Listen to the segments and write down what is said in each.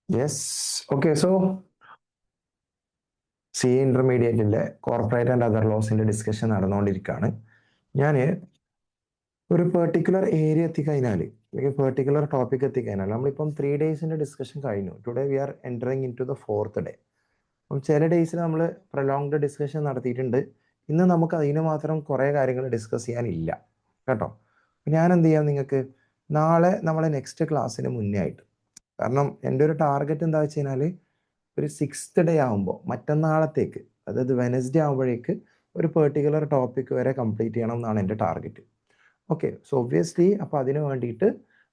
Yes. Okay, so CA ഇന്റർമീഡിയറ്റിന്റെ corporate and other ലോസിന്റെ discussion നടന്നുകൊണ്ടിരിക്കുകയാണ്. ഞാൻ ഒരു പെർട്ടിക്കുലർ ഏരിയ എത്തിക്കഴിഞ്ഞാൽ അല്ലെങ്കിൽ പെർട്ടിക്കുലർ ടോപ്പിക് എത്തിക്കഴിഞ്ഞാൽ നമ്മളിപ്പം 3 ഡേയ്സിന്റെ ഡിസ്കഷൻ കഴിഞ്ഞു. Today we are entering in to the 4th day. അപ്പം ചില ഡേയ്സിൽ നമ്മൾ പ്രൊലോങ്ഡ് ഡിസ്കഷൻ നടത്തിയിട്ടുണ്ട്. ഇന്ന് നമുക്ക് അതിന് മാത്രം കുറേ കാര്യങ്ങൾ ഡിസ്കസ് ചെയ്യാനില്ല കേട്ടോ. ഞാൻ എന്ത് ചെയ്യാം, നിങ്ങൾക്ക് നാളെ നമ്മളെ നെക്സ്റ്റ് ക്ലാസ്സിന് മുന്നേ ആയിട്ട്, കാരണം എൻ്റെ ഒരു ടാർഗറ്റ് എന്താ വെച്ച് കഴിഞ്ഞാൽ ഒരു 6th ഡേ ആകുമ്പോൾ മറ്റന്നാളത്തേക്ക്, അതായത് വെനസ്ഡേ ആകുമ്പോഴേക്ക് ഒരു പെർട്ടിക്കുലർ ടോപ്പിക് വരെ കംപ്ലീറ്റ് ചെയ്യണം എന്നാണ് എൻ്റെ ടാർഗറ്റ്. ഓക്കെ, സോ ഒബ്വിയസ്ലി അപ്പോൾ അതിന് വേണ്ടിയിട്ട്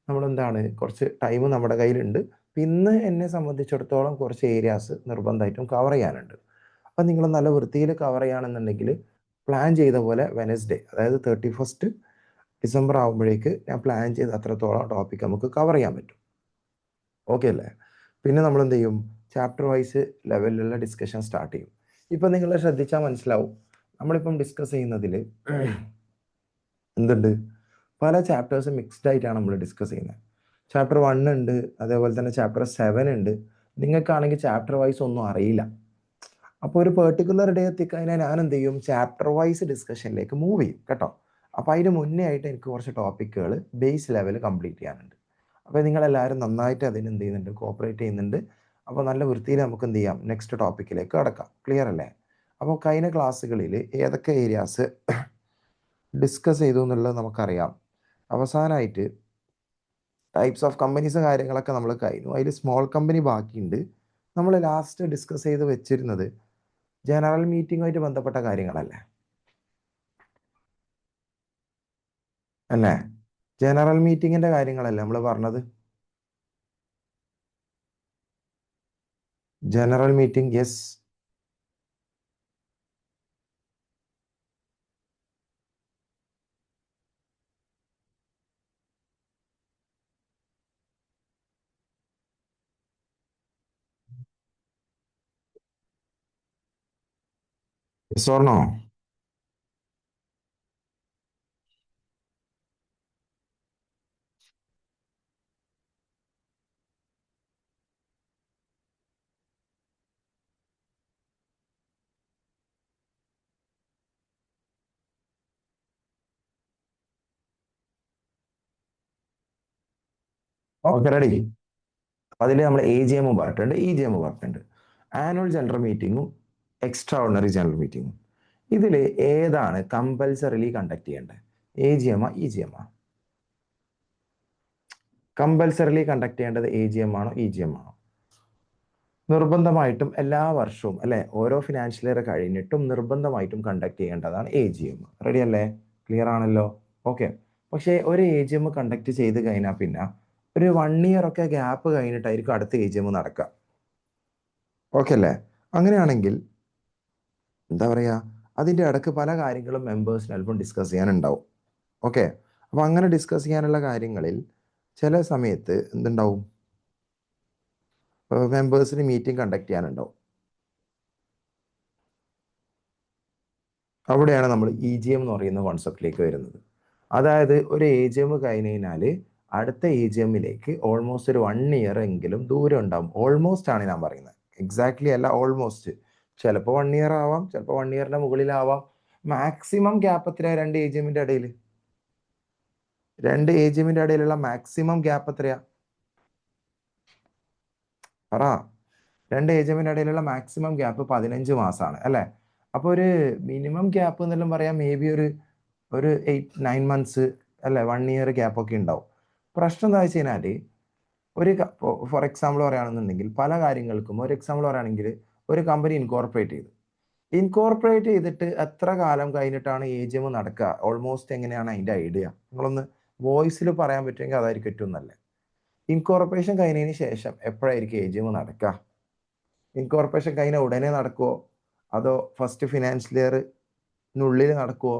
നമ്മളെന്താണ് കുറച്ച് ടൈം നമ്മുടെ കയ്യിലുണ്ട്. ഇന്ന് എന്നെ സംബന്ധിച്ചിടത്തോളം കുറച്ച് ഏരിയാസ് നിർബന്ധമായിട്ടും കവർ ചെയ്യാനുണ്ട്. അപ്പം നിങ്ങൾ നല്ല വൃത്തിയിൽ കവർ ചെയ്യുകയാണെന്നുണ്ടെങ്കിൽ പ്ലാൻ ചെയ്ത പോലെ വെനസ്ഡേ, അതായത് 31st ഡിസംബർ ആകുമ്പോഴേക്ക് ഞാൻ പ്ലാൻ ചെയ്ത് അത്രത്തോളം ടോപ്പിക് നമുക്ക് കവർ ചെയ്യാൻ പറ്റും. ഓക്കെ അല്ലേ? പിന്നെ നമ്മൾ എന്ത് ചെയ്യും, ചാപ്റ്റർ വൈസ് ലെവലിലുള്ള ഡിസ്കഷൻ സ്റ്റാർട്ട് ചെയ്യും. ഇപ്പം നിങ്ങൾ ശ്രദ്ധിച്ചാൽ മനസ്സിലാവും, നമ്മളിപ്പം ഡിസ്കസ് ചെയ്യുന്നതിൽ എന്തുണ്ട്, പല ചാപ്റ്റേഴ്സ് മിക്സ്ഡ് ആയിട്ടാണ് നമ്മൾ ഡിസ്കസ് ചെയ്യുന്നത്. ചാപ്റ്റർ 1 ഉണ്ട്, അതേപോലെ തന്നെ ചാപ്റ്റർ 7 ഉണ്ട്. നിങ്ങൾക്കാണെങ്കിൽ ചാപ്റ്റർ വൈസ് ഒന്നും അറിയില്ല. അപ്പോൾ ഒരു പെർട്ടിക്കുലർ ഡേ എത്തിക്കഴിഞ്ഞാൽ ഞാൻ എന്ത് ചെയ്യും, ചാപ്റ്റർ വൈസ് ഡിസ്കഷനിലേക്ക് മൂവ് ചെയ്യും കേട്ടോ. അപ്പോൾ അതിന് മുന്നേ ആയിട്ട് എനിക്ക് കുറച്ച് ടോപ്പിക്കുകൾ ബേസ് ലെവൽ കംപ്ലീറ്റ് ചെയ്യാനുണ്ട്. അപ്പോൾ നിങ്ങളെല്ലാവരും നന്നായിട്ട് അതിന് എന്ത് ചെയ്യുന്നുണ്ട്, കോപ്പറേറ്റ് ചെയ്യുന്നുണ്ട്. അപ്പോൾ നല്ല വൃത്തിയിൽ നമുക്ക് എന്ത് ചെയ്യാം, നെക്സ്റ്റ് ടോപ്പിക്കിലേക്ക് കടക്കാം. ക്ലിയർ അല്ലേ? അപ്പോൾ കഴിഞ്ഞ ക്ലാസ്സുകളിൽ ഏതൊക്കെ ഏരിയാസ് ഡിസ്കസ് ചെയ്തു എന്നുള്ളത് നമുക്കറിയാം. അവസാനമായിട്ട് ടൈപ്സ് ഓഫ് കമ്പനീസ് കാര്യങ്ങളൊക്കെ നമ്മൾ കഴിഞ്ഞു. അതിൽ സ്മോൾ കമ്പനി ബാക്കിയുണ്ട്. നമ്മൾ ലാസ്റ്റ് ഡിസ്കസ് ചെയ്ത് വെച്ചിരുന്നത് ജനറൽ മീറ്റിംഗുമായിട്ട് ബന്ധപ്പെട്ട കാര്യങ്ങളല്ലേ അല്ലേ? ജനറൽ മീറ്റിങ്ങിന്റെ കാര്യങ്ങളല്ലേ നമ്മൾ പറഞ്ഞത്? General meeting, yes. Yes or no? Okay, ready. അതിൽ നമ്മൾ AGM പറഞ്ഞിട്ടുണ്ട്, EGM പറഞ്ഞിട്ടുണ്ട്. ആനുവൽ ജനറൽ മീറ്റിങ്ങും എക്സ്ട്രാ ഓർഡിനറി ജനറൽ മീറ്റിങ്ങും. ഇതിൽ ഏതാണ് കമ്പൽസറിലി കണ്ടക്ട് ചെയ്യേണ്ടത്? AGM ആ EGM ആ? കമ്പൽസറിലി കണ്ടക്ട് ചെയ്യേണ്ടത് AGM ആണോ EGM ആണോ? നിർബന്ധമായിട്ടും എല്ലാ വർഷവും അല്ലെ, ഓരോ ഫിനാൻഷ്യൽ ഇയർ കഴിഞ്ഞിട്ടും നിർബന്ധമായിട്ടും കണ്ടക്ട് ചെയ്യേണ്ടതാണ് AGM. റെഡി അല്ലേ? ക്ലിയർ ആണല്ലോ? ഓക്കെ. പക്ഷേ ഒരു AGM കണ്ടക്ട് ചെയ്ത് കഴിഞ്ഞാൽ പിന്നെ ഒരു 1 ഇയർ ഒക്കെ ഗ്യാപ്പ് കഴിഞ്ഞിട്ടായിരിക്കും അടുത്ത AGM നടക്കുക. ഓക്കെ അല്ലേ? അങ്ങനെയാണെങ്കിൽ എന്താ പറയുക, അതിൻ്റെ ഇടയ്ക്ക് പല കാര്യങ്ങളും മെമ്പേഴ്സിന് അല്പം ഡിസ്കസ് ചെയ്യാനുണ്ടാവും. ഓക്കെ, അപ്പോൾ അങ്ങനെ ഡിസ്കസ് ചെയ്യാനുള്ള കാര്യങ്ങളിൽ ചില സമയത്ത് എന്തുണ്ടാവും, മെമ്പേഴ്സിന് മീറ്റിംഗ് കണ്ടക്ട് ചെയ്യാനുണ്ടാവും. അവിടെയാണ് നമ്മൾ EGM എന്ന് പറയുന്ന കോൺസെപ്റ്റിലേക്ക് വരുന്നത്. അതായത് ഒരു AGM കഴിഞ്ഞ് കഴിഞ്ഞാൽ അടുത്ത AGMലേക്ക് ഓൾമോസ്റ്റ് ഒരു 1 ഇയർ എങ്കിലും ദൂരം ഉണ്ടാവും. ഓൾമോസ്റ്റ് ആണ് ഞാൻ പറയുന്നത്, എക്സാക്ട്ലി അല്ല, ഓൾമോസ്റ്റ്. ചിലപ്പോൾ 1 ഇയർ ആവാം, ചിലപ്പോൾ 1 ഇയറിന്റെ മുകളിലാവാം. മാക്സിമം ഗ്യാപ്പ് എത്രയാ രണ്ട് AGMന്റെ ഇടയിൽ? രണ്ട് AGMന്റെ ഇടയിലുള്ള മാക്സിമം ഗ്യാപ്പ് എത്രയാ? പറ. രണ്ട് AGMന്റെ ഇടയിലുള്ള മാക്സിമം ഗ്യാപ്പ് 15 മാസമാണ് അല്ലേ? അപ്പോൾ ഒരു മിനിമം ഗ്യാപ്പ് എന്നെല്ലാം പറയാം, മേ ബി ഒരു 8-9 മന്ത്സ് അല്ലെ, 1 ഇയർ ഗ്യാപ്പ് ഒക്കെ ഉണ്ടാവും. പ്രശ്നം എന്താ വെച്ച് കഴിഞ്ഞാൽ, ഒരു ഫോർ എക്സാമ്പിൾ പറയുകയാണെന്നുണ്ടെങ്കിൽ പല കാര്യങ്ങൾക്കും, ഒരു എക്സാമ്പിൾ പറയുകയാണെങ്കിൽ ഒരു കമ്പനി ഇൻകോർപ്പറേറ്റ് ചെയ്തിട്ട് എത്ര കാലം കഴിഞ്ഞിട്ടാണ് AGM നടക്കുക? ഓൾമോസ്റ്റ് എങ്ങനെയാണ് അതിൻ്റെ ഐഡിയ? നിങ്ങളൊന്ന് വോയിസിൽ പറയാൻ പറ്റുമെങ്കിൽ അതായിരിക്കും ഏറ്റവും നല്ലത്. ഇൻകോർപ്പറേഷൻ കഴിഞ്ഞതിന് ശേഷം എപ്പോഴായിരിക്കും AGM നടക്കുക? ഇൻകോർപ്പറേഷൻ കഴിഞ്ഞ ഉടനെ നടക്കുമോ, അതോ ഫസ്റ്റ് ഫിനാൻഷ്യൽ ഇയറിനുള്ളിൽ നടക്കുമോ,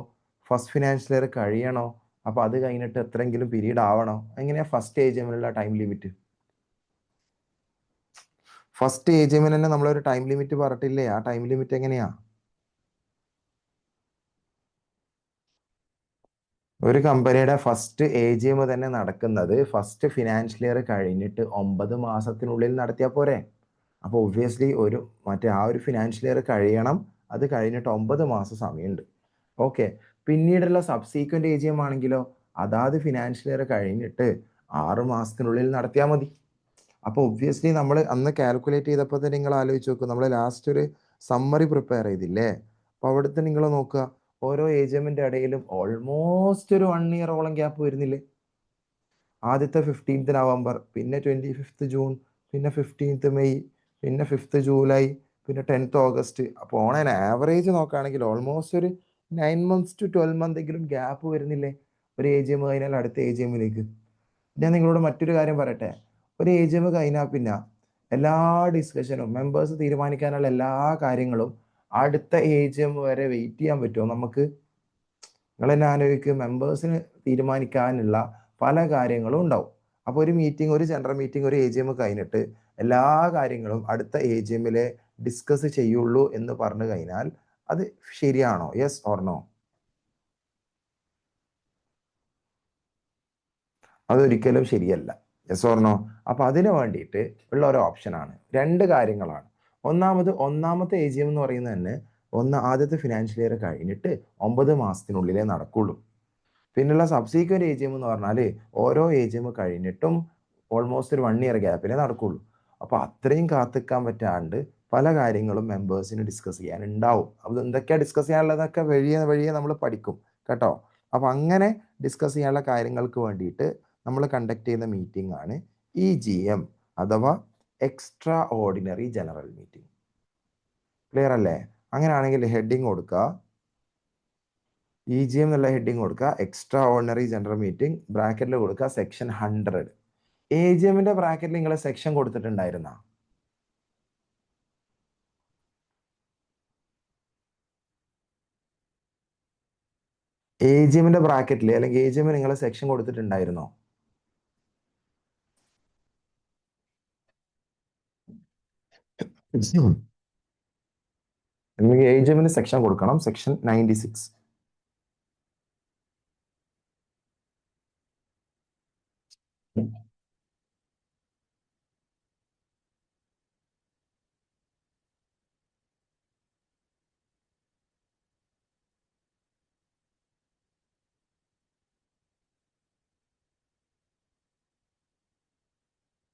ഫസ്റ്റ് ഫിനാൻഷ്യൽ ഇയർ കഴിയണോ, അപ്പോൾ അത് കഴിഞ്ഞിട്ട് എത്രയെങ്കിലും പീരീഡ് ആവണോ? എങ്ങനെയാ ഫസ്റ്റ് AGMനുള്ള ടൈം ലിമിറ്റ്? ഫസ്റ്റ് AGMന് തന്നെ നമ്മളൊരു ടൈം ലിമിറ്റ് പറഞ്ഞിട്ടില്ലേ? ആ ടൈം ലിമിറ്റ് എങ്ങനെയാ? ഒരു കമ്പനിയുടെ ഫസ്റ്റ് AGM തന്നെ നടക്കുന്നത് ഫസ്റ്റ് ഫിനാൻഷ്യൽ ഇയർ കഴിഞ്ഞിട്ട് 9 മാസത്തിനുള്ളിൽ നടത്തിയാൽ പോരെ? അപ്പോൾ ഒബ്വിയസ്ലി ആ ഒരു ഫിനാൻഷ്യൽ ഇയർ കഴിയണം. അത് കഴിഞ്ഞിട്ട് 9 മാസം സമയമുണ്ട്. ഓക്കെ, പിന്നീടുള്ള സബ്സീക്വന്റ് AGM ആണെങ്കിലോ അതാത് ഫിനാൻഷ്യൽ ഇയർ കഴിഞ്ഞിട്ട് 6 മാസത്തിനുള്ളിൽ നടത്തിയാൽ മതി. അപ്പോൾ ഒബ്വിയസ്ലി നമ്മൾ അന്ന് കാൽക്കുലേറ്റ് ചെയ്തപ്പോൾ തന്നെ നിങ്ങൾ ആലോചിച്ച് നോക്കൂ, നമ്മൾ ലാസ്റ്റ് ഒരു സമ്മറി പ്രിപ്പയർ ചെയ്തില്ലേ? അപ്പോൾ അവിടുത്തെ നിങ്ങൾ നോക്കുക, ഓരോ AGMന്റെ ഇടയിലും ഓൾമോസ്റ്റ് ഒരു 1 ഇയറോളം ഗ്യാപ്പ് വരുന്നില്ലേ? ആദ്യത്തെ 15th നവംബർ, പിന്നെ 25th ജൂൺ, പിന്നെ 15th മെയ്, പിന്നെ 5th ജൂലൈ, പിന്നെ 10th ഓഗസ്റ്റ്. അപ്പോൾ ഓൺ ആൻ ആവറേജ് നോക്കുകയാണെങ്കിൽ ഓൾമോസ്റ്റ് ഒരു 9 months to 12 month എങ്കിലും ഗ്യാപ്പ് വരുന്നില്ലേ ഒരു AGM കഴിഞ്ഞാൽ അടുത്ത AGMലേക്ക്? ഞാൻ നിങ്ങളോട് മറ്റൊരു കാര്യം പറയട്ടെ, ഒരു AGM കഴിഞ്ഞാൽ പിന്നെ എല്ലാ ഡിസ്കഷനും മെമ്പേഴ്സ് തീരുമാനിക്കാനുള്ള എല്ലാ കാര്യങ്ങളും അടുത്ത AGM വരെ വെയിറ്റ് ചെയ്യാൻ പറ്റുമോ നമുക്ക്? നിങ്ങൾ തന്നെ ആലോചിക്കുക, മെമ്പേഴ്സിന് തീരുമാനിക്കാനുള്ള പല കാര്യങ്ങളും ഉണ്ടാവും. അപ്പോൾ ഒരു ജനറൽ മീറ്റിംഗ്, ഒരു AGM കഴിഞ്ഞിട്ട് എല്ലാ കാര്യങ്ങളും അടുത്ത AGMലെ ഡിസ്കസ് ചെയ്യുള്ളൂ എന്ന് പറഞ്ഞു കഴിഞ്ഞാൽ അത് ശരിയാണോ? Yes or no? അതൊരിക്കലും ശരിയല്ല. Yes or no? അപ്പൊ അതിന് വേണ്ടിയിട്ട് ഉള്ള ഒരു ഓപ്ഷനാണ്, 2 കാര്യങ്ങളാണ്. ഒന്നാമത്തെ AGM എന്ന് പറയുന്നത് തന്നെ ആദ്യത്തെ ഫിനാൻഷ്യൽ ഇയർ കഴിഞ്ഞിട്ട് 9 മാസത്തിനുള്ളിലേ നടക്കുള്ളൂ. പിന്നെയുള്ള സബ്സീക്വന്റ് AGM എന്ന് പറഞ്ഞാൽ ഓരോ AGM കഴിഞ്ഞിട്ടും ഓൾമോസ്റ്റ് ഒരു 1 ഇയർ ഗ്യാപ്പിലേ നടക്കുള്ളൂ. അപ്പൊ അത്രയും കാത്തിക്കാൻ പറ്റാണ്ട് പല കാര്യങ്ങളും മെമ്പേഴ്സിന് ഡിസ്കസ് ചെയ്യാൻ ഉണ്ടാവും. അത് എന്തൊക്കെയാ ഡിസ്കസ് ചെയ്യാനുള്ളതൊക്കെ വഴിയെ നമ്മൾ പഠിക്കും കേട്ടോ. അപ്പൊ അങ്ങനെ ഡിസ്കസ് ചെയ്യാനുള്ള കാര്യങ്ങൾക്ക് വേണ്ടിയിട്ട് നമ്മൾ കണ്ടക്ട് ചെയ്യുന്ന മീറ്റിംഗ് ആണ് EGM അഥവാ extra ordinary general meeting. Clear അല്ലേ? അങ്ങനെയാണെങ്കിൽ ഹെഡിങ് കൊടുക്കുക, EGM എന്നുള്ള ഹെഡിങ് കൊടുക്കുക, എക്സ്ട്രാ ഓർഡിനറി ജനറൽ മീറ്റിംഗ്, ബ്രാക്കറ്റിൽ കൊടുക്കുക സെക്ഷൻ 100. AGMന്റെ ബ്രാക്കറ്റിൽ നിങ്ങൾ സെക്ഷൻ കൊടുത്തിട്ടുണ്ടായിരുന്ന? AGMന്റെ ബ്രാക്കറ്റിൽ അല്ലെങ്കിൽ AGM നിങ്ങൾ സെക്ഷൻ കൊടുത്തിട്ടുണ്ടായിരുന്നോ? നിങ്ങൾക്ക് AGMന് സെക്ഷൻ കൊടുക്കണം, സെക്ഷൻ 96.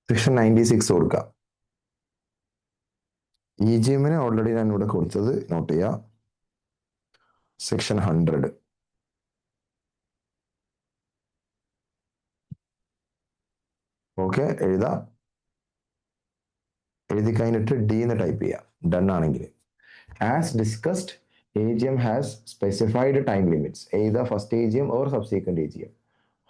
സെക്ഷൻ 96 കൊടുക്കുക. EGMന് ഓൾറെഡി ഞാൻ ഇവിടെ കൊടുത്തത് നോട്ട് ചെയ്യുക, സെക്ഷൻ 100. ഓക്കെ, എഴുതി കഴിഞ്ഞിട്ട് D എന്ന് ടൈപ്പ് ചെയ്യുക, ഡൺ ആണെങ്കിൽ. As discussed, AGM has specified time limits, either first AGM or subsequent AGM.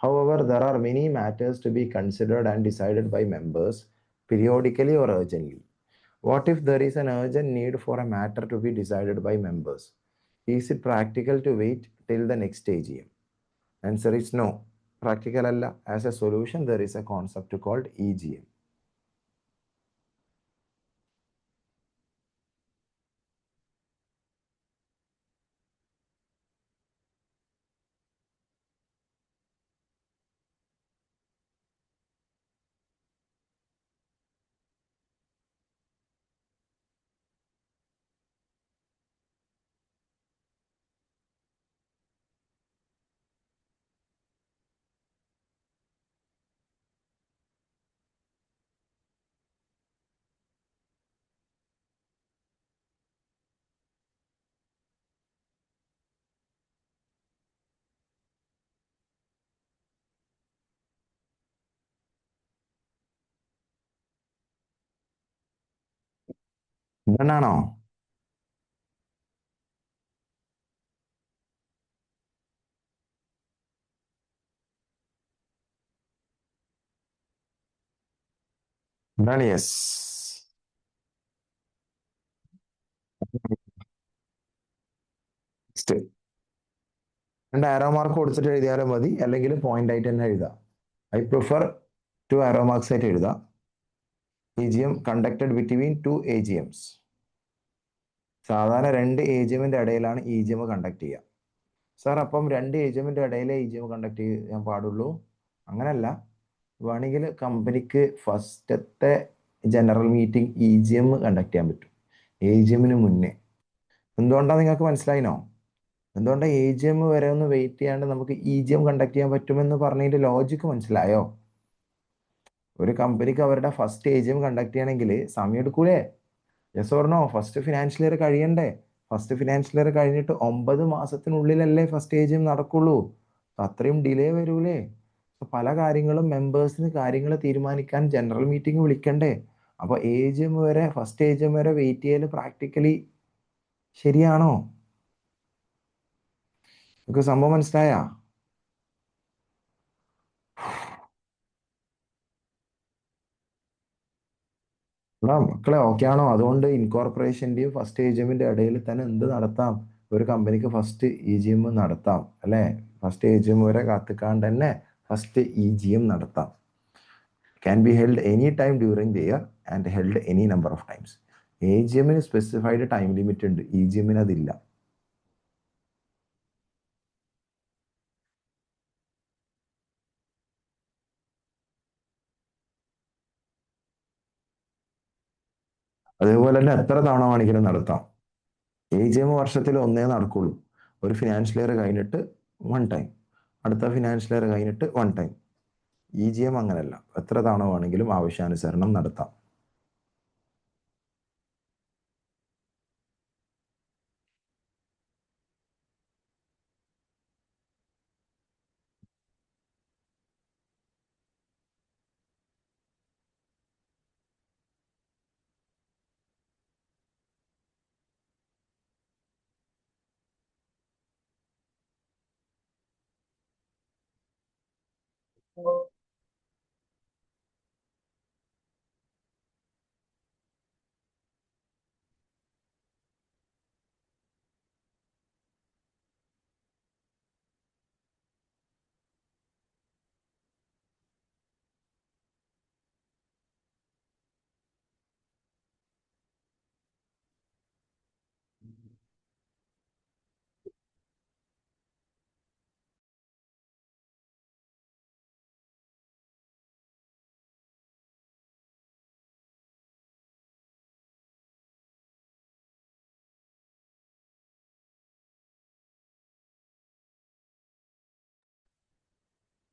However, there are many matters to be considered and decided by members periodically or urgently. What if there is an urgent need for a matter to be decided by members? Is it practical to wait till the next AGM? Answer is no. Practical alla. As a solution, there is a concept called EGM. Done ആണോ? Done, yes. Next. 2 arrow mark കൊടുത്തിട്ട് എഴുതിയാലും മതി, അല്ലെങ്കിൽ point ആയിട്ട് തന്നെ എഴുതാം. I prefer 2 arrow marks ആയിട്ട് എഴുതാം. EGM conducted between 2 AGMs. സാധാരണ 2 AGMന്റെ ഇടയിലാണ് EGM കണ്ടക്ട് ചെയ്യുക. സാർ അപ്പം രണ്ട് ഏജിയമിൻ്റെ ഇടയിലെ ഏജിയം കണ്ടക്ട് ചെയ്യാൻ പാടുള്ളൂ? അങ്ങനല്ല. വേണമെങ്കിൽ കമ്പനിക്ക് ഫസ്റ്റത്തെ general meeting E G M conduct ചെയ്യാൻ പറ്റും, എ ജി എമ്മിന് മുന്നേ. എന്തുകൊണ്ടാണ് നിങ്ങൾക്ക് മനസ്സിലായിനോ? എന്തുകൊണ്ടാണ് എ ജി എം വരെ ഒന്ന് വെയിറ്റ് ചെയ്യാണ്ട് നമുക്ക് ഇ ജി എം കണ്ടക്ട് ചെയ്യാൻ പറ്റുമെന്ന് പറഞ്ഞതിന്റെ ലോജിക്ക് മനസ്സിലായോ? ഒരു കമ്പനിക്ക് അവരുടെ first A G M conduct ചെയ്യണമെങ്കിൽ സമയം എടുക്കൂലേ? Yes or no? First financial year കഴിയണ്ടേ? ഫസ്റ്റ് ഫിനാൻഷ്യൽ ഇയർ കഴിഞ്ഞിട്ട് 9 മാസത്തിനുള്ളിലല്ലേ ഫസ്റ്റ് ഏജ് നടക്കുള്ളൂ. അത്രയും ഡിലേ വരൂലേ? പല കാര്യങ്ങളും മെമ്പേഴ്സിന് കാര്യങ്ങൾ തീരുമാനിക്കാൻ ജനറൽ മീറ്റിംഗ് വിളിക്കണ്ടേ? അപ്പൊ ഏജ് വരെ, ഫസ്റ്റ് ഏജ് വരെ വെയിറ്റ് ചെയ്യൽ പ്രാക്ടിക്കലി ശരിയാണോ? നിങ്ങൾക്ക് സംഭവം മനസ്സിലായാ? മക്കളെ ഓക്കെ ആണോ? അതുകൊണ്ട് ഇൻകോർപ്പറേഷന്റെയും ഫസ്റ്റ് എ ജി എമ്മിന്റെ ഇടയിൽ തന്നെ എന്ത് നടത്താം? ഒരു കമ്പനിക്ക് ഫസ്റ്റ് ഇ ജി എം നടത്താം അല്ലെ? ഫസ്റ്റ് എ ജി എം വരെ കാത്തിക്കാണ്ട് തന്നെ ഫസ്റ്റ് ഇ ജി എം നടത്താം. Can be held any time during the year and held any number of times. A G എമ്മിന് സ്പെസിഫൈഡ് ടൈം ലിമിറ്റ് ഉണ്ട്, E G എമ്മിന് അതില്ല. അതേപോലെ തന്നെ എത്ര തവണ വേണമെങ്കിലും നടത്താം. എ ജി എം വർഷത്തിൽ ഒന്നേ നടക്കുള്ളൂ. ഒരു ഫിനാൻഷ്യൽ ഇയർ കഴിഞ്ഞിട്ട് വൺ ടൈം, അടുത്ത ഫിനാൻഷ്യൽ ഇയർ കഴിഞ്ഞിട്ട് one time. E G M അങ്ങനല്ല, എത്ര തവണ വേണമെങ്കിലും ആവശ്യാനുസരണം നടത്താം.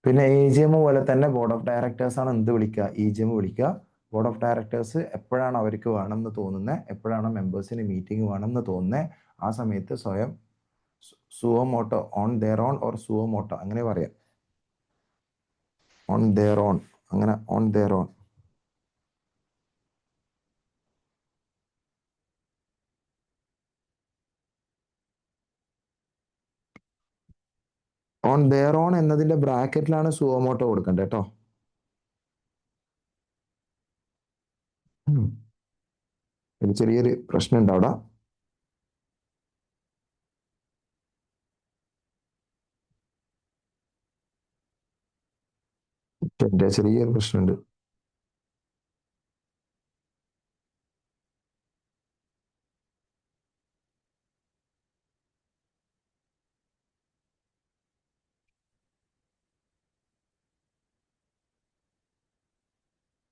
പിന്നെ എ ജി എം പോലെ തന്നെ ബോർഡ് ഓഫ് ഡയറക്ടേഴ്സ് ആണ് എന്ത് വിളിക്കുക? ഇ ജി എം വിളിക്കുക. ബോർഡ് ഓഫ് ഡയറക്ടേഴ്സ് എപ്പോഴാണ് അവർക്ക് വേണമെന്ന് തോന്നുന്നത്, എപ്പോഴാണ് മെമ്പേഴ്സിന് മീറ്റിംഗ് വേണമെന്ന് തോന്നുന്നത്, ആ സമയത്ത് സ്വയം suo motu, on their own or suo motu അങ്ങനെ പറയാം. ഓൺ ദെയർ ഓൺ, അങ്ങനെ on their own. On their own എന്നതിന്റെ ബ്രാക്കറ്റിലാണ് സുവമോട്ടോ കൊടുക്കേണ്ടത് കേട്ടോ. ഒരു ചെറിയൊരു പ്രശ്നം ഉണ്ട് അവിടെ. ചെറിയൊരു പ്രശ്നമുണ്ട്.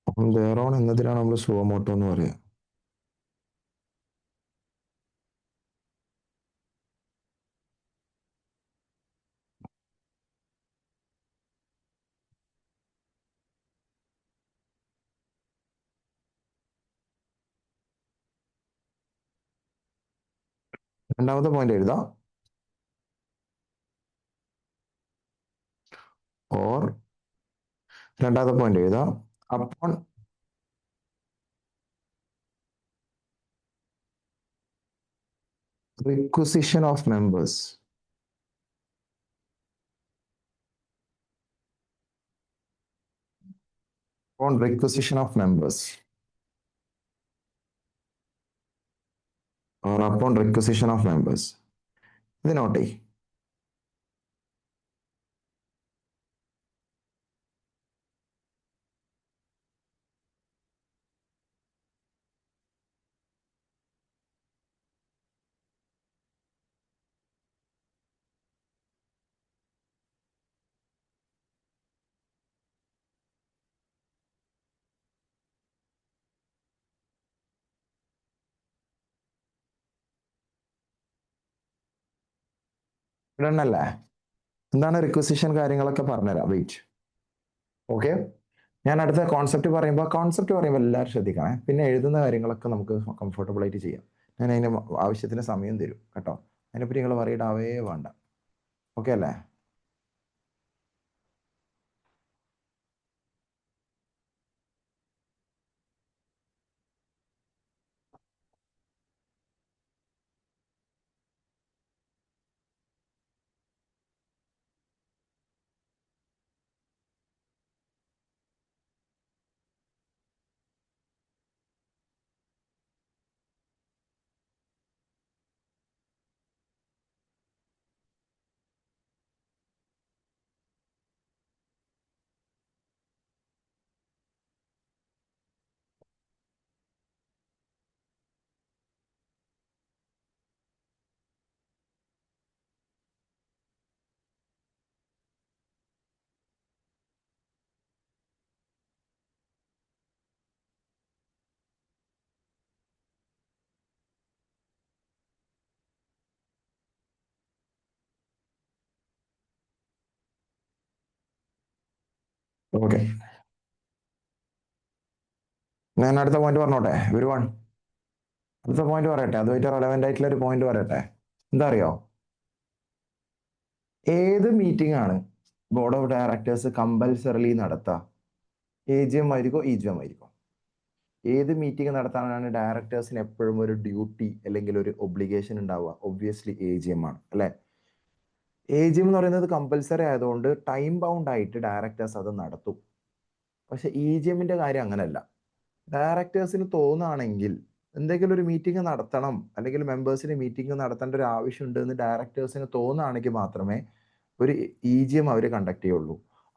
ഓൺ ദെയർ ഓൺ എന്നതിനാണ് നമ്മൾ സുവമോട്ടോ എന്ന് പറയാം. രണ്ടാമത്തെ പോയിന്റ് എഴുതാം. ഓർ രണ്ടാമത്തെ പോയിന്റ് എഴുതാം. Upon requisition of members. On requisition of members or upon requisition of members. ഇത് നോട്ട് ചെയ്യും. ഇടണല്ലേ? എന്താണ് റിക്വസിഷൻ കാര്യങ്ങളൊക്കെ പറഞ്ഞുതരാം, വെയിറ്റ്. ഓക്കെ, ഞാൻ അടുത്ത കോൺസെപ്റ്റ് പറയുമ്പോൾ എല്ലാവരും ശ്രദ്ധിക്കണേ. പിന്നെ എഴുതുന്ന കാര്യങ്ങളൊക്കെ നമുക്ക് കംഫർട്ടബിൾ ആയിട്ട് ചെയ്യാം. ഞാൻ അതിന് ആവശ്യത്തിന് സമയം തരും കേട്ടോ. അതിനെപ്പറ്റി നിങ്ങൾ വറീഡാവേ വേണ്ട. ഓക്കെ അല്ലേ? ഓക്കെ, ഞാൻ അടുത്ത പോയിന്റ് പറഞ്ഞോട്ടെ. അടുത്ത പോയിന്റ് പറയട്ടെ. അതുമായിട്ട് റെലവെന്റ് ആയിട്ടുള്ള ഒരു പോയിന്റ് പറയട്ടെ. എന്താ അറിയോ? ഏത് മീറ്റിംഗ് ആണ് ബോർഡ് ഓഫ് ഡയറക്ടേഴ്സ് കമ്പൽസറിലി നടത്തുക? AGM ആയിരിക്കോ EGM ആയിരിക്കോ? ഏത് മീറ്റിംഗ് നടത്താനാണ് ഡയറക്ടേഴ്സിന് എപ്പോഴും ഒരു ഡ്യൂട്ടി അല്ലെങ്കിൽ ഒരു ഒബ്ലിഗേഷൻ ഉണ്ടാവുക? ഒബ്വിയസ്ലി AGM ആണ് അല്ലെ? AGM എന്ന് പറയുന്നത് കമ്പൽസറി ആയതുകൊണ്ട് ടൈം ബൗണ്ട് ആയിട്ട് ഡയറക്ടേഴ്സ് അത് നടത്തും. പക്ഷെ EGMന്റെ കാര്യം അങ്ങനെയല്ല. ഡയറക്ടേഴ്സിന് തോന്നുകയാണെങ്കിൽ എന്തെങ്കിലും ഒരു മീറ്റിംഗ് നടത്തണം അല്ലെങ്കിൽ മെമ്പേഴ്സിന് മീറ്റിംഗ് നടത്തേണ്ട ഒരു ആവശ്യമുണ്ട് എന്ന് ഡയറക്ടേഴ്സിന് തോന്നുകയാണെങ്കിൽ മാത്രമേ ഒരു EGM അവർ കണ്ടക്ട് ചെയ്യുള്ളൂ.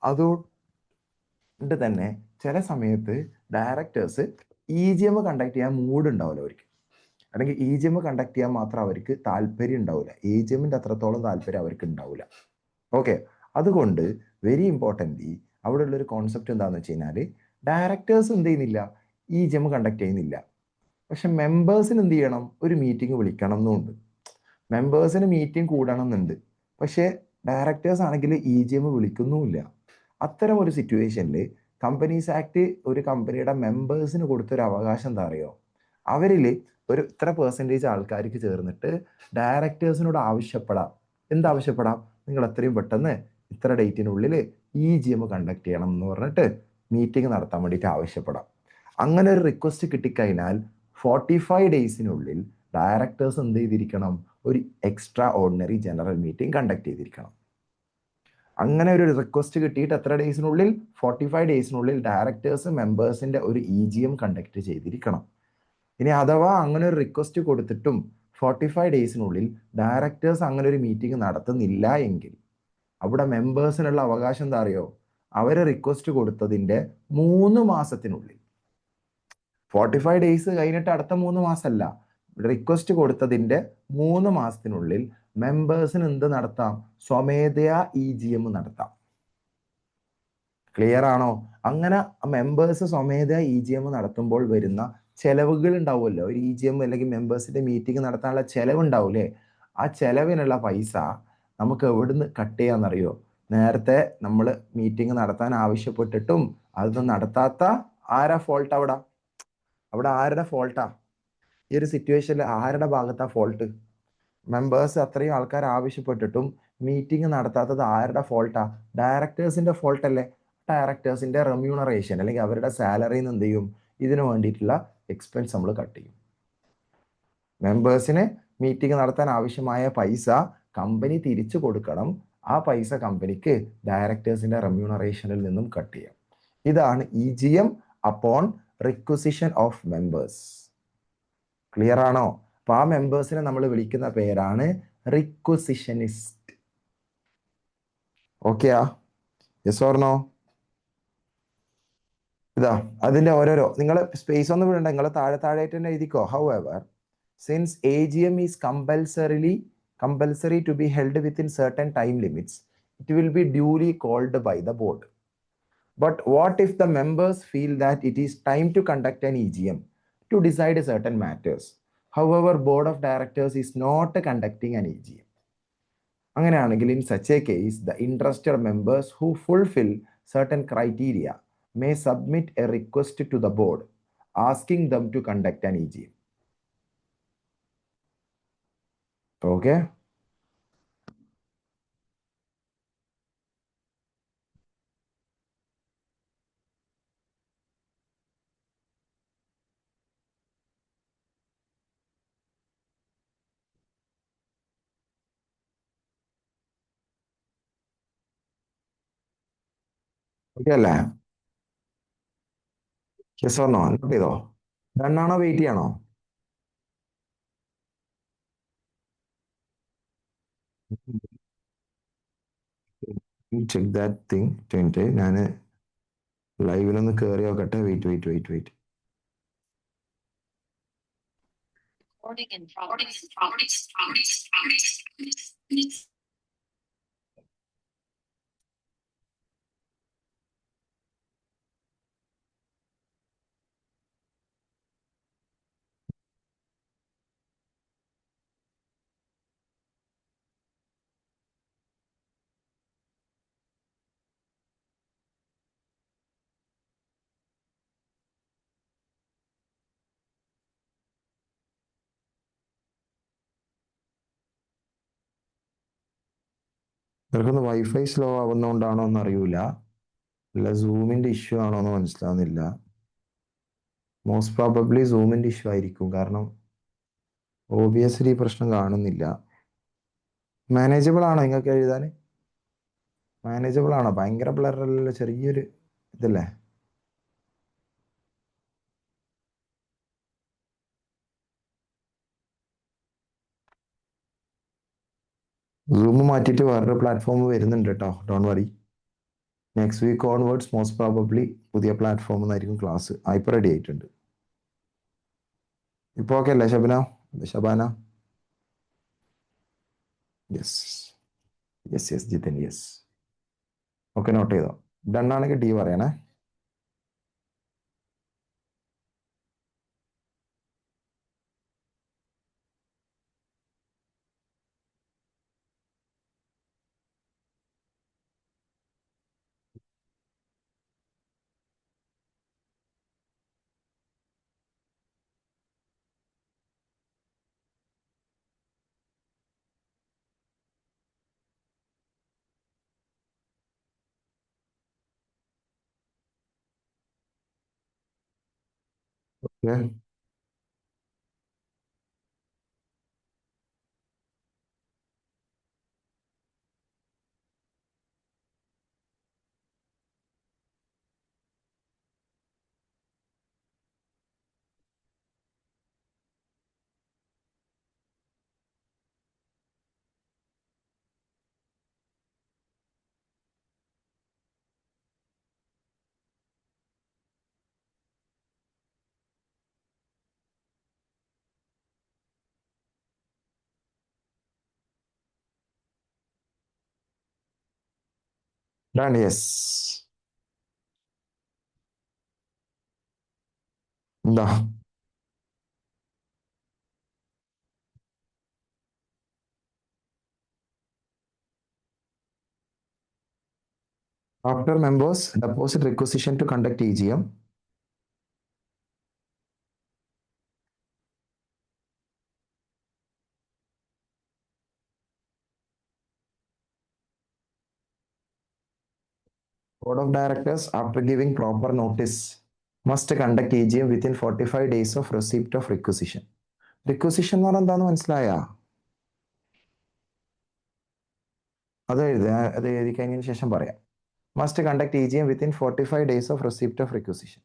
അതുകൊണ്ട് തന്നെ ചില സമയത്ത് ഡയറക്ടേഴ്സ് EGM കണ്ടക്ട് ചെയ്യാൻ മൂഡ് ഉണ്ടാവില്ല അവർക്ക്, അല്ലെങ്കിൽ EGM കണ്ടക്ട് ചെയ്യാൻ മാത്രം അവർക്ക് താല്പര്യം ഉണ്ടാവില്ല. EGMന്റെ അത്രത്തോളം താല്പര്യം അവർക്ക് ഉണ്ടാവില്ല. ഓക്കെ, അതുകൊണ്ട് വെരി ഇമ്പോർട്ടൻ്റ് അവിടെ ഉള്ളൊരു കോൺസെപ്റ്റ് എന്താണെന്ന് വെച്ച് കഴിഞ്ഞാൽ ഡയറക്ടേഴ്സ് എന്ത് ചെയ്യുന്നില്ല, EGM കണ്ടക്ട് ചെയ്യുന്നില്ല. പക്ഷെ മെമ്പേഴ്സിന് എന്ത് ചെയ്യണം? ഒരു മീറ്റിംഗ് വിളിക്കണം എന്നുണ്ട്. മെമ്പേഴ്സിന് മീറ്റിംഗ് കൂടണം എന്നുണ്ട്. പക്ഷേ ഡയറക്ടേഴ്സ് ആണെങ്കിൽ EGM വിളിക്കുന്നുമില്ല. അത്തരം ഒരു സിറ്റുവേഷനിൽ കമ്പനീസ് ആക്ട് ഒരു കമ്പനിയുടെ മെമ്പേഴ്സിന് കൊടുത്തൊരു അവകാശം എന്താ അറിയോ? അവരിൽ ഒരു ഇത്ര പെർസെൻറ്റേജ് ആൾക്കാർക്ക് ചേർന്നിട്ട് ഡയറക്ടേഴ്സിനോട് ആവശ്യപ്പെടാം. എന്താവശ്യപ്പെടാം? നിങ്ങൾ എത്രയും പെട്ടെന്ന് ഇത്ര ഡേറ്റിനുള്ളിൽ EGM കണ്ടക്ട് ചെയ്യണം എന്ന് പറഞ്ഞിട്ട് മീറ്റിംഗ് നടത്താൻ വേണ്ടിയിട്ട് ആവശ്യപ്പെടാം. അങ്ങനെ ഒരു റിക്വസ്റ്റ് കിട്ടിക്കഴിഞ്ഞാൽ 45 ഡേയ്സിനുള്ളിൽ ഡയറക്ടേഴ്സ് എന്ത് ചെയ്തിരിക്കണം? ഒരു extra ordinary general meeting conduct ചെയ്തിരിക്കണം. അങ്ങനെ ഒരു റിക്വസ്റ്റ് കിട്ടിയിട്ട് എത്ര ഡേയ്സിനുള്ളിൽ? 45 ഡേയ്സിനുള്ളിൽ ഡയറക്ടേഴ്സ് മെമ്പേഴ്സിന്റെ ഒരു EGM കണ്ടക്ട് ചെയ്തിരിക്കണം. ഇനി അഥവാ അങ്ങനെ ഒരു റിക്വസ്റ്റ് കൊടുത്തിട്ടും 45 ഡേയ്സിനുള്ളിൽ ഡയറക്ടേഴ്സ് അങ്ങനെ ഒരു മീറ്റിംഗ് നടത്തുന്നില്ല എങ്കിൽ അവിടെ മെമ്പേഴ്സിനുള്ള അവകാശം എന്താ അറിയോ? അവര് റിക്വസ്റ്റ് കൊടുത്തതിന്റെ 3 മാസത്തിനുള്ളിൽ, 45 ഡേയ്സ് കഴിഞ്ഞിട്ട് അടുത്ത 3 മാസമല്ല, റിക്വസ്റ്റ് കൊടുത്തതിന്റെ 3 മാസത്തിനുള്ളിൽ മെമ്പേഴ്സിന് എന്ത് നടത്താം? സ്വമേധയാ EGM നടത്താം. ക്ലിയർ ആണോ? അങ്ങനെ മെമ്പേഴ്സ് സ്വമേധയാ EGM നടത്തുമ്പോൾ വരുന്ന ചെലവുകൾ ഉണ്ടാവുമല്ലോ. ഒരു EGM അല്ലെങ്കിൽ മെമ്പേഴ്സിന്റെ മീറ്റിംഗ് നടത്താനുള്ള ചെലവ് ഉണ്ടാവൂലേ? ആ ചെലവിനുള്ള പൈസ നമുക്ക് എവിടുന്ന് കട്ട് ചെയ്യാന്നറിയോ? നേരത്തെ നമ്മൾ മീറ്റിംഗ് നടത്താൻ ആവശ്യപ്പെട്ടിട്ടും അതൊന്നും നടത്താത്ത ആരാ ഫോൾട്ട്? അവിടെ ആരുടെ ഫോൾട്ടാ? ഈ ഒരു സിറ്റുവേഷനിൽ ആരുടെ ഭാഗത്താ ഫോൾട്ട്? മെമ്പേഴ്സ് അത്രയും ആൾക്കാർ ആവശ്യപ്പെട്ടിട്ടും മീറ്റിംഗ് നടത്താത്തത് ആരുടെ ഫോൾട്ടാ? ഡയറക്ടേഴ്സിന്റെ ഫോൾട്ട് അല്ലേ? ഡയറക്ടേഴ്സിന്റെ റെമ്യൂണറേഷൻ അല്ലെങ്കിൽ അവരുടെ സാലറിന്ന് എന്ത് ചെയ്യും? ഇതിനു വേണ്ടിയിട്ടുള്ള എക്സ്പെൻസ് നമ്മൾ കട്ട് ചെയ്യും. മെമ്പേഴ്സിന് മീറ്റിംഗ് നടത്താൻ ആവശ്യമായ പൈസ കമ്പനി തിരിച്ചു കൊടുക്കണം. ആ പൈസ കമ്പനിക്ക് ഡയറക്ടേഴ്സിന്റെ റെമ്യൂണറേഷനിൽ നിന്നും കട്ട് ചെയ്യാം. ഇതാണ് EGM upon requisition of members. Clear ആണോ? അപ്പൊ ആ മെമ്പേഴ്സിനെ നമ്മൾ വിളിക്കുന്ന പേരാണ് റിക്വസിഷനിസ്റ്റ്. ഓക്കെയാ? Yes or no? ഇതാ അതിന്റെ ഓരോരോ, നിങ്ങൾ സ്പേസ് ഒന്നും വിടണ്ട, നിങ്ങൾ താഴെയായിട്ട് തന്നെ എഴുതിക്കോ. However, since AGM is compulsory to be held within certain time limits, it will be duly called by the board. But what if the members feel that it is time to conduct an EGM to decide certain matters? However, board of directors is not conducting an EGM. അങ്ങനെയാണെങ്കിൽ in such A case the interested members who fulfil certain criteria may submit a request to the board asking them to conduct an EGM. Okay. Okay അല്ലേ? Yes or no? Note ചെയ്തോ? Done ആണോ wait ചെയ്യണോ? Check that thing. ഞാൻ ലൈവിലൊന്ന് കയറി നോക്കട്ടെ. Wait wait wait wait. നിനക്കൊന്ന് wifi slow ആവുന്നതുകൊണ്ടാണോ എന്ന് അറിയൂല, അല്ല സൂമിന്റെ ഇഷ്യൂ ആണോ എന്ന് മനസ്സിലാവുന്നില്ല. മോസ്റ്റ് പ്രോബബ്ലി സൂമിന്റെ ഇഷ്യൂ ആയിരിക്കും, കാരണം ഓബിയസ്ലി ഈ പ്രശ്നം കാണുന്നില്ല. മാനേജബിൾ ആണോ നിങ്ങൾക്ക് എഴുതാൻ? മാനേജബിൾ ആണോ? ഭയങ്കര ബ്ലറല്ല, ചെറിയൊരു ഇതല്ലേ? സൂം മാറ്റിയിട്ട് വേറൊരു പ്ലാറ്റ്ഫോം വരുന്നുണ്ട് കേട്ടോ, don't worry. Next week onwards most probably പുതിയ പ്ലാറ്റ്ഫോമിൽ നിന്നായിരിക്കും ക്ലാസ്. ഇപ്പോൾ റെഡി ആയിട്ടുണ്ട്. ഇപ്പോൾ ഓക്കെ അല്ലേ Shabana? Shabana? Yes yes yes Jithan yes. Okay, note ചെയ്തോ. ഡൺ ആണെങ്കിൽ ഡി പറയണേ. ഓക്കെ. Done yes. എന്താ? After members deposit requisition to conduct EGM, Board of Directors, after giving proper notice, must conduct EGM within 45 days of receipt of requisition. Requisition എന്ന് പറഞ്ഞാൽ എന്താന്ന് മനസ്സിലായാ? അത് എഴുതി കഴിഞ്ഞതിന് ശേഷം പറയാം. Must conduct EGM within 45 days of receipt of requisition.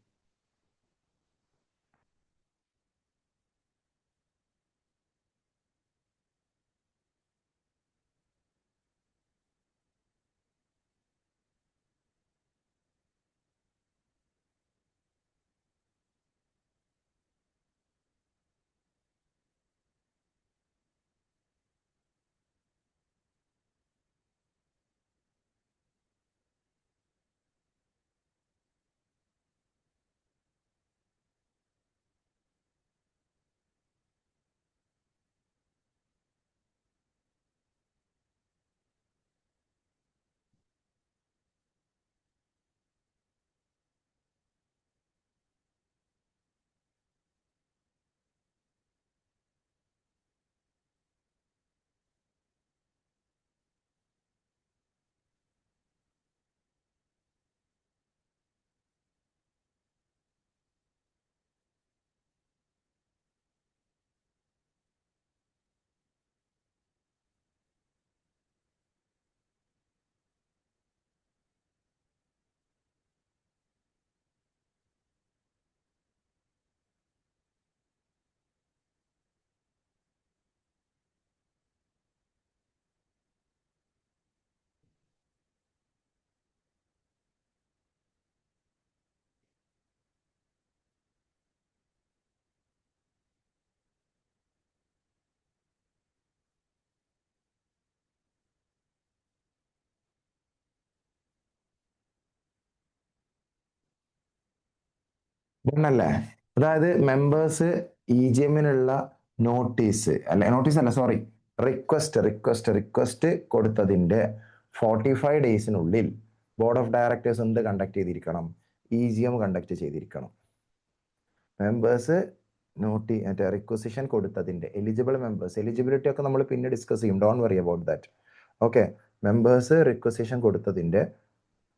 ഇതന്നല്ലേ? അതായത് മെമ്പേഴ്സ് EGM-നുള്ള നോട്ടീസ് അല്ല സോറി, റിക്വസ്റ്റ് കൊടുത്തതിന്റെ 45 ഡേയ്സിനുള്ളിൽ ബോർഡ് ഓഫ് ഡയറക്ടേഴ്സ് എന്ത് കണ്ടക്ട് ചെയ്തിരിക്കണം? EGM കണ്ടക്ട് ചെയ്തിരിക്കണം. മെമ്പേഴ്സ് മറ്റേ റിക്വസിഷൻ കൊടുത്തതിന്റെ എലിജിബിൾ മെമ്പേഴ്സ്, എലിജിബിലിറ്റി ഒക്കെ നമ്മൾ പിന്നെ ഡിസ്കസ് ചെയ്യും, don't worry about that. Okay, members requisition കൊടുത്തതിന്റെ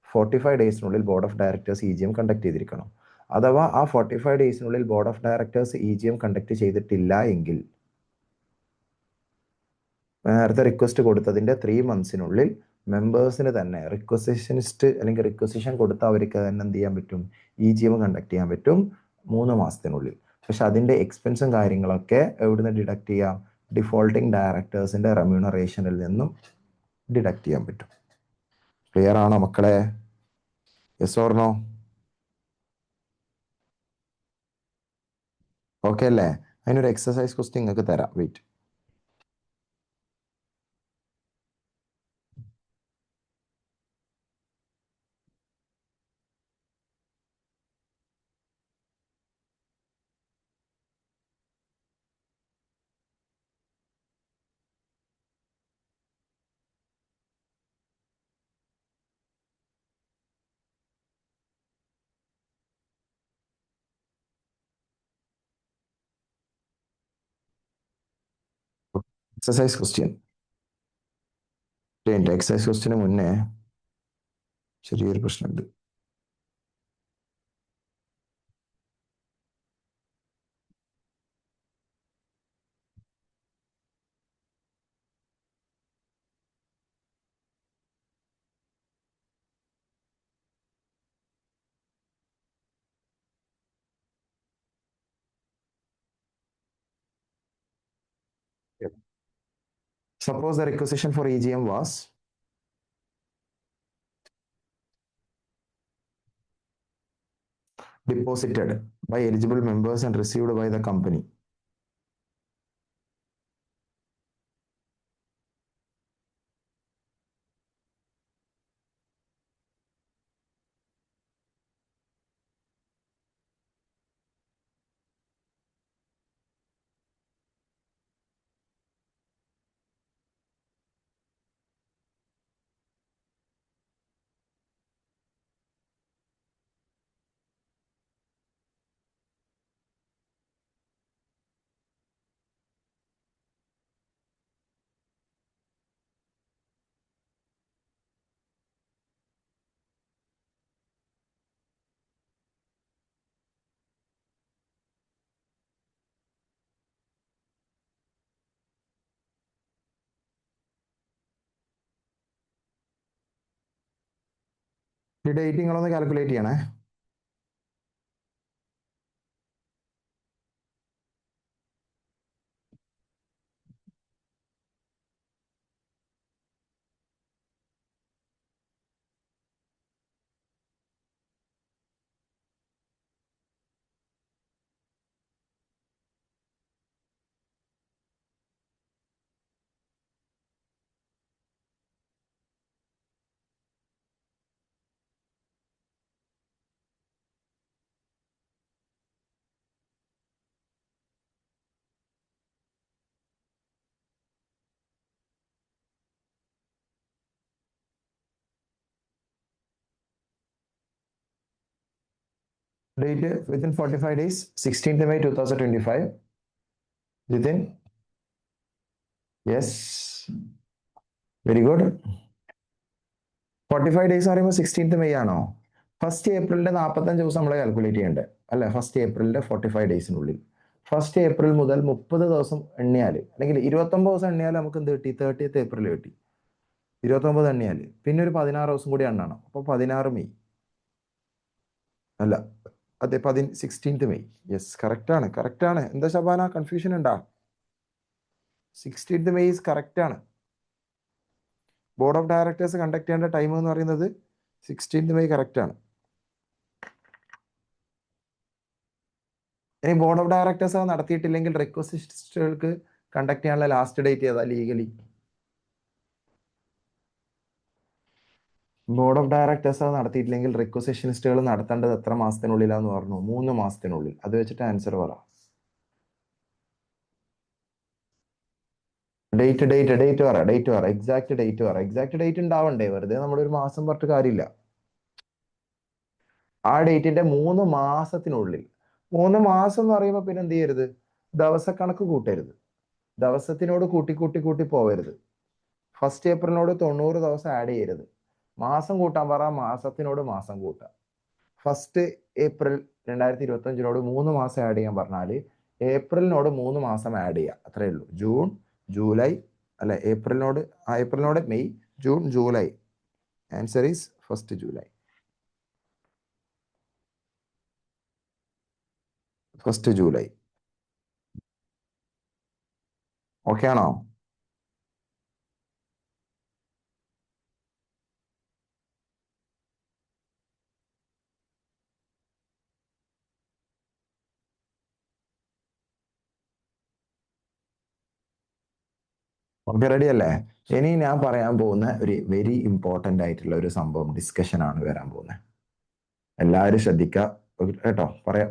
45 ഡേയ്സിനുള്ളിൽ board of directors EGM conduct ചെയ്തിരിക്കണം. അഥവാ ആ 45 ഡേയ്സിനുള്ളിൽ board of directors EGM conduct ചെയ്തിട്ടില്ല എങ്കിൽ നേരത്തെ റിക്വസ്റ്റ് കൊടുത്തതിന്റെ 3 മന്ത്സിനുള്ളിൽ മെമ്പേഴ്സിന് തന്നെ, റിക്വസിഷനിസ്റ്റ് അല്ലെങ്കിൽ റിക്വസിഷൻ കൊടുത്ത അവർക്ക് തന്നെ എന്ത് ചെയ്യാൻ പറ്റും? EGM കണ്ടക്ട് ചെയ്യാൻ പറ്റും 3 മാസത്തിനുള്ളിൽ. പക്ഷെ അതിന്റെ എക്സ്പെൻസും കാര്യങ്ങളൊക്കെ എവിടുന്ന് ഡിഡക്ട് ചെയ്യാം? ഡിഫോൾട്ടിംഗ് ഡയറക്ടേഴ്സിന്റെ റെമ്യൂണറേഷനിൽ നിന്നും ഡിഡക്ട് ചെയ്യാൻ പറ്റും. ക്ലിയർ ആണോ മക്കളെ? Yes or no? ഓക്കെ അല്ലേ? അതിനൊരു എക്സസൈസ് ക്വസ്റ്റ്യൻ നിങ്ങൾക്ക് തരാം, വെയിറ്റ്. Exercise question. എക്സസൈസ് ക്വസ്റ്റ്യന് മുന്നേ ചെറിയൊരു പ്രശ്നമുണ്ട്. Suppose the requisition for EGM was deposited by eligible members and received by the company. ഈ ഡേറ്റ് നിങ്ങളൊന്ന് കാൽക്കുലേറ്റ് ചെയ്യണേ. Date within 45 days, 16th May 2025. Within, yes, very good. 45 days പറയുമ്പോൾ 16th May ആണോ? 1st Aprilന്റെ 45 ദിവസം നമ്മൾ കാൽക്കുലേറ്റ് ചെയ്യേണ്ടത് അല്ലെ? 1st Aprilന്റെ 45 ഡേയ്സിനുള്ളിൽ 1st April മുതൽ 30 ദിവസം എണ്ണിയാൽ, അല്ലെങ്കിൽ 29 ദിവസം എണ്ണിയാൽ നമുക്ക് എന്ത് കിട്ടി? 30th April കിട്ടി. 29 എണ്ണിയാൽ പിന്നെ ഒരു 16 ദിവസം കൂടി എണ്ണണം. അപ്പോൾ 16 മെയ് അല്ല, അതെ 16th May. യെസ്, കറക്റ്റ് ആണ്. എന്താ ശബാന, കൺഫ്യൂഷൻ ഉണ്ടാ? 16th May കറക്റ്റ് ആണ്. ബോർഡ് ഓഫ് ഡയറക്ടേഴ്സ് കണ്ടക്ട് ചെയ്യേണ്ട ടൈം എന്ന് പറയുന്നത് 16th May കറക്റ്റ് ആണ്. ഇനി ബോർഡ് ഓഫ് ഡയറക്ടേഴ്സ് അത് നടത്തിയിട്ടില്ലെങ്കിൽ റിക്വസിസ്റ്റുകൾക്ക് കണ്ടക്ട് ചെയ്യാനുള്ള ലാസ്റ്റ് ഡേറ്റ് ഏതാ ലീഗലി? ബോർഡ് ഓഫ് ഡയറക്ടേഴ്സ് അത് നടത്തിയിട്ടില്ലെങ്കിൽ റിക്വസിഷനിസ്റ്റുകൾ നടത്തേണ്ടത് എത്ര മാസത്തിനുള്ളിലാന്ന് പറഞ്ഞു? 3 മാസത്തിനുള്ളിൽ. അത് വെച്ചിട്ട് ആൻസർ പറ. ഡേറ്റ് പറ. എക്സാക്ട് ഡേറ്റ് പറ. എക്സാക്ട് ഡേറ്റ് ഉണ്ടാവണ്ടേ? വെറുതെ നമ്മളൊരു മാസം പറഞ്ഞിട്ട് കാര്യമില്ല. ആ ഡേറ്റിന്റെ 3 മാസത്തിനുള്ളിൽ. 3 മാസം എന്ന് പറയുമ്പോൾ പിന്നെ എന്ത് ചെയ്യരുത്? ദിവസക്കണക്ക് കൂട്ടരുത്. ദിവസത്തിനോട് കൂട്ടി കൂട്ടി കൂട്ടി പോവരുത്. ഫസ്റ്റ് ഏപ്രിലിനോട് 90 ദിവസം ആഡ് ചെയ്യരുത്. മാസം കൂട്ടാൻ പറ, മാസത്തിനോട് മാസം കൂട്ടാം. ഫസ്റ്റ് ഏപ്രിൽ 2025 3 മാസം ആഡ് ചെയ്യാൻ പറഞ്ഞാൽ ഏപ്രിലിനോട് 3 മാസം ആഡ് ചെയ്യുക. അത്രയേ ഉള്ളൂ. ജൂൺ, ജൂലൈ, അല്ല ഏപ്രിലിനോട് May, June, July. Answer is first July. First July. Okay ആണോ? ഓക്കെ, റെഡി അല്ലേ? ഇനി ഞാൻ പറയാൻ പോകുന്ന ഒരു വെരി ഇമ്പോർട്ടന്റ് ആയിട്ടുള്ള ഒരു സംഭവം, ഡിസ്കഷൻ ആണ് വരാൻ പോകുന്നത്. എല്ലാവരും ശ്രദ്ധിക്കുക കേട്ടോ.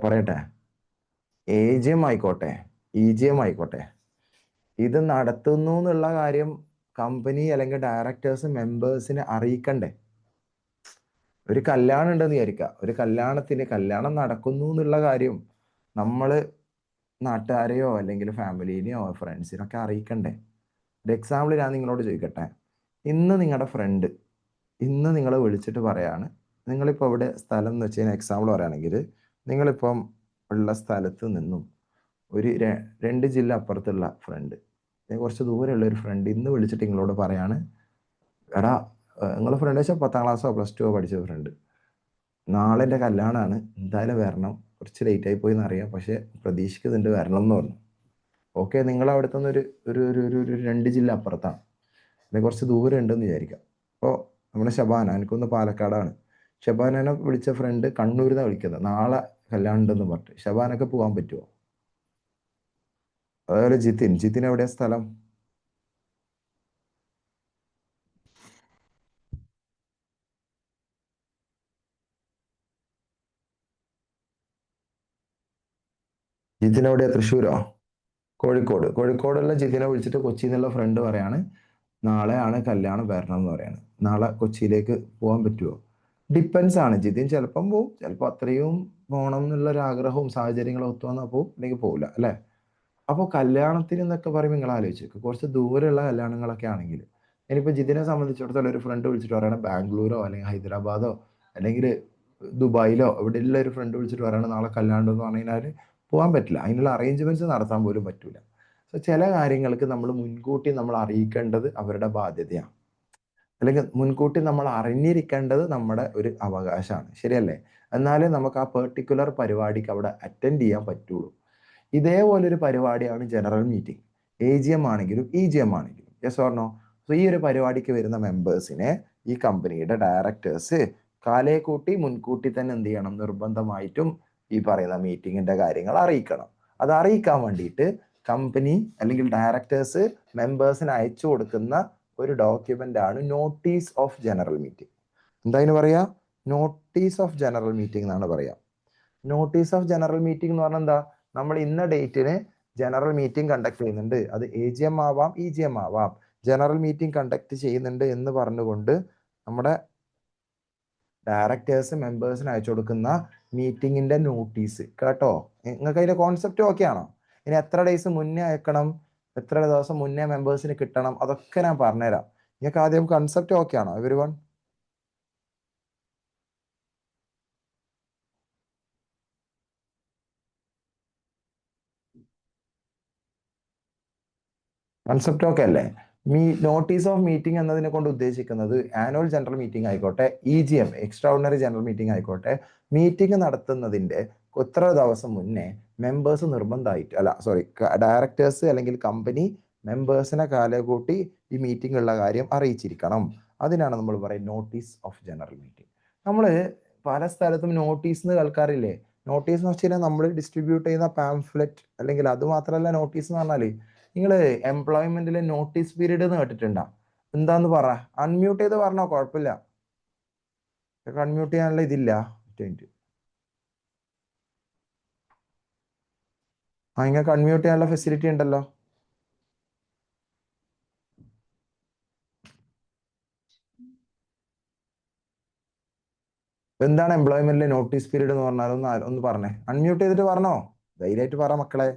പറയട്ടെ. AGM ആയിക്കോട്ടെ, EGM ആയിക്കോട്ടെ, ഇത് നടത്തുന്നു എന്നുള്ള കാര്യം കമ്പനി അല്ലെങ്കിൽ ഡയറക്ടേഴ്സ് മെമ്പേഴ്സിനെ അറിയിക്കണ്ടേ? ഒരു കല്യാണം ഉണ്ടെന്ന് വിചാരിക്കുക. ഒരു കല്യാണം നടക്കുന്നു എന്നുള്ള കാര്യം നമ്മൾ നാട്ടുകാരെയോ അല്ലെങ്കിൽ ഫാമിലിനെയോ ഫ്രണ്ട്സിനോ ഒക്കെ അറിയിക്കണ്ടേ? ഒരു എക്സാമ്പിൾ ഞാൻ നിങ്ങളോട് ചോദിക്കട്ടെ. ഇന്ന് നിങ്ങളെ വിളിച്ചിട്ട് പറയാണ്, നിങ്ങളിപ്പോൾ ഇവിടെ സ്ഥലം എന്ന് വെച്ച് കഴിഞ്ഞാൽ എക്സാമ്പിൾ പറയുകയാണെങ്കിൽ, നിങ്ങളിപ്പം ഉള്ള സ്ഥലത്ത് നിന്നും ഒരു 2 ജില്ല അപ്പുറത്തുള്ള ഫ്രണ്ട്, കുറച്ച് ദൂരെയുള്ള ഒരു ഫ്രണ്ട് ഇന്ന് വിളിച്ചിട്ട് നിങ്ങളോട് പറയാണ്, എടാ നിങ്ങളെ ഫ്രണ്ട് വെച്ചാൽ 10ാം ക്ലാസ്സോ +2 പഠിച്ച ഫ്രണ്ട്, നാളെ എൻ്റെ കല്യാണമാണ്, എന്തായാലും വരണം, കുറച്ച് ലേറ്റ് ആയി പോയി എന്നറിയാം, പക്ഷെ പ്രതീക്ഷിക്കുന്നുണ്ട്, വരണം എന്ന് പറഞ്ഞു. ഓക്കെ, നിങ്ങൾ അവിടുത്തെ ഒരു ഒരു ഒരു 2 ജില്ല അപ്പുറത്താണ്, അല്ലെങ്കിൽ കുറച്ച് ദൂരം ഉണ്ടെന്ന് വിചാരിക്കാം. അപ്പോൾ നമ്മുടെ ഷബാന, എനിക്കൊന്ന് പാലക്കാടാണ്, ഷബാനെ വിളിച്ച ഫ്രണ്ട് കണ്ണൂരിൽ നിന്നാണ് വിളിക്കുന്നത്, നാളെ കല്യാണം ഉണ്ടെന്ന് പറഞ്ഞിട്ട്. ഷബാനൊക്കെ പോകാൻ പറ്റുമോ? അതേപോലെ ജിതിൻ എവിടെയാ സ്ഥലം? ജിതിൻ എവിടെയാ? തൃശ്ശൂരോ? കോഴിക്കോടുള്ള ജിതിനെ വിളിച്ചിട്ട് കൊച്ചിയിൽ നിന്നുള്ള ഫ്രണ്ട് പറയാണ്, നാളെയാണ് കല്യാണം, വരണം എന്ന് പറയാണ്. നാളെ കൊച്ചിയിലേക്ക് പോകാൻ പറ്റുമോ? ഡിപ്പെൻസ് ആണ്. ജിതിൻ ചിലപ്പം പോവും, ചിലപ്പോൾ അത്രയും പോകണം എന്നുള്ള ഒരു ആഗ്രഹവും സാഹചര്യങ്ങളും ഒത്തു വന്നാൽ പോവും, അല്ലെങ്കിൽ പോകില്ല, അല്ലേ? അപ്പോൾ കല്യാണത്തിന് എന്നൊക്കെ പറയുമ്പോൾ നിങ്ങൾ ആലോചിച്ചു, കുറച്ച് ദൂരെയുള്ള കല്യാണങ്ങളൊക്കെ ആണെങ്കിൽ, ഇനിയിപ്പോൾ ജിതിനെ സംബന്ധിച്ചിടത്തോളം ഒരു ഫ്രണ്ട് വിളിച്ചിട്ട് പറയണം ബാംഗ്ലൂരോ അല്ലെങ്കിൽ ഹൈദരാബാദോ അല്ലെങ്കിൽ ദുബായിലോ എവിടെയുള്ള ഒരു ഫ്രണ്ട് വിളിച്ചിട്ട് പറയണം നാളെ കല്യാണം എന്ന് പറഞ്ഞു കഴിഞ്ഞാൽ പോകാൻ പറ്റില്ല. അതിനുള്ള അറേഞ്ച്മെന്റ്സ് നടത്താൻ പോലും പറ്റൂല. സോ ചില കാര്യങ്ങൾക്ക് നമ്മൾ മുൻകൂട്ടി നമ്മൾ അറിയിക്കേണ്ടത് അവരുടെ ബാധ്യതയാണ്, അല്ലെങ്കിൽ മുൻകൂട്ടി നമ്മൾ അറിഞ്ഞിരിക്കേണ്ടത് നമ്മുടെ ഒരു അവകാശമാണ്, ശരിയല്ലേ? എന്നാലേ നമുക്ക് ആ പെർട്ടിക്കുലർ പരിപാടിക്ക് അവിടെ അറ്റൻഡ് ചെയ്യാൻ പറ്റുള്ളൂ. ഇതേപോലൊരു പരിപാടിയാണ് ജനറൽ മീറ്റിംഗ്. AGM ആണെങ്കിലും EGM ആണെങ്കിലും. Yes or no? സോ ഈ ഒരു പരിപാടിക്ക് വരുന്ന മെമ്പേഴ്സിനെ ഈ കമ്പനിയുടെ ഡയറക്ടേഴ്സ് കാലേ കൂട്ടി മുൻകൂട്ടി തന്നെ എന്ത് ചെയ്യണം? നിർബന്ധമായിട്ടും ഈ പറയുന്ന മീറ്റിങ്ങിന്റെ കാര്യങ്ങൾ അറിയിക്കണം. അത് അറിയിക്കാൻ വേണ്ടിയിട്ട് കമ്പനി അല്ലെങ്കിൽ ഡയറക്ടേഴ്സ് മെമ്പേഴ്സിന് അയച്ചു കൊടുക്കുന്ന ഒരു ഡോക്യുമെന്റ് ആണ് നോട്ടീസ് ഓഫ് ജനറൽ മീറ്റിംഗ്. എന്താ അതിന് പറയാ? നോട്ടീസ് ഓഫ് ജനറൽ മീറ്റിംഗ് എന്നാണ് പറയാ. നോട്ടീസ് ഓഫ് ജനറൽ മീറ്റിംഗ് എന്ന് പറഞ്ഞാൽ എന്താ? നമ്മൾ ഇന്ന ഡേറ്റിന് ജനറൽ മീറ്റിംഗ് കണ്ടക്ട് ചെയ്യുന്നുണ്ട്, അത് AGM ആവാം EGM ആവാം, ജനറൽ മീറ്റിംഗ് കണ്ടക്ട് ചെയ്യുന്നുണ്ട് എന്ന് പറഞ്ഞുകൊണ്ട് നമ്മുടെ ഡയറക്ടേഴ്സ് മെമ്പേഴ്സിന് അയച്ചു കൊടുക്കുന്ന മീറ്റിംഗിന്റെ നോട്ടീസ്. കേട്ടോ? നിങ്ങൾക്ക് അതിന്റെ കോൺസെപ്റ്റ് ഓക്കെ ആണോ? ഇനി എത്ര ഡേയ്സ് മുന്നേ അയക്കണം, എത്ര ദിവസം മുന്നേ മെമ്പേഴ്സിന് കിട്ടണം, അതൊക്കെ ഞാൻ പറഞ്ഞുതരാം. നിങ്ങൾക്ക് ആദ്യം കൺസെപ്റ്റ് ഓക്കെ ആണോ എവരിവൺ? കൺസെപ്റ്റ് ഓക്കെ അല്ലേ? നോട്ടീസ് ഓഫ് മീറ്റിംഗ് എന്നതിനെ കൊണ്ട് ഉദ്ദേശിക്കുന്നത് ആനുവൽ ജനറൽ മീറ്റിംഗ് ആയിക്കോട്ടെ, EGM extra ordinary general meeting ആയിക്കോട്ടെ, മീറ്റിംഗ് നടത്തുന്നതിന്റെ എത്ര ദിവസം മുന്നേ മെമ്പേഴ്സ് നിർബന്ധമായിട്ട്, അല്ല സോറി, ഡയറക്ടേഴ്സ് അല്ലെങ്കിൽ കമ്പനി മെമ്പേഴ്സിനെ കാലകൂട്ടി ഈ മീറ്റിംഗ് ഉള്ള കാര്യം അറിയിച്ചിരിക്കണം. അതിനാണ് നമ്മൾ പറയുന്നത് നോട്ടീസ് ഓഫ് ജനറൽ മീറ്റിംഗ്. നമ്മൾ പല സ്ഥലത്തും നോട്ടീസ് എന്ന് കേൾക്കാറില്ലേ? നോട്ടീസ് എന്ന് വെച്ച് കഴിഞ്ഞാൽ നമ്മൾ ഡിസ്ട്രിബ്യൂട്ട് ചെയ്യുന്ന പാംഫ്ലെറ്റ്, അല്ലെങ്കിൽ അത് മാത്രമല്ല നോട്ടീസ് എന്ന് പറഞ്ഞാൽ, നിങ്ങൾ എംപ്ലോയ്മെന്റിലെ നോട്ടീസ് പീരീഡ് എന്ന് കേട്ടിട്ടുണ്ടോ? എന്താന്ന് പറ, അൺമ്യൂട്ട് ചെയ്ത് പറഞ്ഞോ, കുഴപ്പമില്ല. കൺമ്യൂട്ട് ചെയ്യാനുള്ള ഇതില്ല. ഇങ്ങനെ കൺമ്യൂട്ട് ചെയ്യാനുള്ള ഫെസിലിറ്റി ഉണ്ടല്ലോ. എന്താണ് എംപ്ലോയ്മെന്റിലെ നോട്ടീസ് പീരീഡ് എന്ന് പറഞ്ഞാൽ ഒന്ന് പറഞ്ഞേ. അൺമ്യൂട്ട് ചെയ്തിട്ട് പറഞ്ഞോ, ധൈര്യമായിട്ട് പറ മക്കളെ.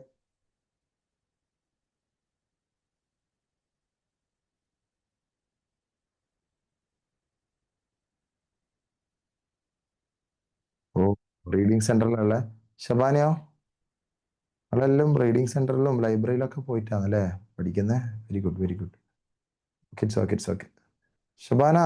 ഓ, റീഡിങ് സെന്ററിലുള്ള ഷബാനയോ? നമ്മളെല്ലാം റീഡിങ് സെന്ററിലും ലൈബ്രറിയിലൊക്കെ പോയിട്ടാണല്ലേ പഠിക്കുന്നത്. Very good, very good. It's okay, it's okay. Shabana,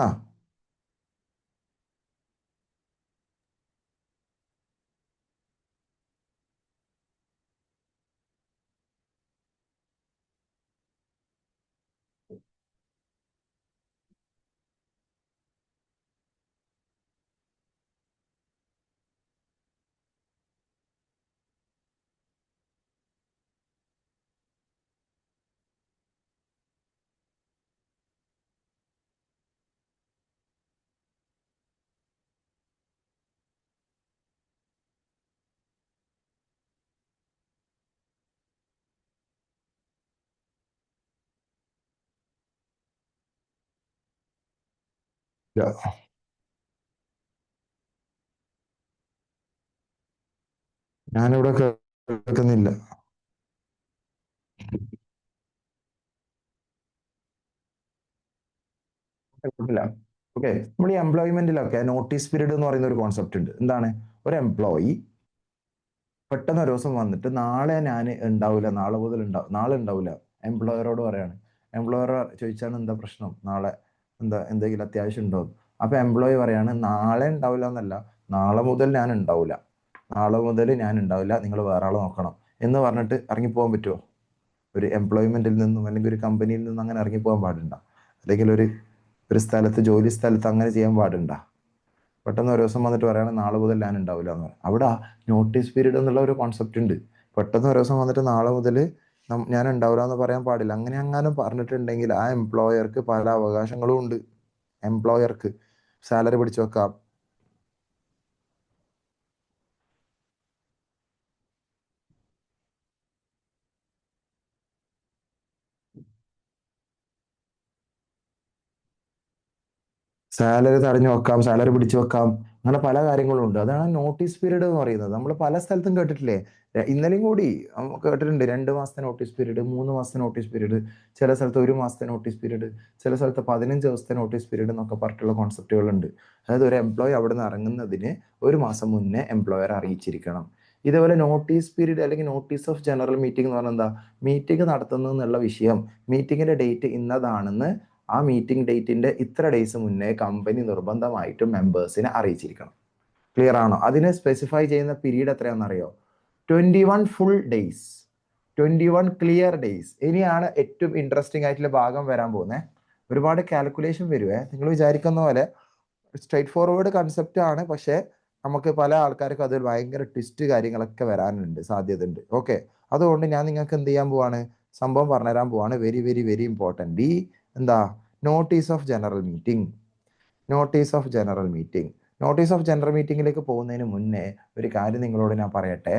ഞാനിവിടെ കേൾക്കുന്നില്ല. ഓക്കെ, നമ്മൾ ഈ എംപ്ലോയ്മെന്റിലൊക്കെ നോട്ടീസ് പീരീഡ് എന്ന് പറയുന്ന ഒരു കോൺസെപ്റ്റ് ഉണ്ട്. എന്താണ്? ഒരു എംപ്ലോയി പെട്ടെന്ന് ഒരു ദിവസം വന്നിട്ട് നാളെ ഞാൻ ഉണ്ടാവില്ല, നാളെ മുതൽ ഉണ്ടാവും, നാളെ ഉണ്ടാവില്ല, എംപ്ലോയറോട് പറയാണ്. എംപ്ലോയർ ചോദിച്ചാണ് എന്താ പ്രശ്നം, നാളെ എന്താ എന്തെങ്കിലും അത്യാവശ്യം ഉണ്ടോ? അപ്പൊ എംപ്ലോയി പറയാണ് നാളെ ഉണ്ടാവില്ല എന്നല്ല, നാളെ മുതൽ ഞാൻ ഉണ്ടാവില്ല, നാളെ മുതൽ ഞാൻ ഉണ്ടാവില്ല, നിങ്ങൾ വേറെ ആളെ നോക്കണം എന്ന് പറഞ്ഞിട്ട് ഇറങ്ങിപ്പോകാൻ പറ്റുമോ? ഒരു എംപ്ലോയ്മെന്റിൽ നിന്നും അല്ലെങ്കിൽ ഒരു കമ്പനിയിൽ നിന്നും അങ്ങനെ ഇറങ്ങിപ്പോകാൻ പാടുണ്ടോ? അല്ലെങ്കിൽ ഒരു സ്ഥലത്ത്, ജോലി സ്ഥലത്ത് അങ്ങനെ ചെയ്യാൻ പാടുണ്ടോ? പെട്ടെന്ന് ഒരു ദിവസം വന്നിട്ട് പറയാണ് നാളെ മുതൽ ഞാൻ ഉണ്ടാവില്ല എന്ന് പറയും. അവിടെ നോട്ടീസ് പീരീഡ് എന്നുള്ള ഒരു കോൺസെപ്റ്റ് ഉണ്ട്. പെട്ടെന്ന് ഒരു ദിവസം വന്നിട്ട് നാളെ മുതൽ ഞാൻ ഉണ്ടാവില്ല എന്ന് പറയാൻ പാടില്ല. അങ്ങനെ എങ്ങാനും പറഞ്ഞിട്ടുണ്ടെങ്കിൽ ആ എംപ്ലോയർക്ക് പല അവകാശങ്ങളും ഉണ്ട്. എംപ്ലോയർക്ക് സാലറി പിടിച്ചു വെക്കാം, സാലറി തടഞ്ഞു വെക്കാം, സാലറി പിടിച്ചു വെക്കാം, അങ്ങനെ പല കാര്യങ്ങളും ഉണ്ട്. അതാണ് നോട്ടീസ് പീരീഡ് എന്ന് പറയുന്നത്. നമ്മൾ പല സ്ഥലത്തും കേട്ടിട്ടില്ലേ? ഇന്നലെയും കൂടി കേട്ടിട്ടുണ്ട് 2 മാസത്തെ നോട്ടീസ് പീരീഡ്, 3 മാസത്തെ നോട്ടീസ് പീരീഡ്, ചില സ്ഥലത്ത് 1 മാസത്തെ നോട്ടീസ് പീരീഡ്, ചില സ്ഥലത്ത് 15 ദിവസത്തെ നോട്ടീസ് പീരീഡ് എന്നൊക്കെ പറഞ്ഞിട്ടുള്ള കോൺസെപ്റ്റുകൾ ഉണ്ട്. അതായത് ഒരു എംപ്ലോയി അവിടെ നിന്ന് ഇറങ്ങുന്നതിന് 1 മാസം മുന്നേ എംപ്ലോയർ അറിയിച്ചിരിക്കണം. ഇതേപോലെ നോട്ടീസ് പീരീഡ് അല്ലെങ്കിൽ നോട്ടീസ് ഓഫ് ജനറൽ മീറ്റിംഗ് എന്ന് പറഞ്ഞാൽ എന്താ? മീറ്റിംഗ് നടത്തുന്നു എന്നുള്ള വിഷയം, മീറ്റിംഗിന്റെ ഡേറ്റ് ഇന്നതാണെന്ന് ആ മീറ്റിംഗ് ഡേറ്റിന്റെ ഇത്ര ഡേയ്സ് മുന്നേ കമ്പനി നിർബന്ധമായിട്ടും മെമ്പേഴ്സിനെ അറിയിച്ചിരിക്കണം. ക്ലിയർ ആണോ? അതിനെ സ്പെസിഫൈ ചെയ്യുന്ന പീരീഡ് എത്രയാണെന്നറിയോ? 21 ഫുൾ ഡേയ്സ്, 21 ക്ലിയർ ഡേയ്സ്. ഇനിയാണ് ഏറ്റവും ഇൻട്രസ്റ്റിംഗ് ആയിട്ടുള്ള ഭാഗം വരാൻ പോകുന്നത്. ഒരുപാട് കാൽക്കുലേഷൻ വരുവേ. നിങ്ങൾ വിചാരിക്കുന്ന പോലെ സ്ട്രൈറ്റ് ഫോർവേഡ് കൺസെപ്റ്റ് ആണ്, പക്ഷെ നമുക്ക് പല ആൾക്കാർക്കും അതിൽ ഭയങ്കര ട്വിസ്റ്റ് കാര്യങ്ങളൊക്കെ വരാനുണ്ട്, സാധ്യത ഉണ്ട്. ഓക്കെ, അതുകൊണ്ട് ഞാൻ നിങ്ങൾക്ക് എന്ത് ചെയ്യാൻ പോവാണ്, സംഭവം പറഞ്ഞുതരാൻ പോവാണ്. Very very very important. ഈ എന്താ notice of general meeting, notice of general meeting. Notice of general മീറ്റിംഗിലേക്ക് പോകുന്നതിന് മുന്നേ ഒരു കാര്യം നിങ്ങളോട് ഞാൻ പറയട്ടെ.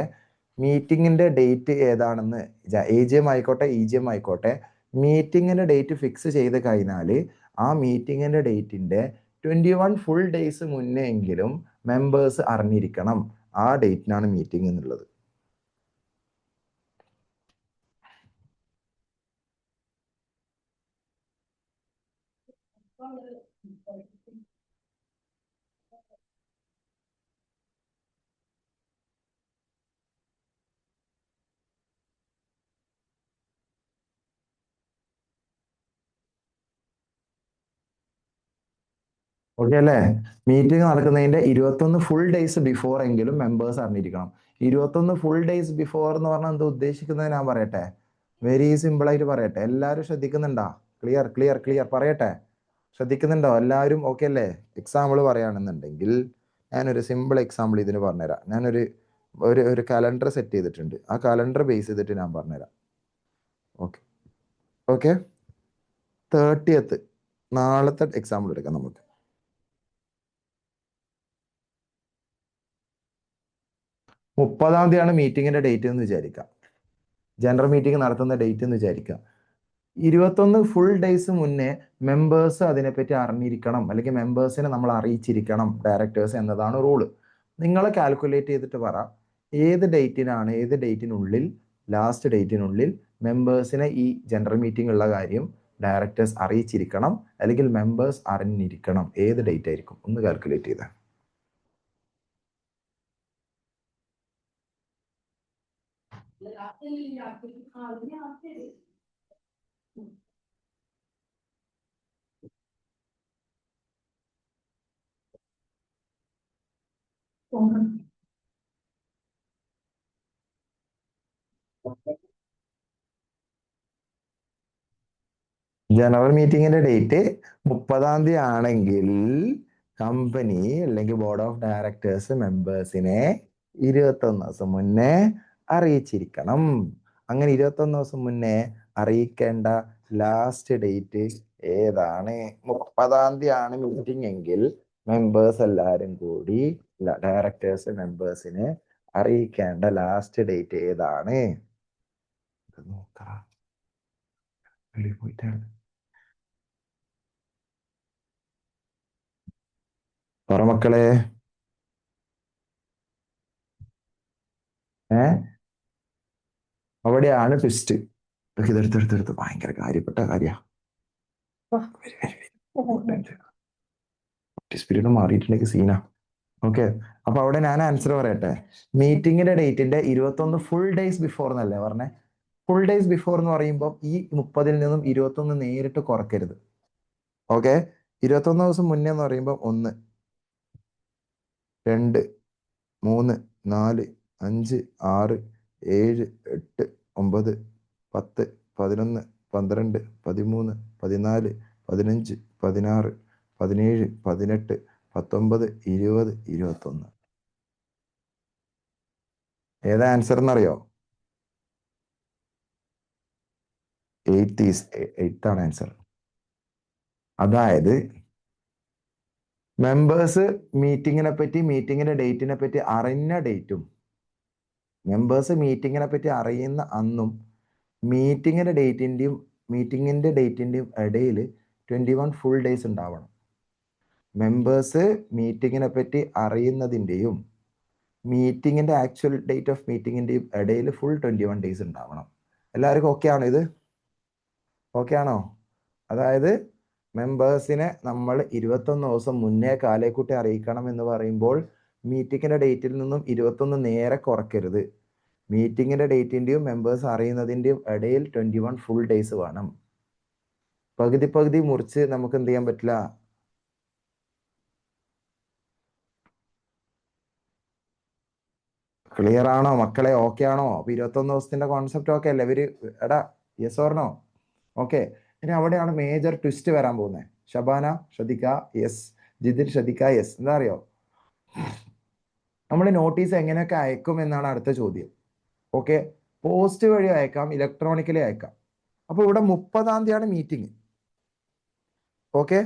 മീറ്റിംഗിന്റെ ഡേറ്റ് ഏതാണെന്ന്, AGM ആയിക്കോട്ടെ EGM ആയിക്കോട്ടെ, മീറ്റിംഗിന്റെ ഡേറ്റ് ഫിക്സ് ചെയ്ത് കഴിഞ്ഞാൽ ആ മീറ്റിംഗിന്റെ ഡേറ്റിന്റെ 21 ഫുൾ ഡേയ്സ് മുന്നേ എങ്കിലും മെമ്പേഴ്സ് അറിഞ്ഞിരിക്കണം ആ ഡേറ്റിനാണ് മീറ്റിംഗ് എന്നുള്ളത്. ഓക്കെ അല്ലേ? മീറ്റിംഗ് നടക്കുന്നതിന്റെ 21 ഫുൾ ഡേയ്സ് ബിഫോർ എങ്കിലും മെമ്പേഴ്സ് അറിഞ്ഞിരിക്കണം. 21 ഫുൾ ഡേയ്സ് ബിഫോർ എന്ന് പറഞ്ഞാൽ എന്താ ഉദ്ദേശിക്കുന്നത് ഞാൻ പറയട്ടെ. വെരി സിമ്പിൾ ആയിട്ട് പറയട്ടെ. എല്ലാവരും ശ്രദ്ധിക്കുന്നുണ്ടോ? ക്ലിയർ ക്ലിയർ ക്ലിയർ പറയട്ടെ. ശ്രദ്ധിക്കുന്നുണ്ടോ എല്ലാവരും? ഓക്കെ അല്ലേ? എക്സാമ്പിൾ പറയുകയാണെന്നുണ്ടെങ്കിൽ ഞാനൊരു സിമ്പിൾ എക്സാമ്പിൾ ഇതിന് പറഞ്ഞുതരാം. ഞാനൊരു ഒരു ഒരു കലണ്ടർ സെറ്റ് ചെയ്തിട്ടുണ്ട്. ആ കലണ്ടർ ബേസ് ചെയ്തിട്ട് ഞാൻ പറഞ്ഞുതരാം. ഓക്കെ ഓക്കെ, 30th നാളത്തെ എക്സാമ്പിൾ എടുക്കാം നമുക്ക്. 30-ാം തീയതിയാണ് മീറ്റിങ്ങിന്റെ ഡേറ്റ് എന്ന് വിചാരിക്കാം, ജനറൽ മീറ്റിംഗ് നടത്തുന്ന ഡേറ്റ് എന്ന് വിചാരിക്കാം. 21 ഫുൾ ഡേയ്സ് മുന്നേ മെമ്പേഴ്സ് അതിനെപ്പറ്റി അറിഞ്ഞിരിക്കണം, അല്ലെങ്കിൽ മെമ്പേഴ്സിനെ നമ്മൾ അറിയിച്ചിരിക്കണം ഡയറക്ടേഴ്സ് എന്നതാണ് റൂള്. നിങ്ങൾ കാൽക്കുലേറ്റ് ചെയ്തിട്ട് പറ, ഏത് ഡേറ്റിനുള്ളിൽ ലാസ്റ്റ് ഡേറ്റിനുള്ളിൽ മെമ്പേഴ്സിനെ ഈ ജനറൽ മീറ്റിംഗ് ഉള്ള കാര്യം ഡയറക്ടേഴ്സ് അറിയിച്ചിരിക്കണം, അല്ലെങ്കിൽ മെമ്പേഴ്സ് അറിഞ്ഞിരിക്കണം, ഏത് ഡേറ്റ് ആയിരിക്കും? ഒന്ന് കാൽക്കുലേറ്റ് ചെയ്താൽ. ജനറൽ മീറ്റിംഗിന്റെ ഡേറ്റ് 30-ാം തീയതി ആണെങ്കിൽ കമ്പനി അല്ലെങ്കിൽ ബോർഡ് ഓഫ് ഡയറക്ടേഴ്സ് മെമ്പേഴ്സിനെ 21 ദിവസം മുന്നേ അറിയിച്ചിരിക്കണം. അങ്ങനെ 21 ദിവസം മുന്നേ അറിയിക്കേണ്ട ലാസ്റ്റ് ഡേറ്റ് ഏതാണ്? 30-ാം തീയതി ആണ് മീറ്റിംഗ് എങ്കിൽ മെമ്പേഴ്സ് എല്ലാവരും കൂടി ഡയറക്ടേഴ്സ് മെമ്പേഴ്സിനെ അറിയിക്കേണ്ട ലാസ്റ്റ് ഡേറ്റ് ഏതാണ്? നോക്കാം, പോയിട്ടാണ് പറ മക്കളെ. അവിടെയാണ് ട്വിസ്റ്റ്. ഇതെടുത്തെടുത്തെടുത്ത് ഭയങ്കര കാര്യപ്പെട്ട കാര്യ. സ്പിരിറ്റ് മാറിയിട്ടുണ്ടെങ്കിൽ സീന. ഓക്കെ, അപ്പൊ അവിടെ ഞാൻ ആൻസർ പറയട്ടെ. മീറ്റിംഗിന്റെ ഡേറ്റിന്റെ 21 ഫുൾ ഡേയ്സ് ബിഫോർ എന്നല്ലേ പറഞ്ഞേ? ഫുൾ ഡേയ്സ് ബിഫോർ എന്ന് പറയുമ്പോൾ ഈ 30-ൽ നിന്നും 21 നേരിട്ട് കുറക്കരുത്. ഓക്കെ, 21 ദിവസം മുന്നേ എന്ന് പറയുമ്പോൾ 1, 2, 3, 4, 5, 6, 7, 8, 9, 10, 11, 12, 13, 14, 15, 16, 17, 18, 19, 20, 21. ഏതാ ആൻസർ എന്നറിയോ? 8 ആണ് ആൻസർ. അതായത് മെമ്പേഴ്സ് മീറ്റിങ്ങിന്റെ ഡേറ്റിനെ പറ്റി അറിഞ്ഞ ഡേറ്റും മെമ്പേഴ്സ് മീറ്റിങ്ങിനെ പറ്റി അറിയുന്ന അന്നും മീറ്റിങ്ങിന്റെ ഡേറ്റിന്റെയും ഇടയിൽ 21 ഫുൾ ഡേയ്സ് ഉണ്ടാവണം. മെമ്പേഴ്സ് മീറ്റിങ്ങിനെ പറ്റി അറിയുന്നതിൻ്റെയും മീറ്റിങ്ങിന്റെ ആക്ച്വൽ ഡേറ്റ് ഓഫ് മീറ്റിങ്ങിന്റെയും ഇടയിൽ ഫുൾ 21 ഡേയ്സ് ഉണ്ടാവണം. എല്ലാവർക്കും ഓക്കെ ആണോ? ഇത് ഓക്കെ ആണോ? അതായത് മെമ്പേഴ്സിനെ നമ്മൾ 21 ദിവസം മുന്നേ കാലേക്കൂട്ടി അറിയിക്കണം എന്ന് പറയുമ്പോൾ മീറ്റിങ്ങിന്റെ ഡേറ്റിൽ നിന്നും 21 നേരെ കുറക്കരുത്. മീറ്റിങ്ങിന്റെ ഡേറ്റിന്റെയും മെമ്പേഴ്സ് അറിയുന്നതിന്റെയും ഇടയിൽ 21 ഫുൾ ഡേയ്സ് വേണം. പകുതി മുറിച്ച് നമുക്ക് എന്ത് ചെയ്യാൻ പറ്റില്ല. ക്ലിയർ ആണോ മക്കളെ? ഓക്കെ ആണോ? അപ്പൊ 21 ദിവസത്തിന്റെ കോൺസെപ്റ്റ് ഓക്കെ അല്ലേ? എടാ യെസ് ഓർണോ? ഓക്കെ. ഇനി അവിടെയാണ് മേജർ ട്വിസ്റ്റ് വരാൻ പോകുന്നത്. ഷബാന ശ്രദ്ധിക്ക, യെസ്. ജിതിൻ ശ്രദ്ധിക്ക, യെസ്. എന്താ അറിയോ, നമ്മൾ നോട്ടീസ് എങ്ങനെയൊക്കെ അയക്കും എന്നാണ് അടുത്ത ചോദ്യം. ഓക്കെ, പോസ്റ്റ് വഴി അയക്കാം, ഇലക്ട്രോണിക്കലി അയക്കാം. അപ്പൊ ഇവിടെ 30-ാം തീയതിയാണ് മീറ്റിംഗ്. ഓക്കെ,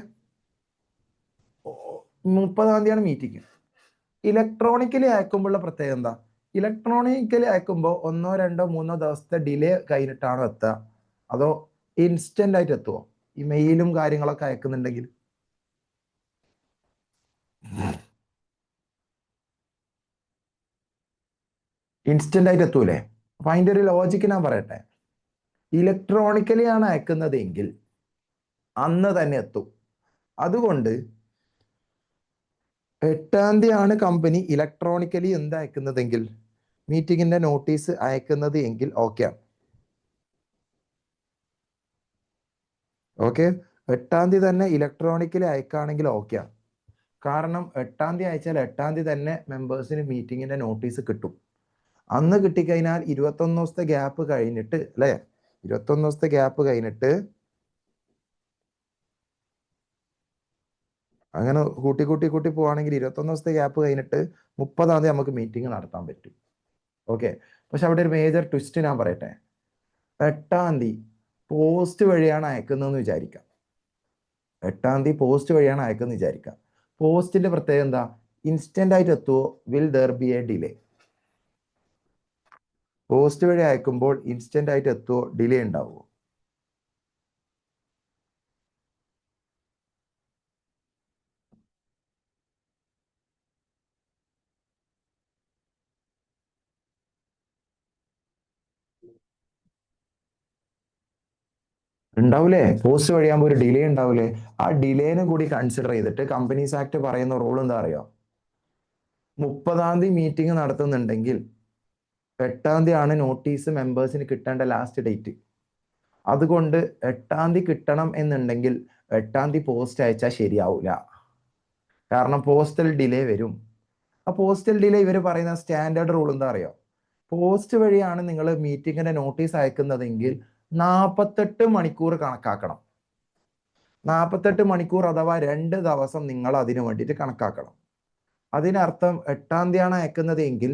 30-ാം തീയതിയാണ് മീറ്റിംഗ്. ഇലക്ട്രോണിക്കലി അയക്കുമ്പോഴുള്ള പ്രത്യേകത എന്താ? ഇലക്ട്രോണിക്കലി അയക്കുമ്പോൾ 1, 2, 3 ദിവസത്തെ ഡിലേ കഴിഞ്ഞിട്ടാണോ എത്തുക, അതോ ഇൻസ്റ്റന്റ് ആയിട്ട് എത്തുമോ? ഈ മെയിലും കാര്യങ്ങളൊക്കെ അയക്കുന്നുണ്ടെങ്കിൽ ഇൻസ്റ്റന്റ് ആയിട്ട് എത്തൂലേ? അപ്പൊ അതിന്റെ ഒരു ലോജിക്ക് ഞാൻ പറയട്ടെ. ഇലക്ട്രോണിക്കലി ആണ് അയക്കുന്നത് എങ്കിൽ അന്ന് തന്നെ എത്തും. അതുകൊണ്ട് 8-ാം തീയതിയാണ് കമ്പനി ഇലക്ട്രോണിക്കലി എന്ത് അയക്കുന്നതെങ്കിൽ മീറ്റിങ്ങിന്റെ നോട്ടീസ് അയക്കുന്നത് എങ്കിൽ ഓക്കെയാണ്. ഓക്കെ, 8-ാം തീയതി തന്നെ ഇലക്ട്രോണിക്കലി അയക്കുകയാണെങ്കിൽ ഓക്കെയാണ്. കാരണം 8-ാം തീയതി അയച്ചാൽ 8-ാം തീയതി തന്നെ മെമ്പേഴ്സിന് മീറ്റിങ്ങിന്റെ നോട്ടീസ് കിട്ടും. അന്ന് കിട്ടിക്കഴിഞ്ഞാൽ 21 ദിവസത്തെ ഗ്യാപ്പ് കഴിഞ്ഞിട്ട് അല്ലേ, 21 ദിവസത്തെ ഗ്യാപ്പ് കഴിഞ്ഞിട്ട് അങ്ങനെ കൂട്ടി പോവാണെങ്കിൽ 21 ദിവസത്തെ ഗ്യാപ്പ് കഴിഞ്ഞിട്ട് 30-ാം തീയതി നമുക്ക് മീറ്റിംഗ് നടത്താൻ പറ്റും. ഓക്കെ, പക്ഷെ അവിടെ ഒരു മേജർ ട്വിസ്റ്റ് ഞാൻ പറയട്ടെ. 8-ാം തീയതി പോസ്റ്റ് വഴിയാണ് അയക്കുന്നതെന്ന് വിചാരിക്കാം. 8-ാം തീയതി പോസ്റ്റ് വഴിയാണ് അയക്കുന്നത് വിചാരിക്കാം. പോസ്റ്റിന്റെ പ്രത്യേകത എന്താ? ഇൻസ്റ്റന്റ് ആയിട്ട് എത്തുമോ? Will there be A delay? Post വഴി അയക്കുമ്പോൾ ഇൻസ്റ്റന്റ് ആയിട്ട് എത്തുമോ, ഡിലേ ഉണ്ടാവുമോ? ഉണ്ടാവൂലേ? പോസ്റ്റ് വഴിയാകുമ്പോൾ ഒരു ഡിലേ ഉണ്ടാവൂലേ? ആ ഡിലേനെ കൂടി കൺസിഡർ ചെയ്തിട്ട് കമ്പനീസ് ആക്ട് പറയുന്ന റൂൾ എന്താ അറിയോ? 30-ാം തീയതി മീറ്റിംഗ് നടത്തുന്നുണ്ടെങ്കിൽ 8-ാം തീയതി ആണ് നോട്ടീസ് മെമ്പേഴ്സിന് കിട്ടേണ്ട ലാസ്റ്റ് ഡേറ്റ്. അതുകൊണ്ട് 8-ാം തീയതി കിട്ടണം എന്നുണ്ടെങ്കിൽ 8-ാം തീയതി പോസ്റ്റ് അയച്ചാൽ ശരിയാവൂല. കാരണം പോസ്റ്റൽ ഡിലേ വരും. ആ പോസ്റ്റൽ ഡിലേ ഇവർ പറയുന്ന സ്റ്റാൻഡേർഡ് റൂൾ എന്താ അറിയോ? പോസ്റ്റ് വഴിയാണ് നിങ്ങൾ മീറ്റിങ്ങിന്റെ നോട്ടീസ് അയക്കുന്നതെങ്കിൽ 48 മണിക്കൂർ കണക്കാക്കണം. 48 മണിക്കൂർ അഥവാ 2 ദിവസം നിങ്ങൾ അതിനു വേണ്ടിയിട്ട് കണക്കാക്കണം. അതിനർത്ഥം 8-ാം തീയതിയാണ് അയക്കുന്നത് എങ്കിൽ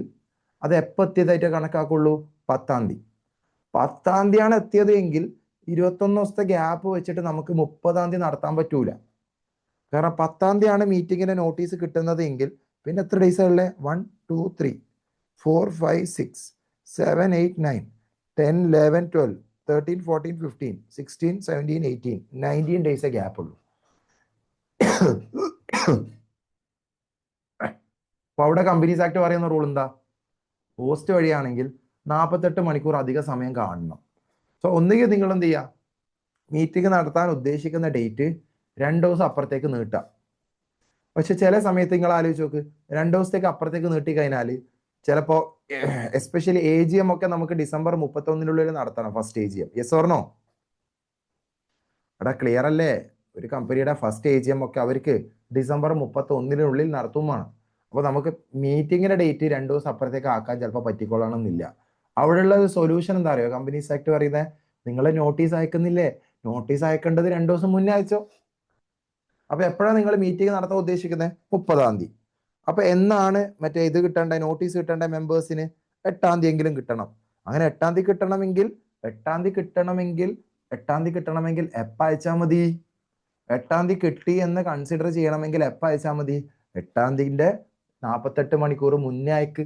അത് എപ്പോൾ എത്തിയതായിട്ട് കണക്കാക്കുള്ളൂ? 10-ാം തീയതി. 10-ാം തീയതിയാണ് എത്തിയത് എങ്കിൽ 21 ദിവസത്തെ ഗ്യാപ്പ് വെച്ചിട്ട് നമുക്ക് 30-ാം തീയതി നടത്താൻ പറ്റൂല. കാരണം 10-ാം തീയതിയാണ് മീറ്റിങ്ങിന്റെ നോട്ടീസ് കിട്ടുന്നത് എങ്കിൽ പിന്നെ എത്ര ഡേയ്സ് ഉള്ളേ? 1 2 3 4 5 6 7 8 9 10 11 12 13 14 15 16 17 18 19 ഡേയ്സേ ഗ്യാപ്പ് ഉള്ളൂ. അപ്പൊ അവിടെ കമ്പനീസ് ആക്ട് പറയുന്ന റൂൾ എന്താ? പോസ്റ്റ് വഴിയാണെങ്കിൽ 48 മണിക്കൂർ അധിക സമയം കാണണം. സോ ഒന്നുകിൽ നിങ്ങൾ എന്ത് ചെയ്യുക, മീറ്റിംഗ് നടത്താൻ ഉദ്ദേശിക്കുന്ന ഡേറ്റ് 2 ദിവസം അപ്പുറത്തേക്ക് നീട്ടാം. പക്ഷെ ചില സമയത്ത് നിങ്ങൾ ആലോചിച്ച് നോക്ക്, 2 ദിവസത്തേക്ക് അപ്പുറത്തേക്ക് നീട്ടി കഴിഞ്ഞാൽ ചിലപ്പോ എസ്പെഷ്യലി AGM ഒക്കെ നമുക്ക് ഡിസംബർ 31-നുള്ളിൽ നടത്തണം. First AGM. Yes or no? അവിടെ ക്ലിയർ അല്ലേ? ഒരു കമ്പനിയുടെ ഫസ്റ്റ് AGM ഒക്കെ അവർക്ക് ഡിസംബർ 31-നുള്ളിൽ നടത്തുമാണ്. അപ്പോൾ നമുക്ക് മീറ്റിങ്ങിന്റെ ഡേറ്റ് 2 ദിവസം അപ്പുറത്തേക്ക് ആക്കാൻ ചിലപ്പോൾ പറ്റിക്കൊള്ളണമെന്നില്ല. അവിടെയുള്ള ഒരു സൊല്യൂഷൻ എന്താ അറിയോ? കമ്പനീസ് ആക്ട് പറയുന്നത്, നിങ്ങൾ നോട്ടീസ് അയക്കുന്നില്ലേ, നോട്ടീസ് അയക്കേണ്ടത് 2 ദിവസം മുന്നേ അയച്ചോ. അപ്പൊ എപ്പോഴാണ് നിങ്ങൾ മീറ്റിംഗ് നടത്താൻ ഉദ്ദേശിക്കുന്നത്? 30-ാം തീയതി. അപ്പൊ എന്നാണ് മറ്റേ ഇത് കിട്ടേണ്ട, നോട്ടീസ് കിട്ടേണ്ട മെമ്പേഴ്സിന്? 8-ാം തീയതി എങ്കിലും കിട്ടണം. അങ്ങനെ 8-ാം തീയതി കിട്ടണമെങ്കിൽ 8-ാം തീയതി കിട്ടണമെങ്കിൽ എപ്പോൾ അയച്ചാൽ മതി? 8-ാം തീയതി കിട്ടി എന്ന് കൺസിഡർ ചെയ്യണമെങ്കിൽ എപ്പോൾ അയച്ചാൽ മതി? 8-ാം തീയതിന്റെ 48 മണിക്കൂർ മുന്നേ അയക്ക്.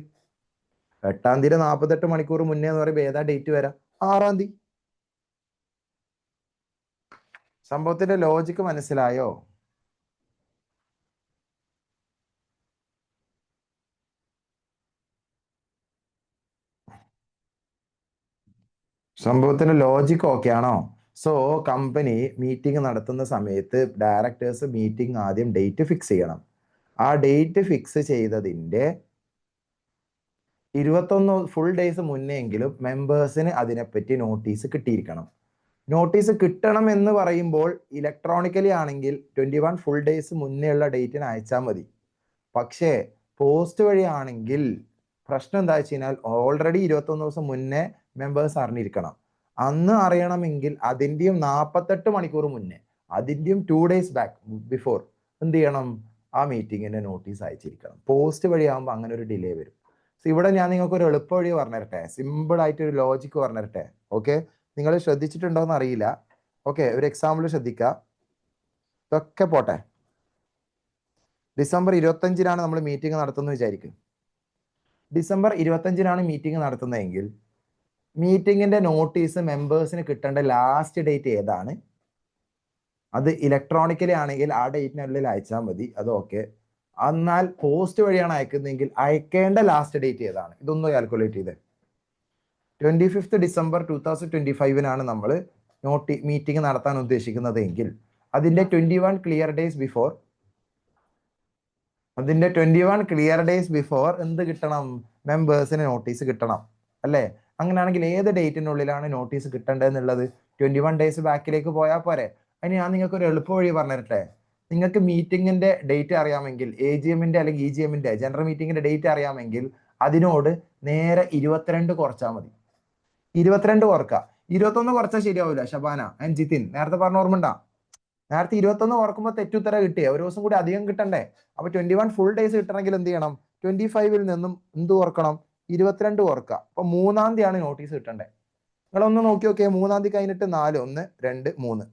8-ാം തീയതി 48 മണിക്കൂർ മുന്നേ എന്ന് പറയുമ്പോൾ ഏതാ ഡേറ്റ് വരാം? 6-ാം തീയതി. സംഭവത്തിന്റെ ലോജിക്ക് മനസ്സിലായോ? സംഭവത്തിന്റെ ലോജിക്ക് ഓക്കെ ആണോ? സോ കമ്പനി മീറ്റിംഗ് നടത്തുന്ന സമയത്ത് ഡയറക്ടേഴ്സ് മീറ്റിംഗ് ആദ്യം ഡേറ്റ് ഫിക്സ് ചെയ്യണം. ആ ഡേറ്റ് ഫിക്സ് ചെയ്തതിന്റെ 21 ഫുൾ ഡേയ്സ് മുന്നെങ്കിലും മെമ്പേഴ്സിന് അതിനെപ്പറ്റി നോട്ടീസ് കിട്ടിയിരിക്കണം. നോട്ടീസ് കിട്ടണം എന്ന് പറയുമ്പോൾ ഇലക്ട്രോണിക്കലി ആണെങ്കിൽ 21 ഫുൾ ഡേയ്സ് മുന്നേ ഉള്ള ഡേറ്റിന് അയച്ചാൽ മതി. പക്ഷേ പോസ്റ്റ് വഴിയാണെങ്കിൽ പ്രശ്നം എന്താ വെച്ച് കഴിഞ്ഞാൽ ഓൾറെഡി 21 ദിവസം മുന്നേ മെമ്പേഴ്സ് അറിഞ്ഞിരിക്കണം. അന്ന് അറിയണമെങ്കിൽ അതിൻ്റെയും 48 മണിക്കൂർ മുന്നേ, അതിൻ്റെയും 2 ഡേയ്സ് ബാക്ക് ബിഫോർ എന്ത് ചെയ്യണം? ആ മീറ്റിങ്ങിന്റെ നോട്ടീസ് അയച്ചിരിക്കണം. പോസ്റ്റ് വഴിയാകുമ്പോൾ അങ്ങനെ ഒരു ഡിലേ വരും. സോ ഇവിടെ ഞാൻ നിങ്ങൾക്ക് ഒരു എളുപ്പ വഴി പറഞ്ഞുതരട്ടെ, സിമ്പിൾ ആയിട്ട് ഒരു ലോജിക്ക് പറഞ്ഞുതരട്ടെ. ഓക്കെ, നിങ്ങൾ ശ്രദ്ധിച്ചിട്ടുണ്ടോ എന്ന് അറിയില്ല. ഓക്കെ, ഒരു എക്സാമ്പിൾ ശ്രദ്ധിക്കുക. ഇതൊക്കെ പോട്ടെ. ഡിസംബർ 25-നാണ് നമ്മൾ മീറ്റിംഗ് നടത്തുന്നത് വിചാരിക്കും. ഡിസംബർ 25-നാണ് മീറ്റിംഗ് നടത്തുന്നതെങ്കിൽ മീറ്റിംഗിന്റെ നോട്ടീസ് മെമ്പേഴ്സിന് കിട്ടേണ്ട ലാസ്റ്റ് ഡേറ്റ് ഏതാണ്? അത് ഇലക്ട്രോണിക്കലി ആണെങ്കിൽ ആ ഡേറ്റിനുള്ളിൽ അയച്ചാൽ മതി, അത് ഓക്കെ. എന്നാൽ പോസ്റ്റ് വഴിയാണ് അയക്കുന്നതെങ്കിൽ അയക്കേണ്ട ലാസ്റ്റ് ഡേറ്റ് ഏതാണ്? ഇതൊന്ന് കാൽക്കുലേറ്റ് ചെയ്തേ. 25 ഡിസംബർ 2025-നാണ് നമ്മൾ മീറ്റിംഗ് നടത്താൻ ഉദ്ദേശിക്കുന്നത് എങ്കിൽ അതിന്റെ 21 ക്ലിയർ ഡേയ്സ് ബിഫോർ എന്ത് കിട്ടണം? മെമ്പേഴ്സിന് നോട്ടീസ് കിട്ടണം അല്ലേ? അങ്ങനെയാണെങ്കിൽ ഏത് ഡേറ്റിനുള്ളിലാണ് നോട്ടീസ് കിട്ടേണ്ടതെന്നുള്ളത് 21 ഡേയ്സ് ബാക്കിലേക്ക് പോയാൽ പോരെ? അതിന് ഞാൻ നിങ്ങൾക്ക് ഒരു എളുപ്പ വഴി പറഞ്ഞിരട്ടെ. നിങ്ങൾക്ക് മീറ്റിംഗിന്റെ ഡേറ്റ് അറിയാമെങ്കിൽ, AGM-ന്റെ അല്ലെങ്കിൽ EGM-ന്റെ ജനറൽ മീറ്റിംഗിന്റെ ഡേറ്റ് അറിയാമെങ്കിൽ അതിനോട് നേരെ 22 കുറച്ചാൽ മതി. 22 കുറക്കുക. 21 കുറച്ചാൽ ശരിയാവില്ല ഷബാന ആൻഡ് ജിതിൻ, നേരത്തെ പറഞ്ഞ ഓർമ്മ? നേരത്തെ 21 ഓർക്കുമ്പോൾ തെറ്റുത്തര കിട്ടിയേ, ഒരു ദിവസം കൂടി അധികം കിട്ടണ്ടേ? അപ്പൊ 21 ഫുൾ ഡേയ്സ് കിട്ടണമെങ്കിൽ എന്ത് ചെയ്യണം? 25-ൽ നിന്നും എന്ത് ഓർക്കണം? 22 ഓർക്കുക. അപ്പൊ 3-ാം തീയതിയാണ് നോട്ടീസ് കിട്ടണ്ടേ. നിങ്ങളൊന്ന് നോക്കി നോക്കിയേ. 3-ാം തീയതി കഴിഞ്ഞിട്ട് 4 1 2 3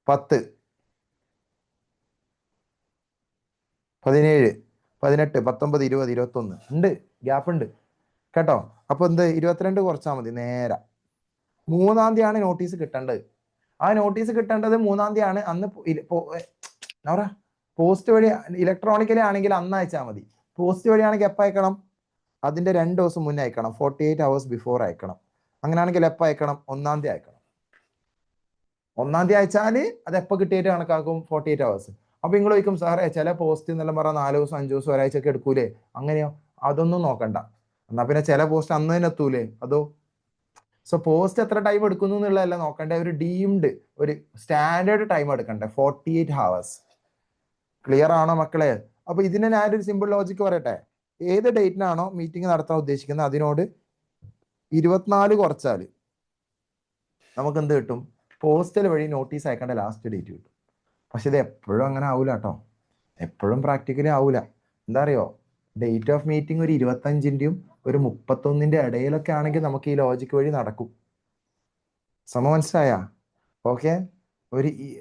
10 17 18 19 20 21 ഉണ്ട്, ഗ്യാപ്പ് ഉണ്ട്. കേട്ടോ. അപ്പൊ എന്ത് 22 കുറച്ചാൽ മതി നേരെ. 3-ാം തീയതിയാണ് നോട്ടീസ് കിട്ടേണ്ടത്. ആ നോട്ടീസ് കിട്ടേണ്ടത് 3-ാം തീയതിയാണ്. അന്ന് എന്താ പറയാ, പോസ്റ്റ് വഴി ഇലക്ട്രോണിക്കലി ആണെങ്കിൽ അന്ന് അയച്ചാൽ മതി. പോസ്റ്റ് വഴിയാണെങ്കിൽ എപ്പോൾ അയക്കണം? അതിന്റെ 2 ദിവസം മുന്നേ അയക്കണം. 48 hours ബിഫോർ അയക്കണം. അങ്ങനെയാണെങ്കിൽ എപ്പോൾ അയക്കണം? 1-ാം തീയതി അയക്കണം. 1-ാം തീയതി അയച്ചാല് അത് എപ്പോൾ കിട്ടിയിട്ട് കണക്കാക്കും? 48 hours. അപ്പൊ നിങ്ങൾ ചോദിക്കും, സാറേ ചില പോസ്റ്റ് എന്നെല്ലാം പറഞ്ഞാൽ 4 ദിവസം 5 ദിവസം ഒരാഴ്ചയൊക്കെ എടുക്കൂലേ? അങ്ങനെയോ? അതൊന്നും നോക്കണ്ട. എന്നാ പിന്നെ ചില പോസ്റ്റ് അന്ന് തന്നെ എത്തൂലേ? അതോ? സോ പോസ്റ്റ് എത്ര ടൈം എടുക്കുന്നു എന്നുള്ളതല്ല നോക്കണ്ടേ, ഒരു ഡീംഡ് ഒരു സ്റ്റാൻഡേർഡ് ടൈം എടുക്കണ്ടേ, 48 hours. ക്ലിയർ ആണോ മക്കളെ? അപ്പൊ ഇതിന് ഞാനൊരു സിമ്പിൾ ലോജിക്ക് പറയട്ടെ. ഏത് ഡേറ്റിനാണോ മീറ്റിംഗ് നടത്താൻ ഉദ്ദേശിക്കുന്നത് അതിനോട് 24 കുറച്ചാൽ നമുക്ക് എന്ത് കിട്ടും? പോസ്റ്റൽ വഴി നോട്ടീസ് അയക്കേണ്ട ലാസ്റ്റ് ഡേറ്റ് കിട്ടും. പക്ഷെ ഇത് എപ്പോഴും അങ്ങനെ ആവൂല കേട്ടോ. എപ്പോഴും പ്രാക്ടിക്കലി ആവൂല. എന്താ അറിയോ, ഡേറ്റ് ഓഫ് മീറ്റിംഗ് ഒരു 25-ന്റെയും ഒരു 31-ന്റെ ഇടയിലൊക്കെ ആണെങ്കിൽ നമുക്ക് ഈ ലോജിക്ക് വഴി നടക്കും. മനസ്സിലായ? ഓക്കെ.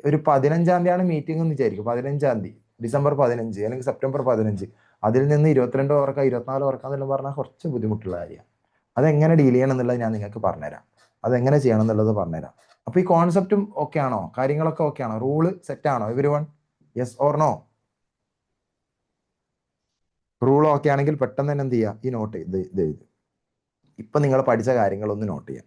ഒരു 15-ാം തീയതിയാണ് മീറ്റിംഗ് എന്ന് വിചാരിക്കും. 15-ാം തീയതി, ഡിസംബർ 15 അല്ലെങ്കിൽ സെപ്റ്റംബർ 15. അതിൽ നിന്ന് 22 ഓർക്കാം 24 ഓർക്കാം എന്നെല്ലാം പറഞ്ഞാൽ കുറച്ച് ബുദ്ധിമുട്ടുള്ള കാര്യമാണ്. അതെങ്ങനെ ഡീൽ ചെയ്യണം എന്നുള്ളത് ഞാൻ നിങ്ങൾക്ക് പറഞ്ഞുതരാം. അതെങ്ങനെ ചെയ്യണം എന്നുള്ളത് പറഞ്ഞുതരാം. അപ്പൊ ഈ കോൺസെപ്റ്റും ഓക്കെ ആണോ? കാര്യങ്ങളൊക്കെ ഓക്കെ ആണോ? റൂള് സെറ്റ് ആണോ every one? Yes or no? Rule okay ആണെങ്കിൽ പെട്ടെന്ന് തന്നെ എന്ത് ചെയ്യുക, ഈ നോട്ട് ഇത് എഴുതി. ഇപ്പൊ നിങ്ങൾ പഠിച്ച കാര്യങ്ങളൊന്ന് നോട്ട് ചെയ്യാം.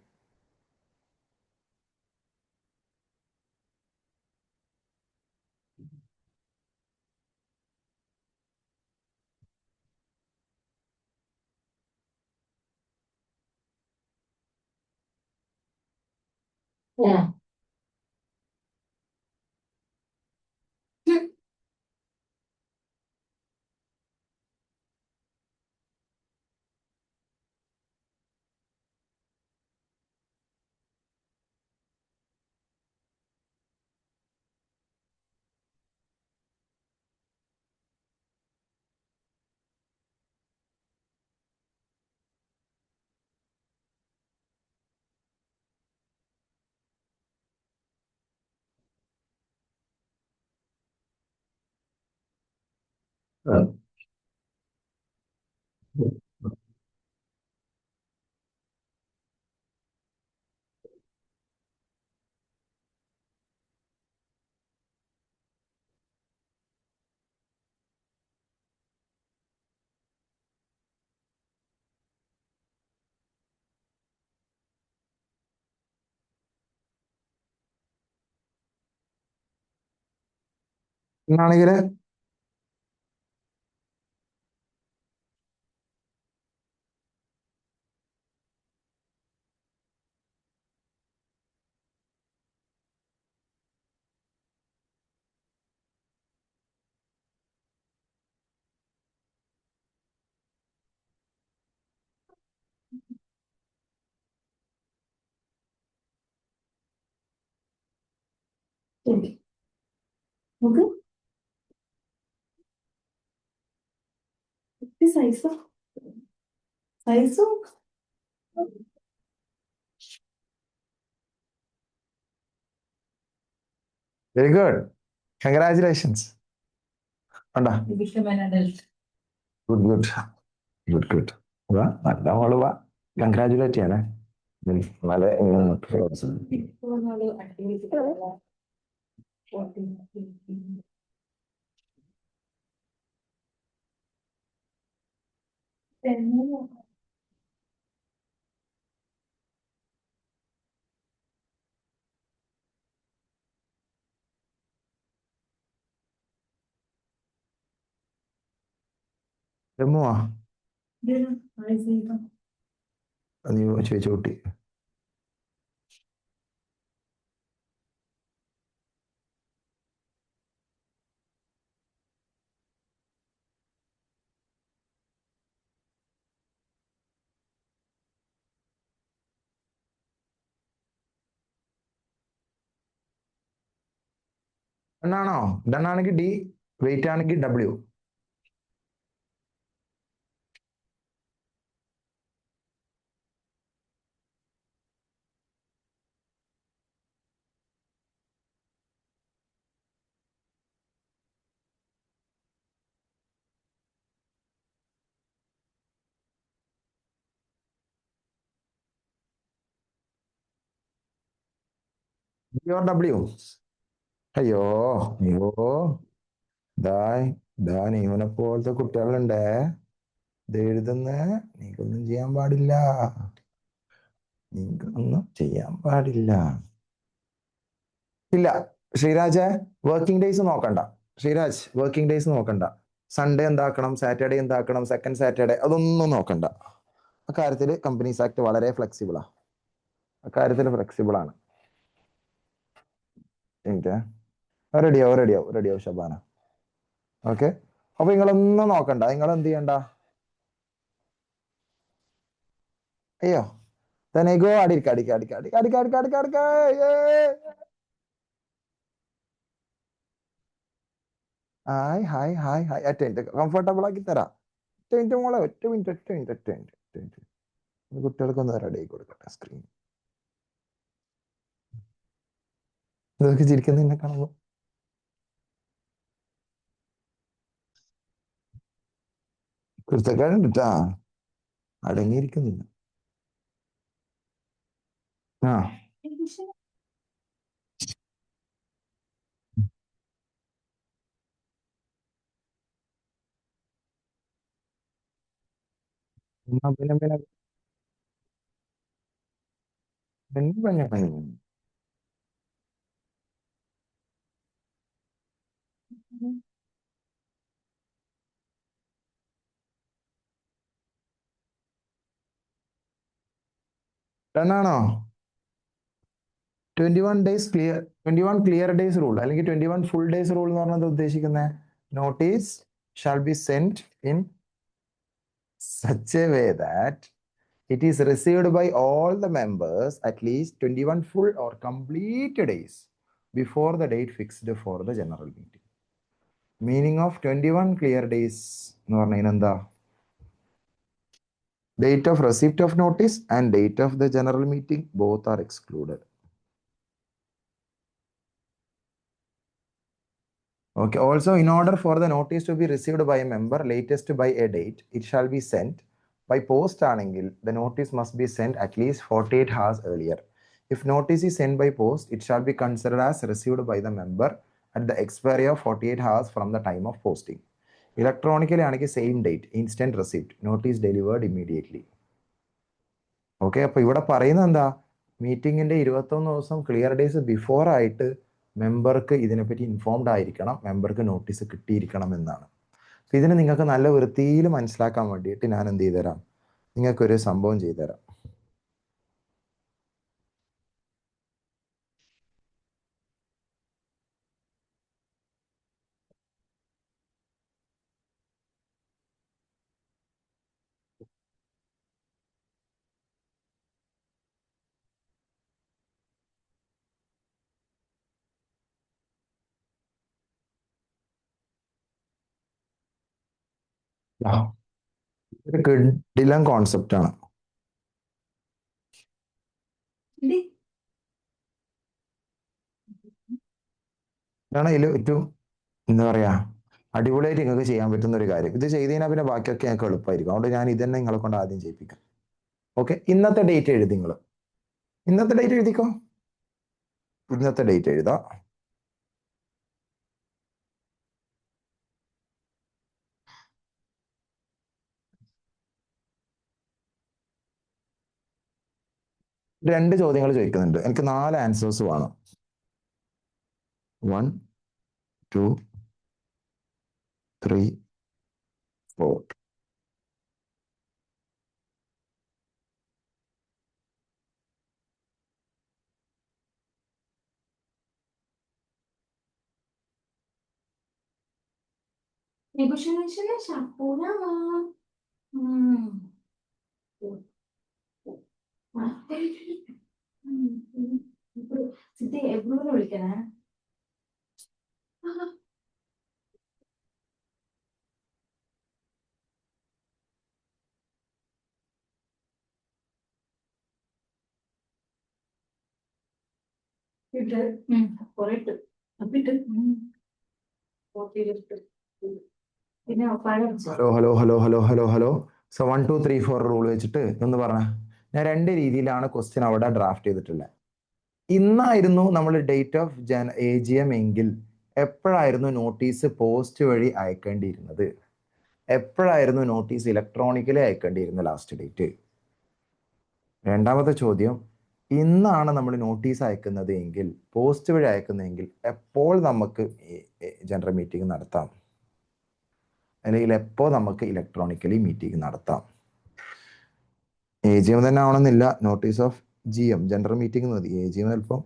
എന്നാണെങ്കിൽ വെരി ഗുഡ്, കൺഗ്രാചുലേഷൻസ്. കണ്ടാ, ഗുഡ് ഗുഡ് ഗുഡ് ഗുഡ്. വാ, നല്ല മോള് വാ, കൺഗ്രാചുലേറ്റ് ചെയ്യണേ. നല്ല രമ്മുവാ, നീ ചോദിച്ചു കുട്ടി. ഡണ്ണാണോ? ഡണ്ണാണെങ്കിൽ ഡി, വെയിറ്റ് ആണെങ്കിൽ ഡബ്ല്യു. ഡബ്ല്യു അയ്യോ അയ്യോ ദാ നീവനെ പോലത്തെ കുട്ടികളുണ്ടേ ഇത് എഴുതുന്ന നീക്കൊന്നും ചെയ്യാൻ പാടില്ല. നീക്കൊന്നും ചെയ്യാൻ പാടില്ല. ഇല്ല ശ്രീരാജ്, വർക്കിംഗ് ഡേയ്സ് നോക്കണ്ട. ശ്രീരാജ്, വർക്കിംഗ് ഡേയ്സ് നോക്കണ്ട. സൺഡേ എന്താക്കണം, സാറ്റർഡേ എന്താക്കണം, സെക്കൻഡ് സാറ്റർഡേ അതൊന്നും നോക്കണ്ട. അക്കാര്യത്തിൽ കമ്പനീസ് ആക്ട് വളരെ ഫ്ലെക്സിബിളാ. അക്കാര്യത്തിൽ ഫ്ലെക്സിബിൾ ആണ്. റെഡിയാവും ഷബാന. ഓക്കെ, അപ്പൊ നിങ്ങളൊന്നും നോക്കണ്ട. നിങ്ങൾ എന്ത് ചെയ്യണ്ട. അയ്യോ തനേഗോ അടിക്ക അടിക്ക അടിക്ക അടിക്ക അടിക്ക അടിക്ക അടിക്ക അടിക്ക. Hi hi hi hi. ഒറ്റ മിനിറ്റ് കംഫർട്ടബിൾ ആക്കി തരാം. ഒറ്റ മിനിറ്റ് മോളെ, ഒറ്റ മിനിറ്റ് ഒറ്റ മിനിറ്റ് ഒറ്റ മിനിറ്റ് ഒറ്റ മിനിറ്റ്. കുട്ടികൾക്കൊന്ന് റെഡി ആയി കൊടുക്കട്ടെ സ്ക്രീൻ. ഇതൊക്കെ ചിരിക്കുന്നതിനെ കാണുന്നു. കുരുത്തക്കാരുണ്ടാ, അടങ്ങിയിരിക്കുന്നില്ല. ആ പിന്നെ പിന്നെ പിന്നെ പിന്നെ പിന്നെ ഡണ്ണാണോ? 21 ക്ലിയർ ഡേയ്സ് റൂൾ അല്ലെങ്കിൽ 21 ഫുൾ ഡേയ്സ് റൂൾ എന്ന് പറഞ്ഞത് ഉദ്ദേശിക്കുന്നത് notice shall be sent in such a way that it is received by all the members at least 21 full or complete days before the date fixed for the general meeting. Meaning of 21 clear days എന്ന് പറഞ്ഞാൽ എന്താ? Date of receipt of notice and date of the general meeting both are excluded. Okay. Also, in order for the notice to be received by a member latest by a date, it shall be sent by post ആണെങ്കിൽ the notice must be sent at least 48 hours earlier. If notice is sent by post, it shall be considered as received by the member at the expiry of 48 hours from the time of posting. Electronically ആണെങ്കിൽ same date, instant receipt, notice delivered immediately. Okay, അപ്പൊ ഇവിടെ പറയുന്നത് എന്താ? മീറ്റിംഗിന്റെ 21 ദിവസം clear days before ആയിട്ട് മെമ്പർക്ക് ഇതിനെപ്പറ്റി informed ആയിരിക്കണം, മെമ്പർക്ക് notice കിട്ടിയിരിക്കണം എന്നാണ്. അപ്പൊ ഇതിന് നിങ്ങൾക്ക് നല്ല വൃത്തിയിൽ മനസ്സിലാക്കാൻ വേണ്ടിയിട്ട് ഞാൻ എന്ത് ചെയ്തുതരാം, നിങ്ങൾക്കൊരു സംഭവം ചെയ്തുതരാം. ഒരു കിടിലൻ കോൺസെപ്റ്റ് ആണ്. ഇതാണ് ഇതിൽ ഏറ്റവും എന്താ പറയാ അടിപൊളിയായിട്ട് നിങ്ങൾക്ക് ചെയ്യാൻ പറ്റുന്ന ഒരു കാര്യം. ഇത് ചെയ്ത് കഴിഞ്ഞാൽ പിന്നെ ബാക്കിയൊക്കെ ഞങ്ങൾക്ക് എളുപ്പമായിരിക്കും. അതുകൊണ്ട് ഞാൻ ഇതന്നെ നിങ്ങളെ കൊണ്ട് ആദ്യം ചെയ്യിപ്പിക്കാം. ഓക്കെ, ഇന്നത്തെ ഡേറ്റ് എഴുതി. നിങ്ങൾ ഇന്നത്തെ ഡേറ്റ് എഴുതിക്കോ. ഇന്നത്തെ ഡേറ്റ് എഴുതാ. രണ്ട് ചോദ്യങ്ങൾ ചോദിക്കുന്നുണ്ട്. എനിക്ക് 4 ആൻസേഴ്സ് വേണം. 1 2 3 4. ഹലോ. സോ 1 2 3 4 റൂൾ വെച്ചിട്ട് ഒന്ന് പറഞ്ഞ. ഞാൻ 2 രീതിയിലാണ് ക്വസ്റ്റ്യൻ അവിടെ ഡ്രാഫ്റ്റ് ചെയ്തിട്ടുള്ളത്. ഇന്നായിരുന്നു നമ്മൾ ഡേറ്റ് ഓഫ് AGM എങ്കിൽ എപ്പോഴായിരുന്നു നോട്ടീസ് പോസ്റ്റ് വഴി അയക്കേണ്ടിയിരുന്നത്? എപ്പോഴായിരുന്നു നോട്ടീസ് ഇലക്ട്രോണിക്കലി അയക്കേണ്ടിയിരുന്നത് ലാസ്റ്റ് ഡേറ്റ്? രണ്ടാമത്തെ ചോദ്യം, ഇന്നാണ് നമ്മൾ നോട്ടീസ് അയക്കുന്നത് എങ്കിൽ, പോസ്റ്റ് വഴി അയക്കുന്നതെങ്കിൽ എപ്പോൾ നമുക്ക് ജനറൽ മീറ്റിംഗ് നടത്താം, അല്ലെങ്കിൽ എപ്പോൾ നമുക്ക് ഇലക്ട്രോണിക്കലി മീറ്റിംഗ് നടത്താം? AGM തന്നെ ആവണമെന്നില്ല, notice of GM general meeting മതി. AGM ചിലപ്പോൾ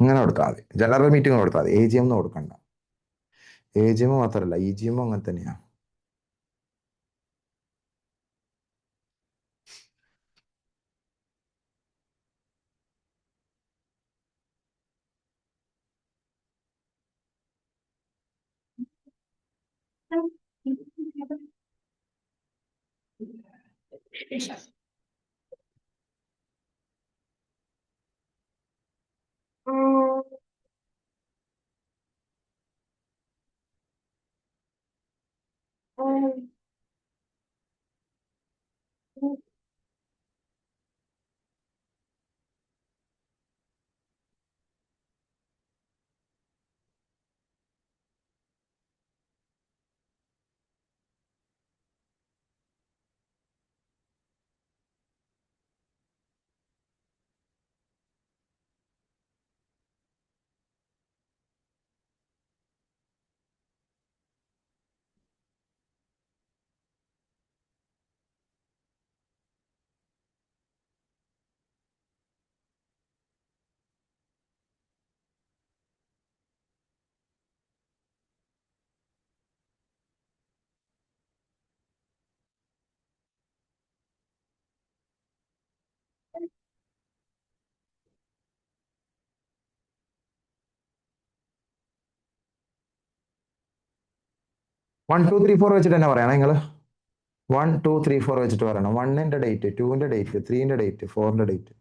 ഇങ്ങനെ കൊടുത്താൽ മതി, ജനറൽ മീറ്റിംഗ് കൊടുത്താൽ മതി, AGM ഒന്നും കൊടുക്കണ്ട. AGM മാത്രമല്ല EGM അങ്ങനെ തന്നെയാണ്. വൺ ടു ത്രീ ഫോർ വെച്ചിട്ട് തന്നെ പറയണം നിങ്ങൾ. 1 2 3 4 വെച്ചിട്ട് പറയണം. 1ന്റെ ഡേറ്റ്, 2ന്റെ ഡേറ്റ്, 3ന്റെ ഡേറ്റ്, 4ന്റെ date.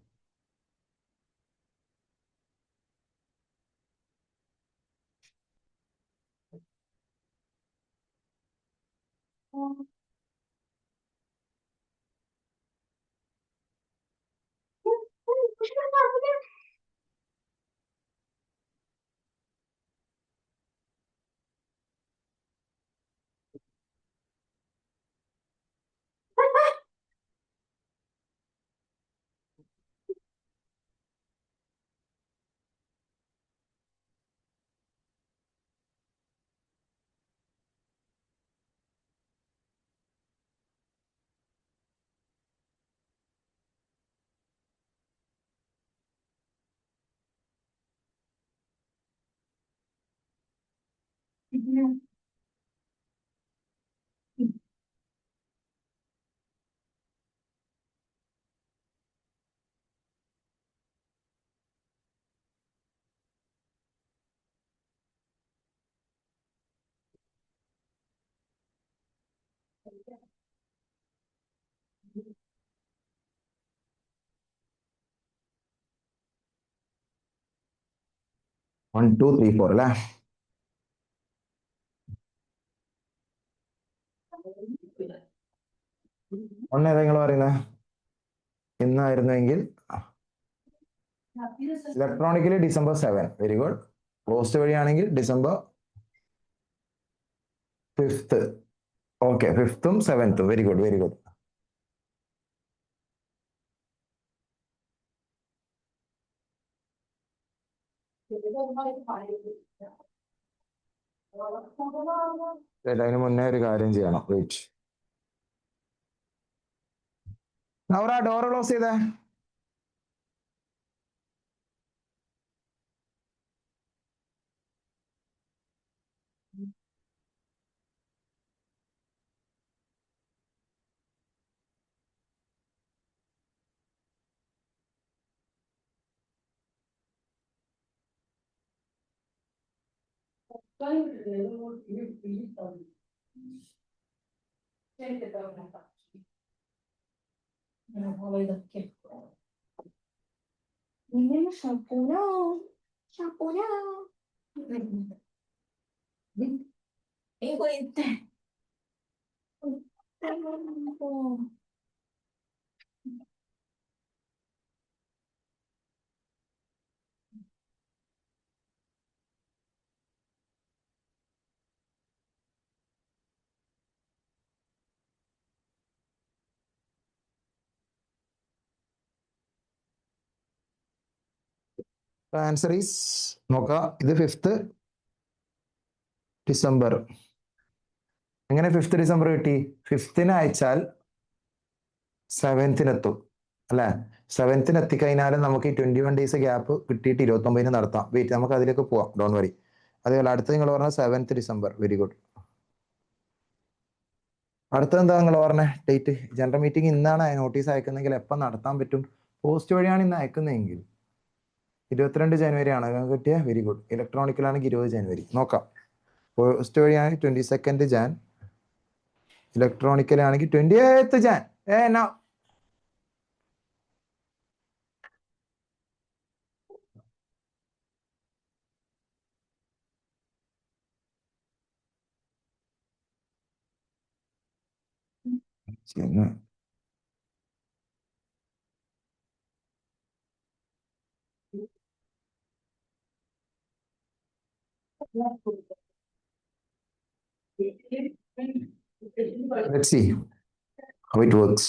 One two three four അല്ലേ? ഒന്ന് ഏതാ നിങ്ങൾ പറയുന്നത്? ഇന്നായിരുന്നെങ്കിൽ electronically December 7. Very good. Post വഴിയാണെങ്കിൽ December 5th. ഓക്കെ, 5th 7th. Very good, very good. അതിന് മുന്നേ ഒരു കാര്യം ചെയ്യണം. വെയിറ്റ്. നൗറ ഡോർ ക്ലോസ് ചെയ്തേ. ആൻസർ ഈസ് നോക്കാം. ഇത് 5th ഡിസംബർ. എങ്ങനെ 5th ഡിസംബർ കിട്ടി? 5th അയച്ചാൽ 7th എത്തും അല്ലെ? 7th എത്തിക്കഴിഞ്ഞാൽ നമുക്ക് ഈ 21 ഡേയ്സ് ഗ്യാപ്പ് കിട്ടിയിട്ട് 29 നടത്താം. വെയിറ്റ്, നമുക്ക് അതിലേക്ക് പോവാം, ഡോൺ വറി. അതേപോലെ അടുത്ത് നിങ്ങൾ പറഞ്ഞ 7th ഡിസംബർ. Very good. അടുത്ത എന്താ നിങ്ങൾ പറഞ്ഞ ഡേറ്റ്? ജനറൽ മീറ്റിംഗ് ഇന്നാണ് നോട്ടീസ് അയക്കുന്നതെങ്കിൽ എപ്പം നടത്താൻ പറ്റും? പോസ്റ്റ് വഴിയാണ് ഇന്ന് അയക്കുന്നതെങ്കിൽ 22 ജനുവരി ആണ് കിട്ടിയ. Very good. ഇലക്ട്രോണിക്കലാണെങ്കിൽ 20 ജനുവരി. നോക്കാം. പോസ്റ്റ് വഴിയാണെങ്കിൽ 22 ജാൻ, ഇലക്ട്രോണിക്കലാണെങ്കിൽ 28 ജാൻ. എന്നാ let's see how it works.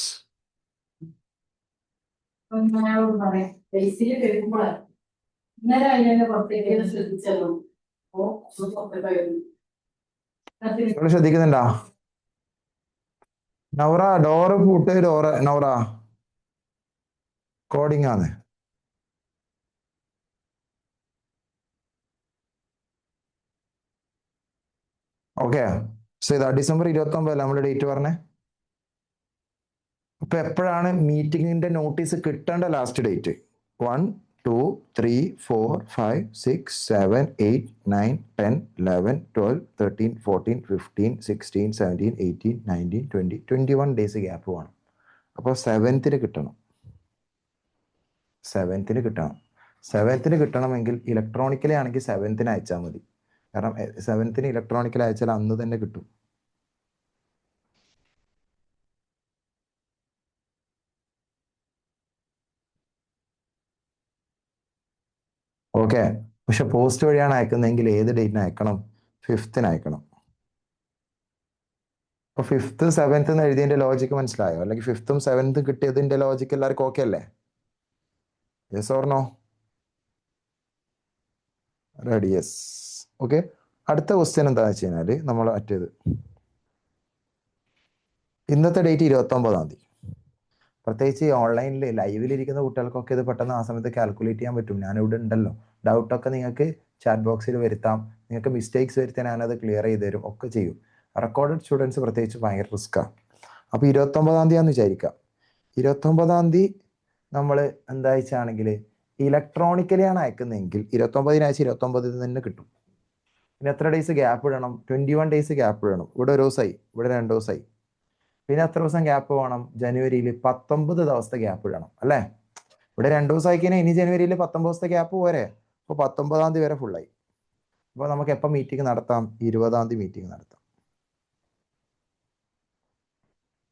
നിങ്ങൾ ശ്രദ്ധിക്കുന്നുണ്ടോ? നൗറ ഡോറ് പൂട്ട്. നൗറ കോഡിംഗ് ആണ്. ഓക്കെ. സോ ഇതാ ഡിസംബർ 29 നമ്മുടെ ഡേറ്റ് പറഞ്ഞേ. അപ്പൊ എപ്പോഴാണ് മീറ്റിംഗിന്റെ നോട്ടീസ് കിട്ടേണ്ട ലാസ്റ്റ് ഡേറ്റ്? 1 2 3 4 5 6 7 8 9 10 11 12 13 14 15 16 17 18 19 20 21 ഡേയ്സ് ഗ്യാപ്പ് വേണം. അപ്പോൾ 7th കിട്ടണം. 7th കിട്ടണം. 7th കിട്ടണമെങ്കിൽ ഇലക്ട്രോണിക്കലി ആണെങ്കിൽ 7th അയച്ചാൽ മതി. കാരണം 7th ഇലക്ട്രോണിക്കൽ അയച്ചാൽ അന്ന് തന്നെ കിട്ടും. ഓക്കെ. പക്ഷെ പോസ്റ്റ് വഴിയാണ് അയക്കുന്നതെങ്കിൽ ഏത് ഡേറ്റിന് അയക്കണം? 5th അയക്കണം. അപ്പൊ 5th 7th എഴുതിയതിന്റെ ലോജിക്ക് മനസ്സിലായോ? അല്ലെങ്കിൽ 5th 7th കിട്ടിയതിന്റെ ലോജിക്ക് എല്ലാവർക്കും ഓക്കെ അല്ലേ? Yes or no? Ready? Yes. Okay. അടുത്ത ക്വസ്റ്റ്യൻ എന്താണെന്ന് വെച്ച് കഴിഞ്ഞാൽ നമ്മൾ മറ്റേത് ഇന്നത്തെ ഡേറ്റ് 29 തീയതി. പ്രത്യേകിച്ച് ഈ ഓൺലൈനിൽ ലൈവിൽ ഇരിക്കുന്ന കുട്ടികൾക്കൊക്കെ ഇത് പെട്ടെന്ന് ആ സമയത്ത് കാൽക്കുലേറ്റ് ചെയ്യാൻ പറ്റും. ഞാനിവിടെ ഉണ്ടല്ലോ. ഡൗട്ടൊക്കെ നിങ്ങൾക്ക് ചാറ്റ് ബോക്സിൽ വരുത്താം. നിങ്ങൾക്ക് മിസ്റ്റേക്സ് വരുത്താൻ ഞാനത് ക്ലിയർ ചെയ്ത് തരും, ഒക്കെ ചെയ്യും. റെക്കോർഡഡ് സ്റ്റുഡൻസ് പ്രത്യേകിച്ച് ഭയങ്കര റിസ്ക്കാണ്. അപ്പോൾ 29 തീയതിയാണെന്ന് വിചാരിക്കാം. 29 തീയതി നമ്മൾ എന്താ വെച്ചാണെങ്കിൽ ഇലക്ട്രോണിക്കലിയാണ് അയക്കുന്നതെങ്കിൽ 29 അയച്ച് 29 തന്നെ കിട്ടും. പിന്നെ എത്ര ഡേയ്സ് ഗ്യാപ്പ് ഇടണം? 21 ഡേയ്സ് ഗ്യാപ്പ് ഇടണം. ഇവിടെ ഒരു ദിവസമായി, ഇവിടെ 2 ദിവസമായി. പിന്നെ എത്ര ദിവസം ഗ്യാപ്പ് വേണം? ജനുവരിയിൽ 19 ദിവസത്തെ ഗ്യാപ്പ് ഇടണം അല്ലേ? ഇവിടെ 2 ദിവസം ആയിക്കഴിഞ്ഞാൽ ഇനി ജനുവരിയിൽ 19 ദിവസത്തെ ഗ്യാപ്പ് പോരെ. അപ്പോൾ 19 തീയതി വരെ ഫുള്ളായി. അപ്പോൾ നമുക്ക് എപ്പോൾ മീറ്റിംഗ് നടത്താം? 20 തീയതി മീറ്റിംഗ് നടത്താം.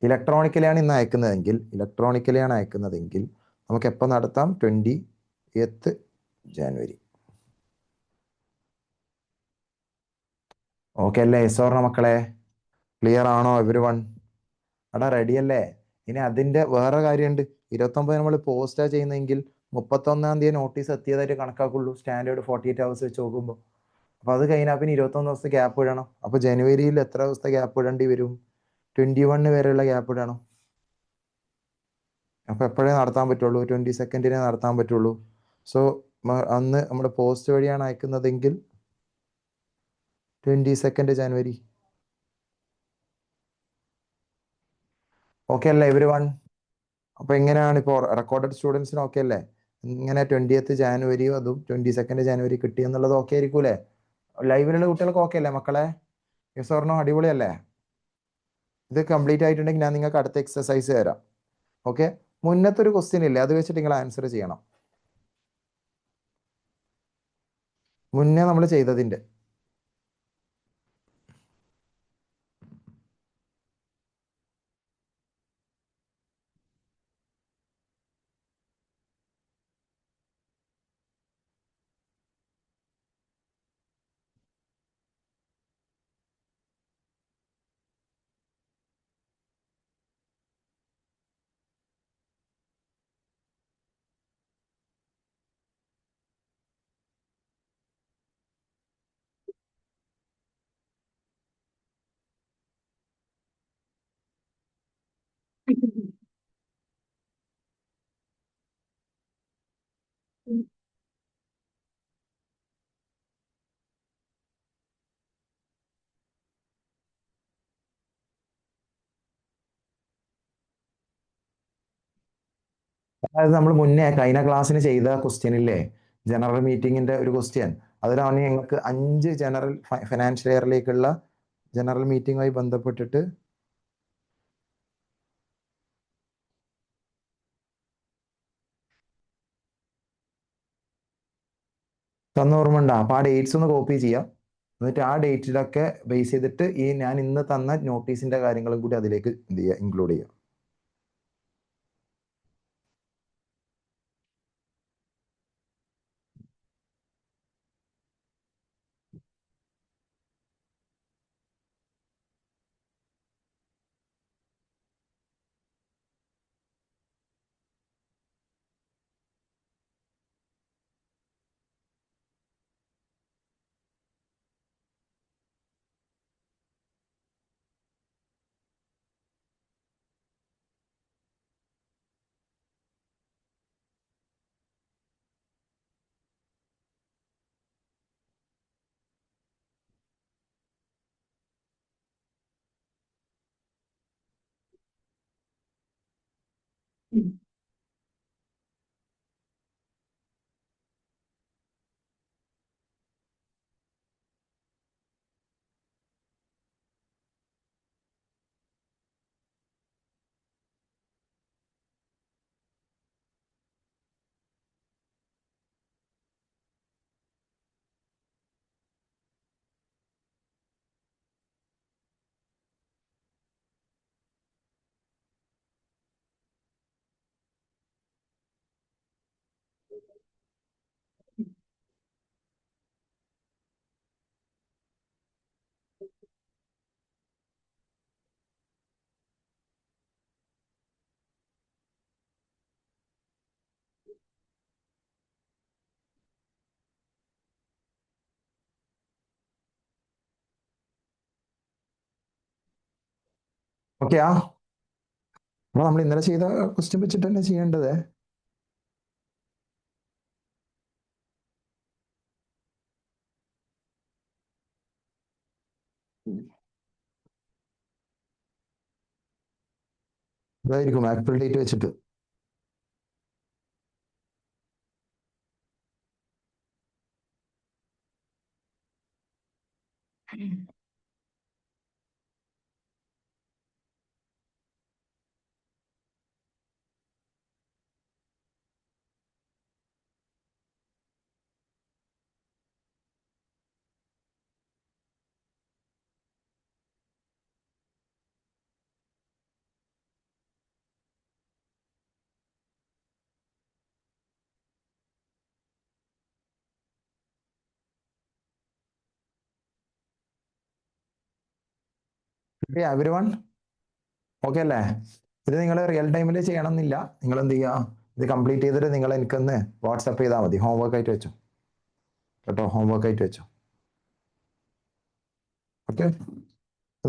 ഇലക്ട്രോണിക്കലാണ് ഇന്ന് അയക്കുന്നതെങ്കിൽ നമുക്ക് എപ്പോൾ നടത്താം? 20th ജനുവരി. ഓക്കെ അല്ലേ? യെസ് മക്കളെ? ക്ലിയർ ആണോ എവരി വൺ? അവിടെ റെഡി അല്ലേ? ഇനി അതിന്റെ വേറെ കാര്യമുണ്ട്. 29 നമ്മൾ പോസ്റ്റാ ചെയ്യുന്നതെങ്കിൽ 31 തീയതി നോട്ടീസ് എത്തിയതായിട്ട് കണക്കാക്കുള്ളൂ, സ്റ്റാൻഡേർഡ് 48 hours വെച്ച് നോക്കുമ്പോൾ. അപ്പോൾ അത് കഴിഞ്ഞാൽ പിന്നെ 21 ദിവസത്തെ ഗ്യാപ്പ് ഇടണം. അപ്പോൾ ജനുവരിയിൽ എത്ര ദിവസത്തെ ഗ്യാപ്പ് ഇടേണ്ടി വരും? 21 വരെയുള്ള ഗ്യാപ്പ് ഇടണം. അപ്പോൾ എപ്പോഴേ നടത്താൻ പറ്റുള്ളൂ? 22 നടത്താൻ പറ്റുള്ളൂ. സോ അന്ന് നമ്മൾ പോസ്റ്റ് വഴിയാണ് അയക്കുന്നതെങ്കിൽ 22 ജനുവരി. ഓക്കെ അല്ലേ എവരി വൺ? അപ്പോൾ എങ്ങനെയാണ് ഇപ്പോൾ റെക്കോർഡഡ് സ്റ്റുഡൻസിന് ഓക്കെ അല്ലേ? ഇങ്ങനെ 20th ജാനുവരി അതും 22 ജനുവരി കിട്ടി എന്നുള്ളത് ഓക്കെ ആയിരിക്കൂലേ? ലൈവിലുള്ള കുട്ടികൾക്ക് ഓക്കെ അല്ലേ മക്കളെ? Yes or no? അടിപൊളിയല്ലേ? ഇത് കംപ്ലീറ്റ് ആയിട്ടുണ്ടെങ്കിൽ ഞാൻ നിങ്ങൾക്ക് അടുത്ത എക്സസൈസ് തരാം. ഓക്കെ. മുന്നത്തെ ഒരു ക്വസ്റ്റ്യൻ ഇല്ലേ, അത് വെച്ചിട്ട് നിങ്ങൾ ആൻസർ ചെയ്യണം. മുന്നേ നമ്മൾ ചെയ്തതിന്റെ അതായത് നമ്മൾ മുന്നേ കഴിഞ്ഞ ക്ലാസ്സിന് ചെയ്ത ക്വസ്റ്റ്യൻ ഇല്ലേ, ജനറൽ മീറ്റിംഗിന്റെ ഒരു ക്വസ്റ്റ്യൻ, അതിലാണ് ഞങ്ങൾക്ക് 5 ജനറൽ ഫിനാൻഷ്യൽ ഇയറിലേക്കുള്ള ജനറൽ മീറ്റിംഗുമായി ബന്ധപ്പെട്ടിട്ട് തന്ന ഓർമ്മ ഉണ്ടോ? അപ്പൊ ആ ഡേറ്റ്സ് ഒന്ന് കോപ്പി ചെയ്യാം, എന്നിട്ട് ആ ഡേറ്റിലൊക്കെ ബേസ് ചെയ്തിട്ട് ഈ ഞാൻ ഇന്ന് തന്ന നോട്ടീസിന്റെ കാര്യങ്ങളും കൂടി അതിലേക്ക് എന്ത് ചെയ്യുക, ഇൻക്ലൂഡ് ചെയ്യാം. ഓക്കെയാ? അപ്പൊ നമ്മൾ ഇന്നലെ ചെയ്ത ക്വസ്റ്റ്യൻ വെച്ചിട്ട് തന്നെ ചെയ്യേണ്ടത്. ഇതായിരിക്കും ആക്ച്വൽ ഡേറ്റ് വെച്ചിട്ട്. എവരി വൺ ഓക്കെ അല്ലേ? ഇത് നിങ്ങൾ റിയൽ ടൈമിൽ ചെയ്യണം എന്നില്ല. നിങ്ങൾ എന്ത് ചെയ്യുക, ഇത് കംപ്ലീറ്റ് ചെയ്തിട്ട് നിങ്ങൾ എനിക്കൊന്ന് വാട്സപ്പ് ചെയ്താൽ മതി. ഹോംവർക്ക് ആയിട്ട് വെച്ചോ കേട്ടോ, ഹോംവർക്ക് ആയിട്ട് വെച്ചോ. ഓക്കെ,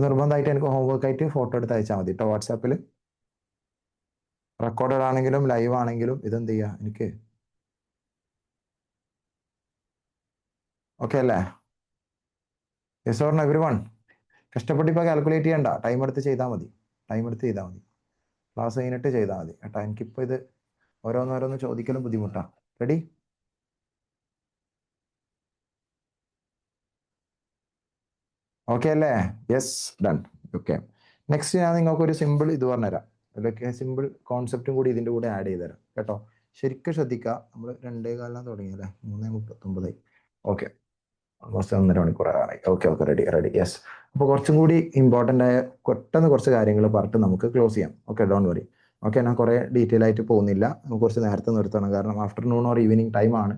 നിർബന്ധമായിട്ട് എനിക്ക് ഹോംവർക്ക് ആയിട്ട് ഫോട്ടോ എടുത്ത് അയച്ചാൽ മതി കേട്ടോ വാട്സാപ്പിൽ. റെക്കോർഡഡ് ആണെങ്കിലും ലൈവ് ആണെങ്കിലും ഇതെന്ത് ചെയ്യുക എനിക്ക്. ഓക്കെ അല്ലേ? Yes or no every one? കഷ്ടപ്പെട്ട് ഇപ്പോൾ കാൽക്കുലേറ്റ് ചെയ്യണ്ട, ടൈം എടുത്ത് ചെയ്താൽ മതി. ടൈം എടുത്ത് ചെയ്താൽ മതി, ക്ലാസ് കഴിഞ്ഞിട്ട് ചെയ്താൽ മതി കേട്ടോ. എനിക്കിപ്പോൾ ഇത് ഓരോന്നോരോന്ന് ചോദിക്കലും ബുദ്ധിമുട്ടാണ്. റെഡി? ഓക്കെ അല്ലേ? Yes, done. ഓക്കെ, നെക്സ്റ്റ് ഞാൻ നിങ്ങൾക്ക് ഒരു സിമ്പിൾ ഇത് പറഞ്ഞുതരാം. ഇതൊക്കെ സിമ്പിൾ കോൺസെപ്റ്റും കൂടി ഇതിൻ്റെ കൂടെ ആഡ് ചെയ്ത് തരാം കേട്ടോ. ശരിക്കും ശ്രദ്ധിക്കുക. നമ്മൾ 2:15 തുടങ്ങിയല്ലേ, 3:39. ഓക്കെ, ഓൾമോസ്റ്റ് 1.5 മണിക്കൂറായി. Okay okay, ready ready. Yes, അപ്പോൾ കുറച്ചും കൂടി ഇമ്പോർട്ടൻ്റ് ആയ പെട്ടെന്ന് കുറച്ച് കാര്യങ്ങൾ പറഞ്ഞിട്ട് നമുക്ക് ക്ലോസ് ചെയ്യാം. Okay, don't worry. ഓക്കെ, ഞാൻ കുറേ ഡീറ്റെയിൽ ആയിട്ട് പോകുന്നില്ല. നമുക്ക് കുറച്ച് നേരത്തെ നിർത്തണം, കാരണം ആഫ്റ്റർനൂൺ ഓർ ഈവനിങ് ടൈമാണ്.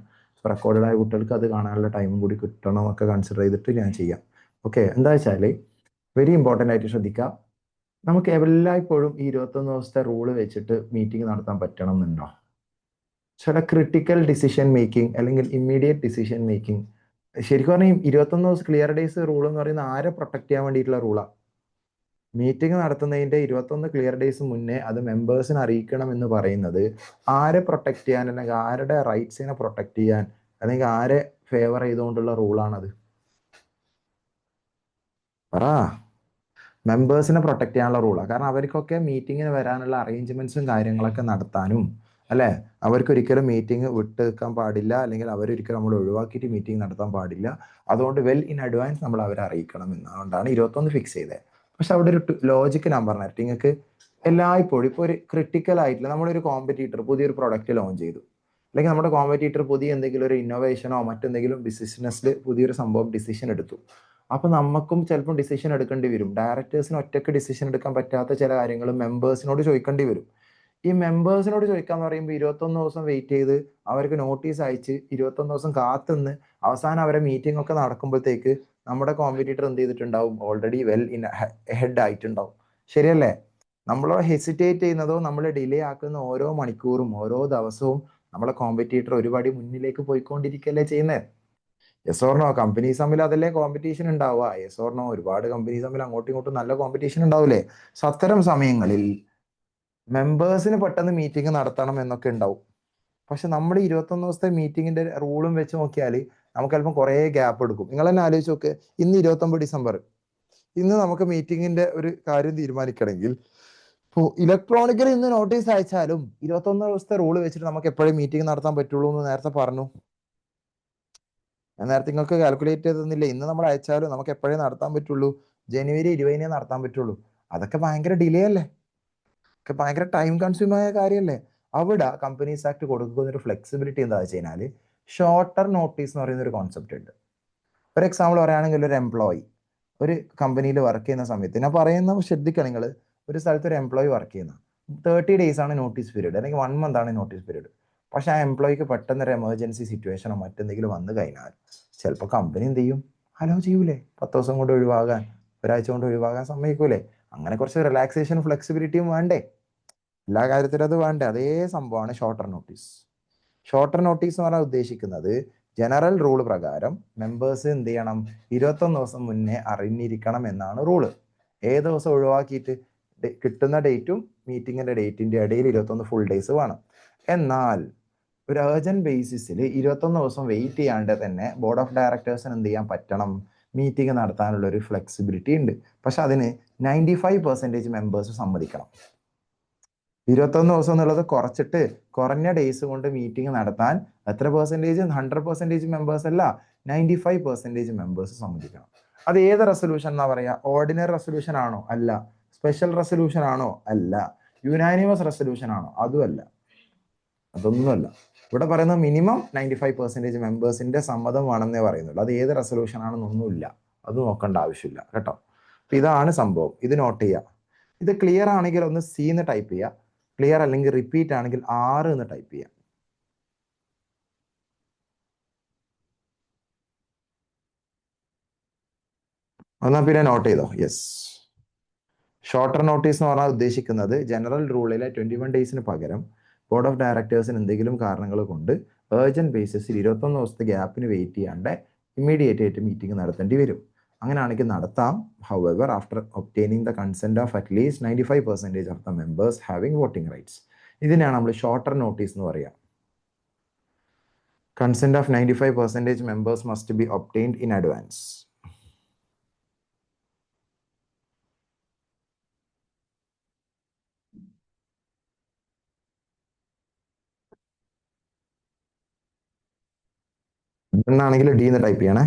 റെക്കോർഡഡ് ആയ കുട്ടികൾക്ക് അത് കാണാനുള്ള ടൈമും കൂടി കിട്ടണം ഒക്കെ കൺസിഡർ ചെയ്തിട്ട് ഞാൻ ചെയ്യാം. ഓക്കെ, എന്താ വെച്ചാൽ വെരി ഇമ്പോർട്ടൻ്റ് ആയിട്ട് ശ്രദ്ധിക്കുക. നമുക്ക് എല്ലായ്പ്പോഴും ഈ 21 ദിവസത്തെ റൂള് വെച്ചിട്ട് മീറ്റിംഗ് നടത്താൻ പറ്റണം എന്നുണ്ടോ? ചില ക്രിട്ടിക്കൽ ഡിസിഷൻ മേക്കിംഗ് അല്ലെങ്കിൽ ഇമ്മീഡിയറ്റ് ഡിസിഷൻ മേക്കിംഗ്, ശരിക്കും പറഞ്ഞാൽ 21 ദിവസം ക്ലിയർ ഡേയ്സ് റൂൾ എന്ന് പറയുന്നത് ആരെ പ്രൊട്ടക്ട് ചെയ്യാൻ വേണ്ടിയിട്ടുള്ള റൂളാണ്. മീറ്റിംഗ് നടത്തുന്നതിന്റെ 21 ക്ലിയർ ഡേയ്സ് മുന്നേ അത് മെമ്പേഴ്സിനെ അറിയിക്കണം എന്ന് പറയുന്നത് ആരെ പ്രൊട്ടക്ട് ചെയ്യാൻ, അല്ലെങ്കിൽ ആരുടെ റൈറ്റ്സിനെ പ്രൊട്ടക്ട് ചെയ്യാൻ, അല്ലെങ്കിൽ ആരെ ഫേവർ ചെയ്തുകൊണ്ടുള്ള റൂളാണത്? പറ. മെമ്പേഴ്സിനെ പ്രൊട്ടക്ട് ചെയ്യാനുള്ള റൂളാണ്. കാരണം അവർക്കൊക്കെ മീറ്റിങ്ങിന് വരാനുള്ള അറേഞ്ച്മെന്റ്സും കാര്യങ്ങളൊക്കെ നടത്താനും അല്ലേ? അവർക്കൊരിക്കലും മീറ്റിംഗ് വിട്ട് നിൽക്കാൻ പാടില്ല, അല്ലെങ്കിൽ അവരൊരിക്കലും നമ്മൾ ഒഴിവാക്കിയിട്ട് മീറ്റിംഗ് നടത്താൻ പാടില്ല. അതുകൊണ്ട് വെൽ ഇൻ അഡ്വാൻസ് നമ്മൾ അവരെ അറിയിക്കണം എന്നുകൊണ്ടാണ് 21 ഫിക്സ് ചെയ്തത്. പക്ഷെ അവിടെ ഒരു ലോജിക്ക് ഞാൻ പറഞ്ഞിട്ട് നിങ്ങൾക്ക് എല്ലായ്പ്പോഴും ഇപ്പോൾ ഒരു ക്രിട്ടിക്കൽ ആയിട്ടുള്ള നമ്മളൊരു കോമ്പറ്റീറ്റർ പുതിയൊരു പ്രൊഡക്റ്റ് ലോഞ്ച് ചെയ്തു, അല്ലെങ്കിൽ നമ്മുടെ കോമ്പറ്റീറ്റർ പുതിയ എന്തെങ്കിലും ഒരു ഇന്നോവേഷനോ മറ്റെന്തെങ്കിലും ബിസിനസ്സിൽ പുതിയൊരു സംഭവം ഡിസിഷൻ എടുത്തു. അപ്പൊ നമുക്കും ചിലപ്പോൾ ഡിസിഷൻ എടുക്കേണ്ടി വരും. ഡയറക്ടേഴ്സിന് ഒറ്റയ്ക്ക് ഡിസിഷൻ എടുക്കാൻ പറ്റാത്ത ചില കാര്യങ്ങൾ മെമ്പേഴ്സിനോട് ചോദിക്കേണ്ടി വരും. ഈ മെമ്പേഴ്സിനോട് ചോദിക്കാന്ന് പറയുമ്പോൾ 21 ദിവസം വെയിറ്റ് ചെയ്ത് അവർക്ക് നോട്ടീസ് അയച്ച് 21 ദിവസം കാത്തുനിന്ന് അവസാനം അവരെ മീറ്റിംഗ് ഒക്കെ നടക്കുമ്പോഴത്തേക്ക് നമ്മുടെ കോമ്പറ്റീറ്റർ എന്ത് ചെയ്തിട്ടുണ്ടാവും? ഓൾറെഡി വെൽ ഇൻ ഹെഡ് ആയിട്ടുണ്ടാവും. ശരിയല്ലേ? നമ്മൾ ഹെസിറ്റേറ്റ് ചെയ്യുന്നതോ നമ്മൾ ഡിലേ ആക്കുന്ന ഓരോ മണിക്കൂറും ഓരോ ദിവസവും നമ്മളെ കോമ്പറ്റീറ്റർ ഒരുപാട് മുന്നിലേക്ക് പോയിക്കൊണ്ടിരിക്കുകയല്ലേ ചെയ്യുന്നത്. Yes or no? കമ്പനീസ് തമ്മിൽ അതല്ലേ കോമ്പറ്റീഷൻ ഉണ്ടാവുക? Yes or no? ഒരുപാട് കമ്പനീസ് തമ്മിൽ അങ്ങോട്ടും ഇങ്ങോട്ടും നല്ല കോമ്പറ്റീഷൻ ഉണ്ടാവില്ലേ? സോ അത്തരം സമയങ്ങളിൽ മെമ്പേഴ്സിന് പെട്ടെന്ന് മീറ്റിംഗ് നടത്തണം എന്നൊക്കെ ഉണ്ടാവും. പക്ഷെ നമ്മൾ 21 ദിവസത്തെ മീറ്റിംഗിന്റെ റൂളും വെച്ച് നോക്കിയാൽ നമുക്ക് ചിലപ്പോൾ കുറേ ഗ്യാപ്പ് എടുക്കും. നിങ്ങൾ തന്നെ ആലോചിച്ച് നോക്ക്, ഇന്ന് 29 ഡിസംബർ, ഇന്ന് നമുക്ക് മീറ്റിംഗിന്റെ ഒരു കാര്യം തീരുമാനിക്കണമെങ്കിൽ ഇപ്പോൾ ഇലക്ട്രോണിക്കലി ഇന്ന് നോട്ടീസ് അയച്ചാലും 21 ദിവസത്തെ റൂൾ വെച്ചിട്ട് നമുക്ക് എപ്പോഴും മീറ്റിംഗ് നടത്താൻ പറ്റുള്ളൂ എന്ന് നേരത്തെ പറഞ്ഞു. ഞാൻ നേരത്തെ നിങ്ങൾക്ക് കാൽക്കുലേറ്റ് ചെയ്തെന്നില്ല, ഇന്ന് നമ്മൾ അയച്ചാലും നമുക്ക് എപ്പോഴേ നടത്താൻ പറ്റുള്ളൂ? ജനുവരി 20 നടത്താൻ പറ്റുള്ളൂ. അതൊക്കെ ഭയങ്കര ഡിലേ അല്ലേ? ഒക്കെ ഭയങ്കര ടൈം കൺസ്യൂം ആയ കാര്യമല്ലേ? അവിടെ കമ്പനീസ് ആക്ട് കൊടുക്കുന്ന ഒരു ഫ്ലെക്സിബിലിറ്റി എന്താ വെച്ച് കഴിഞ്ഞാൽ ഷോർട്ടർ നോട്ടീസ് എന്ന് പറയുന്ന ഒരു കോൺസെപ്റ്റ് ഉണ്ട്. ഒരു എക്സാമ്പിൾ പറയുകയാണെങ്കിൽ ഒരു എംപ്ലോയി ഒരു കമ്പനിയിൽ വർക്ക് ചെയ്യുന്ന സമയത്ത്, ഞാൻ പറയുന്ന ശ്രദ്ധിക്കണം നിങ്ങൾ, ഒരു സ്ഥലത്ത് ഒരു എംപ്ലോയി വർക്ക് ചെയ്യുന്ന 30 ഡേയ്സ് ആണ് നോട്ടീസ് പീരീഡ്, അല്ലെങ്കിൽ 1 മന്ത് ആണ് നോട്ടീസ് പീരീഡ്. പക്ഷെ ആ എംപ്ലോയിക്ക് പെട്ടെന്ന് ഒരു എമർജൻസി സിറ്റുവേഷനോ മറ്റെന്തെങ്കിലും വന്നു കഴിഞ്ഞാൽ ചിലപ്പോൾ കമ്പനി എന്ത് ചെയ്യും? അലോ ചെയ്യൂലേ? 10 ദിവസം കൊണ്ട് ഒഴിവാകാൻ, ഒരാഴ്ച കൊണ്ട് ഒഴിവാകാൻ സമ്മതിക്കൂലേ? അങ്ങനെ കുറച്ച് റിലാക്സേഷൻ ഫ്ലെക്സിബിലിറ്റിയും വേണ്ടേ? എല്ലാ കാര്യത്തിലും അത് വേണ്ടേ? അതേ സംഭവമാണ് ഷോർട്ടർ നോട്ടീസ്. ഷോർട്ടർ നോട്ടീസ് എന്ന് പറഞ്ഞാൽ ഉദ്ദേശിക്കുന്നത് ജനറൽ റൂൾ പ്രകാരം മെമ്പേഴ്സ് എന്ത് ചെയ്യണം? 21 ദിവസം മുന്നേ അറിഞ്ഞിരിക്കണം എന്നാണ് റൂള്. ഏത് ദിവസം ഒഴിവാക്കിയിട്ട് കിട്ടുന്ന ഡേറ്റും മീറ്റിങ്ങിന്റെ ഡേറ്റിന്റെ ഇടയിൽ 21 ഫുൾ ഡേയ്സ് വേണം. എന്നാൽ ഒരു അർജന്റ് ബേസിസിൽ 21 ദിവസം വെയിറ്റ് ചെയ്യാണ്ട് തന്നെ ബോർഡ് ഓഫ് ഡയറക്ടേഴ്സിന് എന്ത് ചെയ്യാൻ പറ്റണം? മീറ്റിംഗ് നടത്താനുള്ള ഒരു ഫ്ലെക്സിബിലിറ്റി ഉണ്ട്. പക്ഷെ അതിന് 95% മെമ്പേഴ്സ് സമ്മതിക്കണം. 21 ദിവസം എന്നുള്ളത് കുറച്ചിട്ട് കുറഞ്ഞ ഡേയ്സ് കൊണ്ട് മീറ്റിംഗ് നടത്താൻ എത്ര പെർസെൻറ്റേജ്? 100% മെമ്പേഴ്സ് അല്ല, 95% മെമ്പേഴ്സ് സമ്മതിക്കണം. അത് ഏത് റെസൊല്യൂഷൻ എന്നാ പറയാ? ഓർഡിനറി റെസൊല്യൂഷൻ ആണോ? അല്ല. സ്പെഷ്യൽ റെസൊല്യൂഷൻ ആണോ? അല്ല. യുനാനിമസ് റെസൊല്യൂഷൻ ആണോ? അതുമല്ല. അതൊന്നുമല്ല. ഇവിടെ പറയുന്നത് മിനിമം 95% മെമ്പേഴ്സിന്റെ സമ്മതം വേണമെന്നേ പറയുന്നുള്ളൂ. അത് ഏത് റെസൊല്യൂഷൻ ആണെന്നൊന്നുമില്ല, അത് നോക്കേണ്ട ആവശ്യമില്ല കേട്ടോ. അപ്പൊ ഇതാണ് സംഭവം, ഇത് നോട്ട് ചെയ്യുക. ഇത് ക്ലിയർ ആണെങ്കിൽ ഒന്ന് സി എന്ന് ടൈപ്പ് ചെയ്യുക, ക്ലിയർ അല്ലെങ്കിൽ റിപ്പീറ്റ് ആണെങ്കിൽ 6 എന്ന് ടൈപ്പ് ചെയ്യാം. എന്നാ പിന്നെ നോട്ട് ചെയ്തോ. യെസ്. ഷോർട്ടർ നോട്ടീസ് എന്ന് പറഞ്ഞാൽ ഉദ്ദേശിക്കുന്നത് ജനറൽ റൂളിലെ 21 ഡേയ്സിന് പകരം ബോർഡ് ഓഫ് ഡയറക്ടേഴ്സിന് എന്തെങ്കിലും കാരണങ്ങൾ കൊണ്ട് ഏർജന്റ് ബേസിസിൽ 21 ദിവസത്തെ ഗ്യാപ്പിന് വെയിറ്റ് ചെയ്യാണ്ട് ഇമ്മീഡിയറ്റ് ആയിട്ട് മീറ്റിംഗ് നടത്തേണ്ടി വരും. അങ്ങനെയാണെങ്കിൽ നടത്താം. However after obtaining the consent of at least 95% of the members having voting rights. ഇതിനെയാണ് നമ്മൾ ഷോർട്ടർ നോട്ടീസ് എന്ന് പറയുക. Consent of 95% members must be obtained in advance. എന്നാണെങ്കിൽ ഡി എന്ന് ടൈപ്പ് ചെയ്യണേ.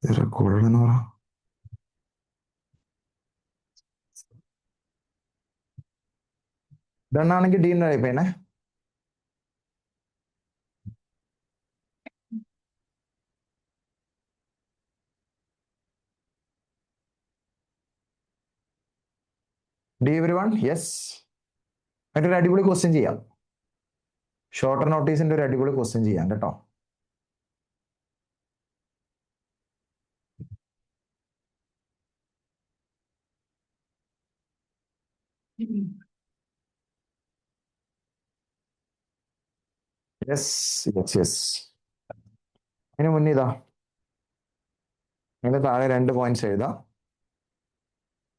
റെക്കോർഡ് എന്ന് പറ. ഡണ്ണാണെങ്കിൽ ഡീൻ ടൈപ്പ് ചെയ്യണേ. D every one yes. മറ്റൊരു അടിപൊളി ക്വസ്റ്റ്യൻ ചെയ്യാം. ഷോർട്ടർ നോട്ടീസിന്റെ ഒരു അടിപൊളി ക്വസ്റ്റ്യൻ ചെയ്യാം കേട്ടോ. Yes yes yes. അതിന് മുന്നേ ഇതാ അതിന്റെ താഴെ 2 പോയിന്റ്സ് എഴുതാം.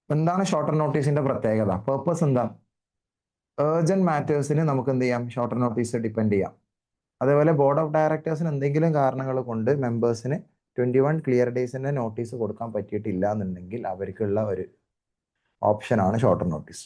എന്താണ് ഷോർട്ടർ നോട്ടീസിന്റെ പ്രത്യേകത? പേർപ്പസ് എന്താ? ഏർജന്റ് മാറ്റേഴ്സിന് നമുക്ക് എന്ത് ചെയ്യാം? ഷോർട്ടർ നോട്ടീസ് ഡിപ്പെൻഡ് ചെയ്യാം. അതേപോലെ ബോർഡ് ഓഫ് ഡയറക്ടേഴ്സിന് എന്തെങ്കിലും കാരണങ്ങൾ കൊണ്ട് മെമ്പേഴ്സിന് 21 ക്ലിയർ ഡേയ്സിന്റെ നോട്ടീസ് കൊടുക്കാൻ പറ്റിയിട്ടില്ല എന്നുണ്ടെങ്കിൽ അവർക്കുള്ള ഒരു ഓപ്ഷനാണ് ഷോർട്ടർ നോട്ടീസ്.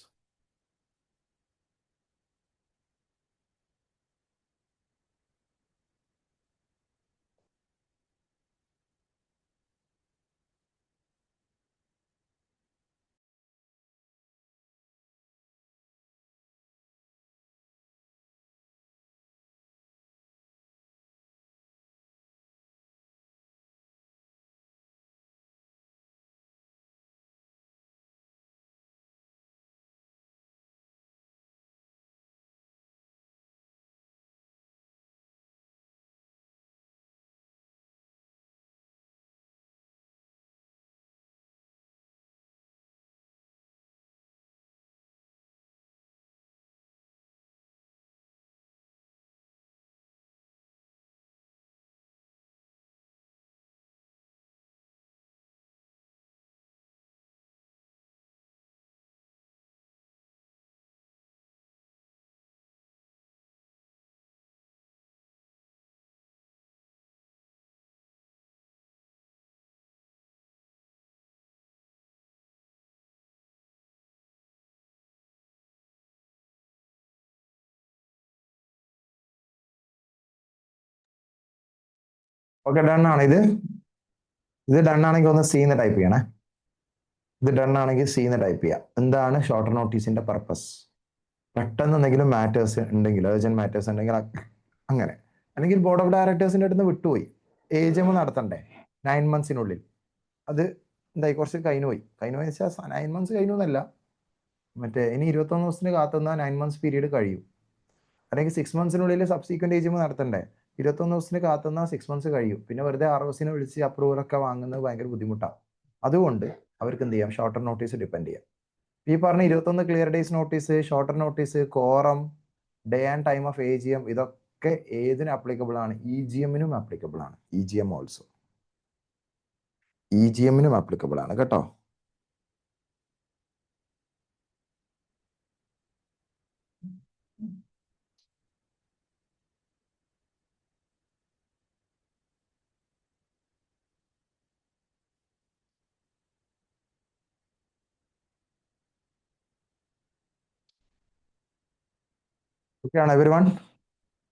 ഓക്കെ, ഡൺ ആണ് ഇത്. ഇത് ഡൺ ആണെങ്കിൽ ഒന്ന് സീന്ന് ടൈപ്പ് ചെയ്യണേ. ഇത് ഡൺ ആണെങ്കിൽ സീന്ന് ടൈപ്പ് ചെയ്യാം. എന്താണ് ഷോർട്ടർ നോട്ടീസിന്റെ പർപ്പസ്? പെട്ടെന്ന് എന്തെങ്കിലും മാറ്റേഴ്സ് ഉണ്ടെങ്കിൽ, ഏർജന്റ് മാറ്റേഴ്സ് ഉണ്ടെങ്കിൽ അങ്ങനെ, അല്ലെങ്കിൽ ബോർഡ് ഓഫ് ഡയറക്ടേഴ്സിന്റെ അടുത്ത് വിട്ടുപോയി, AGM നടത്തണ്ടേ 9 മന്ത്സിനുള്ളിൽ, അത് എന്തായി കുറച്ച് കഴിഞ്ഞു പോയി വെച്ചാൽ 9 മന്ത്സ് കഴിഞ്ഞു എന്നല്ല, മറ്റേ ഇനി 21 ദിവസത്തിന് കാത്തുന്ന 9 മന്ത്സ് പീരീഡ് കഴിയും. അല്ലെങ്കിൽ 6 മന്ത്സിനുള്ളിൽ സബ്സീക്വന്റ് AGM നടത്തണ്ടേ, 21 ദിവസത്തിന് കാത്തുന്ന 6 മന്ത്സ് കഴിയും. പിന്നെ വെറുതെ ROCനെ വിളിച്ച് അപ്രൂവൽ ഒക്കെ വാങ്ങുന്നത് ഭയങ്കര ബുദ്ധിമുട്ടാണ്. അതുകൊണ്ട് അവർക്ക് എന്ത് ചെയ്യാം? ഷോർട്ടർ നോട്ടീസ് ഡിപ്പെൻഡ് ചെയ്യാം. ഈ പറഞ്ഞ 21 clear days notice, shorter notice, quorum, day and time of AGM, ഇതൊക്കെ ഏതിനും ആപ്ലിക്കബിൾ ആണ്? EGM-നും ആപ്ലിക്കബിൾ ആണ്. EGM ഓൾസോ EGM-നും ആപ്ലിക്കബിൾ ആണ് കേട്ടോ. ഓക്കെ ആണ് എവരി വൺ?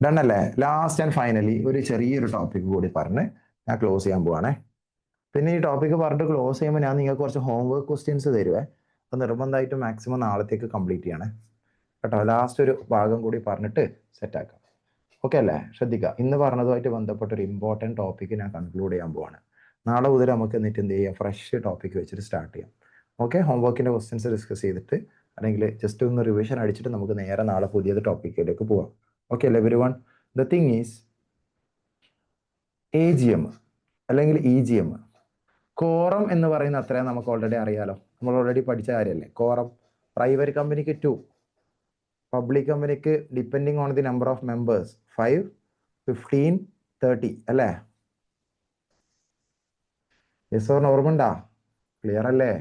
ഡൺ അല്ലേ? ലാസ്റ്റ് ആൻഡ് ഫൈനലി ഒരു ചെറിയൊരു ടോപ്പിക് കൂടി പറഞ്ഞ് ഞാൻ ക്ലോസ് ചെയ്യാൻ പോവാണേ. പിന്നെ ഈ ടോപ്പിക് പറഞ്ഞിട്ട് ക്ലോസ് ചെയ്യുമ്പോൾ ഞാൻ നിങ്ങൾക്ക് കുറച്ച് ഹോംവർക്ക് ക്വസ്റ്റ്യൻസ് തരുവേ. അപ്പോൾ നിർബന്ധമായിട്ട് മാക്സിമം നാളത്തേക്ക് കംപ്ലീറ്റ് ചെയ്യണേ കേട്ടോ. ലാസ്റ്റ് ഒരു ഭാഗം കൂടി പറഞ്ഞിട്ട് സെറ്റ് ആക്കാം. ഓക്കെ അല്ലേ? ശ്രദ്ധിക്കുക, ഇന്ന് പറഞ്ഞതുമായിട്ട് ബന്ധപ്പെട്ട ഒരു ഇമ്പോർട്ടൻറ്റ് ടോപ്പിക് ഞാൻ കൺക്ലൂഡ് ചെയ്യാൻ പോവാണ്. നാളെ മുതൽ നമുക്ക് എന്നിട്ട് എന്ത് ചെയ്യാം, ഫ്രഷ് ടോപ്പിക് വെച്ചിട്ട് സ്റ്റാർട്ട് ചെയ്യാം. ഓക്കെ, ഹോംവർക്കിൻ്റെ ക്വസ്റ്റ്യൻസ് ഡിസ്കസ് ചെയ്തിട്ട് അല്ലെങ്കിൽ ജസ്റ്റ് ഒന്ന് റിവിഷൻ അടിച്ചിട്ട് നമുക്ക് നേരെ നാളെ പുതിയത് ടോപ്പിക്കിലേക്ക് പോവാം. ഓക്കെ അല്ലേ every one? The thing is AGM അല്ലെങ്കിൽ EGM. കോറം എന്ന് പറയുന്ന അത്രയും നമുക്ക് ഓൾറെഡി അറിയാലോ, നമ്മൾ ഓൾറെഡി പഠിച്ച കാര്യമല്ലേ. കോറം പ്രൈവറ്റ് കമ്പനിക്ക് 2, പബ്ലിക് കമ്പനിക്ക് depending on the number of members 5, 15, 30 അല്ലേ? യെസ് ഓർ ഓർമ്മണ്ടാ? ക്ലിയർ അല്ലേ?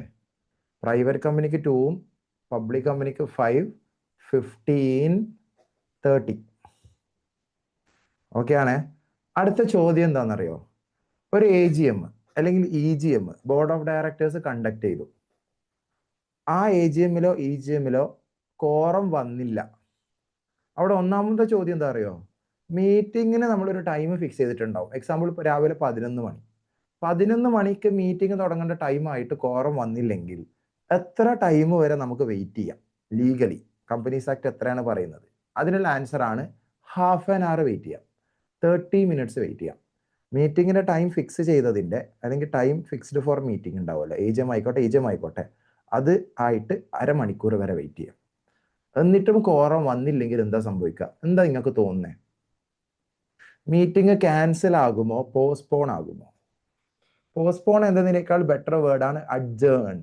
പ്രൈവറ്റ് കമ്പനിക്ക് 2ഉം പബ്ലിക് കമ്പനിക്ക് 5, 15, 30. ഓക്കെ ആണേ. അടുത്ത ചോദ്യം എന്താണെന്നറിയോ? ഒരു AGM അല്ലെങ്കിൽ EGM board of directors conduct ചെയ്തു. ആ AGMലോ EGMലോ കോറം വന്നില്ല. അവിടെ ഒന്നാമത്തെ ചോദ്യം എന്താ അറിയോ? മീറ്റിങ്ങിന് നമ്മളൊരു ടൈം ഫിക്സ് ചെയ്തിട്ടുണ്ടാവും. എക്സാമ്പിൾ ഇപ്പോൾ രാവിലെ 11 മണി. 11 മണിക്ക് മീറ്റിംഗ് തുടങ്ങേണ്ട ടൈം ആയിട്ട് കോറം വന്നില്ലെങ്കിൽ എത്ര ടൈം വരെ നമുക്ക് വെയിറ്റ് ചെയ്യാം ലീഗലി? കമ്പനീസ് ആക്ട് എത്രയാണ് പറയുന്നത്? അതിനുള്ള ആൻസർ ആണ് ഹാഫ് ആൻ അവർ വെയിറ്റ് ചെയ്യാം, 30 മിനിറ്റ്സ് വെയിറ്റ് ചെയ്യാം. മീറ്റിങ്ങിന്റെ ടൈം ഫിക്സ് ചെയ്തതിന്റെ അല്ലെങ്കിൽ ടൈം ഫിക്സ്ഡ് ഫോർ മീറ്റിംഗ് ഉണ്ടാവുമല്ലോ, AGM ആയിക്കോട്ടെ EGM ആയിക്കോട്ടെ, അത് ആയിട്ട് അരമണിക്കൂർ വരെ വെയിറ്റ് ചെയ്യാം. എന്നിട്ടും കോറം വന്നില്ലെങ്കിൽ എന്താ സംഭവിക്കുക? എന്താ നിങ്ങൾക്ക് തോന്നുന്നേ? മീറ്റിംഗ് ക്യാൻസൽ ആകുമോ പോസ്റ്റ്പോൺ ആകുമോ? പോസ്റ്റ്പോൺ എന്നതിനേക്കാൾ ബെറ്റർ വേർഡാണ് അഡ്ജേൺ.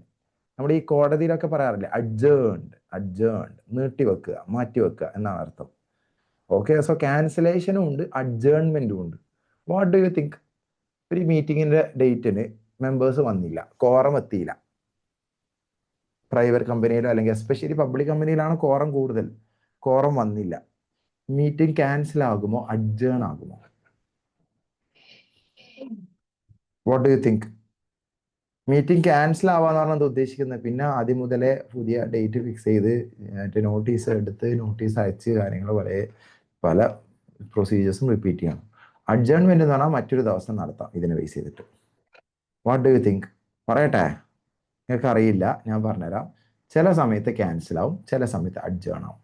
നമ്മുടെ ഈ കോടതിയിലൊക്കെ പറയാറില്ലേ അഡ്ജേൺഡ്, അഡ്ജേൺഡ്, നീട്ടിവെക്കുക, മാറ്റിവെക്കുക എന്നാണ് അർത്ഥം. ഓക്കെ, സോ ക്യാൻസലേഷനും ഉണ്ട് അഡ്ജേൺമെന്റും ഉണ്ട്. What do you think? ഒരു മീറ്റിങ്ങിന്റെ ഡേറ്റിന് മെമ്പേഴ്സ് വന്നില്ല, കോറം എത്തിയില്ല. പ്രൈവറ്റ് കമ്പനിയിലോ അല്ലെങ്കിൽ എസ്പെഷ്യലി പബ്ലിക് കമ്പനിയിലാണ് കോറം കൂടുതൽ. കോറം വന്നില്ല, മീറ്റിംഗ് ക്യാൻസൽ ആകുമോ അഡ്ജേൺ ആകുമോ? What do you think? Meeting cancel ആവാന്ന് പറഞ്ഞത് ഉദ്ദേശിക്കുന്നത് പിന്നെ ആദ്യം മുതലേ പുതിയ ഡേറ്റ് ഫിക്സ് ചെയ്ത് മറ്റേ നോട്ടീസ് എടുത്ത് നോട്ടീസ് അയച്ച് കാര്യങ്ങൾ പല പ്രൊസീജിയേഴ്സും റിപ്പീറ്റ് ചെയ്യണം. അഡ്ജേൺമെന്റ് എന്ന് പറഞ്ഞാൽ മറ്റൊരു ദിവസം നടത്താം ഇതിനെ ബേസ് ചെയ്തിട്ട്. What do you think? പറയട്ടെ? നിങ്ങൾക്ക് അറിയില്ല, ഞാൻ പറഞ്ഞുതരാം. ചില സമയത്ത് ക്യാൻസൽ ആവും, ചില സമയത്ത് അഡ്ജേൺ ആവും.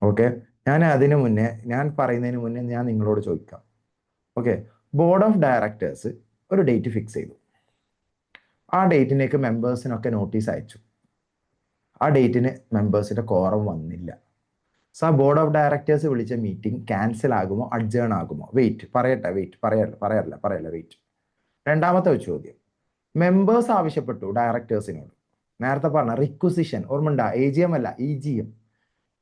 ഓക്കെ, ഞാൻ പറയുന്നതിന് മുന്നേ ഞാൻ നിങ്ങളോട് ചോദിക്കാം. ഓക്കെ, ബോർഡ് ഓഫ് ഡയറക്ടേഴ്സ് ഒരു ഡേറ്റ് ഫിക്സ് ചെയ്തു. ആ ഡേറ്റിലേക്ക് മെമ്പേഴ്സിനൊക്കെ നോട്ടീസ് അയച്ചു. ആ ഡേറ്റിന് മെമ്പേഴ്സിന്റെ കോറം വന്നില്ല. സോ ബോർഡ് ഓഫ് ഡയറക്ടേഴ്സ് വിളിച്ച മീറ്റിംഗ് ക്യാൻസൽ ആകുമോ അഡ്ജേൺ ആകുമോ? വെയിറ്റ് പറയട്ടെ, വെയിറ്റ് പറയല്ല വെയിറ്റ്. രണ്ടാമത്തെ ഒരു ചോദ്യം, മെമ്പേഴ്സ് ആവശ്യപ്പെട്ടു ഡയറക്ടേഴ്സിനോട്, നേരത്തെ പറഞ്ഞ റിക്വസിഷൻ ഓർമ്മണ്ട? AGM അല്ല, EGM.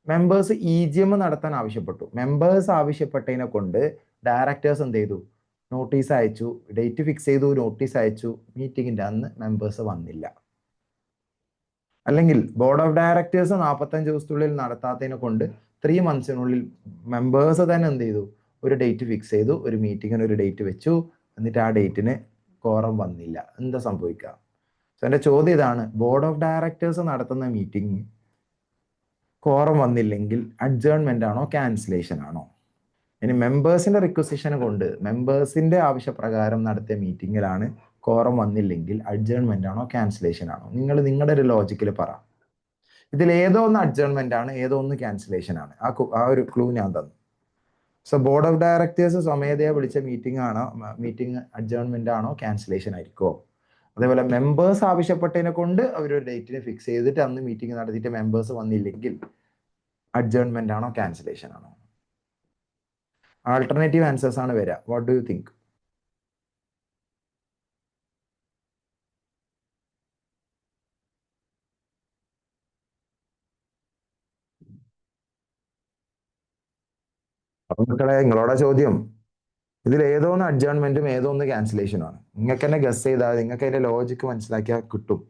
മെമ്പേഴ്സ് EGM നടത്താൻ ആവശ്യപ്പെട്ടു. മെമ്പേഴ്സ് ആവശ്യപ്പെട്ടതിനെ കൊണ്ട് ഡയറക്ടേഴ്സ് എന്ത് ചെയ്തു? നോട്ടീസ് അയച്ചു, ഡേറ്റ് ഫിക്സ് ചെയ്തു, നോട്ടീസ് അയച്ചു. മീറ്റിംഗിന്റെ അന്ന് മെമ്പേഴ്സ് വന്നില്ല. അല്ലെങ്കിൽ ബോർഡ് ഓഫ് ഡയറക്ടേഴ്സ് 45 ദിവസത്തിനുള്ളിൽ നടത്താത്തതിനെ കൊണ്ട് 3 മന്ത്സിനുള്ളിൽ മെമ്പേഴ്സ് തന്നെ എന്ത് ചെയ്തു? ഒരു ഡേറ്റ് ഫിക്സ് ചെയ്തു, ഒരു മീറ്റിങ്ങിന് ഒരു ഡേറ്റ് വെച്ചു, എന്നിട്ട് ആ ഡേറ്റിന് കോറം വന്നില്ല. എന്താ സംഭവിക്കുക? സോ എന്റെ ചോദ്യം ഇതാണ്, ബോർഡ് ഓഫ് ഡയറക്ടേഴ്സ് നടത്തുന്ന മീറ്റിംഗ് കോറം വന്നില്ലെങ്കിൽ അഡ്ജേൺമെന്റ് ആണോ ക്യാൻസലേഷൻ ആണോ? ഇനി മെമ്പേഴ്സിന്റെ റിക്വസിഷൻ കൊണ്ട് മെമ്പേഴ്സിന്റെ ആവശ്യപ്രകാരം നടത്തിയ മീറ്റിംഗിലാണ് കോറം വന്നില്ലെങ്കിൽ അഡ്ജേൺമെന്റ് ആണോ ക്യാൻസലേഷൻ ആണോ? നിങ്ങൾ നിങ്ങളുടെ ഒരു ലോജിക്കിൽ പറ. ഇതിൽ ഏതോ ഒന്ന് അഡ്ജേൺമെന്റ് ആണ്, ഏതോ ഒന്ന് ക്യാൻസലേഷൻ ആണ്. ആ ഒരു ക്ലൂ ഞാൻ തന്നു. സോ ബോർഡ് ഓഫ് ഡയറക്ടേഴ്സ് സ്വമേധയാ വിളിച്ച മീറ്റിംഗ് ആണോ, മീറ്റിംഗ് അഡ്ജേൺമെന്റ് ആണോ ക്യാൻസലേഷൻ ആയിരിക്കോ? അതേപോലെ മെമ്പേഴ്സ് ആവശ്യപ്പെട്ടതിനെ കൊണ്ട് അവരൊരു ഡേറ്റിനെ ഫിക്സ് ചെയ്തിട്ട് അന്ന് മീറ്റിംഗ് നടത്തിയിട്ട് മെമ്പേഴ്സ് വന്നില്ലെങ്കിൽ അഡ്ജേൺമെന്റ് ആണോ ക്യാൻസലേഷൻ ആണോ? ആൾട്ടർനേറ്റീവ് ആൻസേഴ്സ് ആണ് വരിക. What do you think? അപ്പൊ മക്കളെ, നിങ്ങളോட ചോദ്യം, ഇതിൽ ഏതോ ഒന്ന് അഡ്ജേൺമെന്റും ഏതോ ഒന്ന് ക്യാൻസലേഷനും ആണ്. നിങ്ങൾക്ക് തന്നെ ഗസ് ചെയ്താൽ നിങ്ങൾക്ക് അതിന്റെ ലോജിക്ക് മനസ്സിലാക്കിയാൽ കിട്ടും.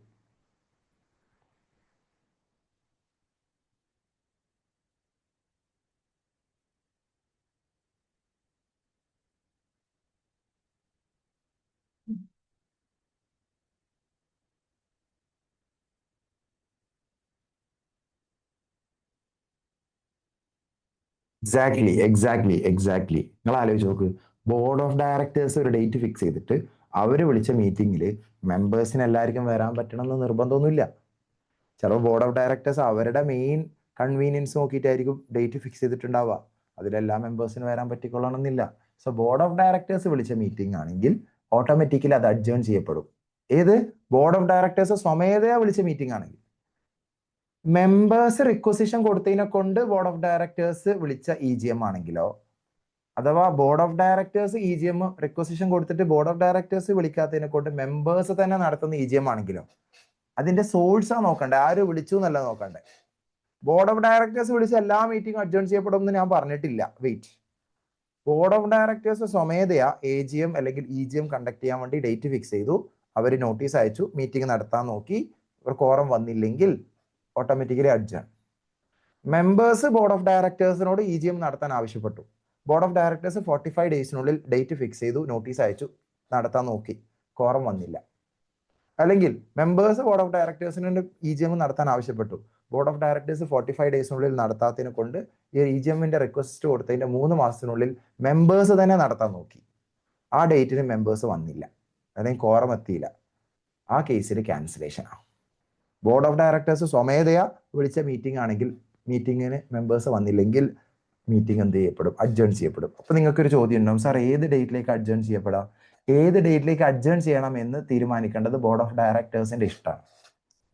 എക്സാക്ട്ലി നിങ്ങൾ ആലോചിച്ച് നോക്ക്. ബോർഡ് ഓഫ് ഡയറക്ടേഴ്സ് ഒരു ഡേറ്റ് ഫിക്സ് ചെയ്തിട്ട് അവർ വിളിച്ച മീറ്റിംഗിൽ മെമ്പേഴ്സിന് എല്ലാവർക്കും വരാൻ പറ്റണം എന്ന് നിർബന്ധമൊന്നുമില്ല. ചിലപ്പോൾ ബോർഡ് ഓഫ് ഡയറക്ടേഴ്സ് അവരുടെ മെയിൻ കൺവീനിയൻസ് നോക്കിയിട്ടായിരിക്കും ഡേറ്റ് ഫിക്സ് ചെയ്തിട്ടുണ്ടാവുക. അതിലെല്ലാ മെമ്പേഴ്സിന് വരാൻ പറ്റിക്കൊള്ളണമെന്നില്ല. സോ ബോർഡ് ഓഫ് ഡയറക്ടേഴ്സ് വിളിച്ച മീറ്റിംഗ് ആണെങ്കിൽ ഓട്ടോമാറ്റിക്കലി അത് അഡ്ജേൺ ചെയ്യപ്പെടും. ഏത് ബോർഡ് ഓഫ് ഡയറക്ടേഴ്സ് സ്വമേധയാ വിളിച്ച മീറ്റിംഗ് ആണെങ്കിൽ. മെമ്പേഴ്സ് റിക്വസിഷൻ കൊടുത്തതിനെ കൊണ്ട് ബോർഡ് ഓഫ് ഡയറക്ടേഴ്സ് വിളിച്ച EGM ആണെങ്കിലോ, അഥവാ board of directors EGM requisition കൊടുത്തിട്ട് ബോർഡ് ഓഫ് ഡയറക്ടേഴ്സ് വിളിക്കാത്തതിനെ കൊണ്ട് മെമ്പേഴ്സ് തന്നെ നടത്തുന്ന EGM ആണെങ്കിലോ, അതിന്റെ സോഴ്സാ നോക്കണ്ടേ, ആര് വിളിച്ചു എന്നല്ല നോക്കണ്ടേ. ബോർഡ് ഓഫ് ഡയറക്ടേഴ്സ് വിളിച്ച എല്ലാ മീറ്റിംഗും അഡ്ജേൺ ചെയ്യപ്പെടുമെന്ന് ഞാൻ പറഞ്ഞിട്ടില്ല. വെയിറ്റ്. ബോർഡ് ഓഫ് ഡയറക്ടേഴ്സ് സ്വമേധയാ AGM അല്ലെങ്കിൽ EGM കണ്ടക്ട് ചെയ്യാൻ വേണ്ടി ഡേറ്റ് ഫിക്സ് ചെയ്തു. അവർ നോട്ടീസ് അയച്ചു, മീറ്റിംഗ് നടത്താൻ നോക്കി, ഒരു കോറം വന്നില്ലെങ്കിൽ automatically adjourn. Members board of ഡയറക്ടേഴ്സിനോട് EGM നടത്താൻ ആവശ്യപ്പെട്ടു. ബോർഡ് ഓഫ് ഡയറക്ടേഴ്സ് 45 ഡേയ്സിനുള്ളിൽ ഡേറ്റ് ഫിക്സ് ചെയ്തു, നോട്ടീസ് അയച്ചു, നടത്താൻ നോക്കി, കോറം വന്നില്ല. അല്ലെങ്കിൽ മെമ്പേഴ്സ് ബോർഡ് ഓഫ് ഡയറക്ടേഴ്സിന് EGM നടത്താൻ ആവശ്യപ്പെട്ടു. ബോർഡ് ഓഫ് ഡയറക്ടേഴ്സ് 45 ഡേയ്സിനുള്ളിൽ നടത്താത്തതിനെ കൊണ്ട് ഈ EGMന്റെ റിക്വസ്റ്റ് കൊടുത്തതിന്റെ 3 മാസത്തിനുള്ളിൽ മെമ്പേഴ്സ് തന്നെ നടത്താൻ നോക്കി. ആ ഡേറ്റിന് മെമ്പേഴ്സ് വന്നില്ല, അല്ലെങ്കിൽ കോറം എത്തിയില്ല. ആ കേസിൽ ക്യാൻസലേഷൻ ആണ്. ബോർഡ് ഓഫ് ഡയറക്ടേഴ്സ് സ്വമേധയാ വിളിച്ച മീറ്റിംഗ് ആണെങ്കിൽ മീറ്റിങ്ങിന് മെമ്പേഴ്സ് വന്നില്ലെങ്കിൽ മീറ്റിംഗ് എന്ത് ചെയ്യപ്പെടും? അഡ്ജേൺ ചെയ്യപ്പെടും. അപ്പൊ നിങ്ങൾക്കൊരു ചോദ്യം ഉണ്ടാവും, സാർ ഏത് ഡേറ്റിലേക്ക് അഡ്ജേൺ ചെയ്യപ്പെടാം? ഏത് ഡേറ്റിലേക്ക് അഡ്ജേൺ ചെയ്യണം എന്ന് തീരുമാനിക്കേണ്ടത് ബോർഡ് ഓഫ് ഡയറക്ടേഴ്സിന്റെ ഇഷ്ടമാണ്.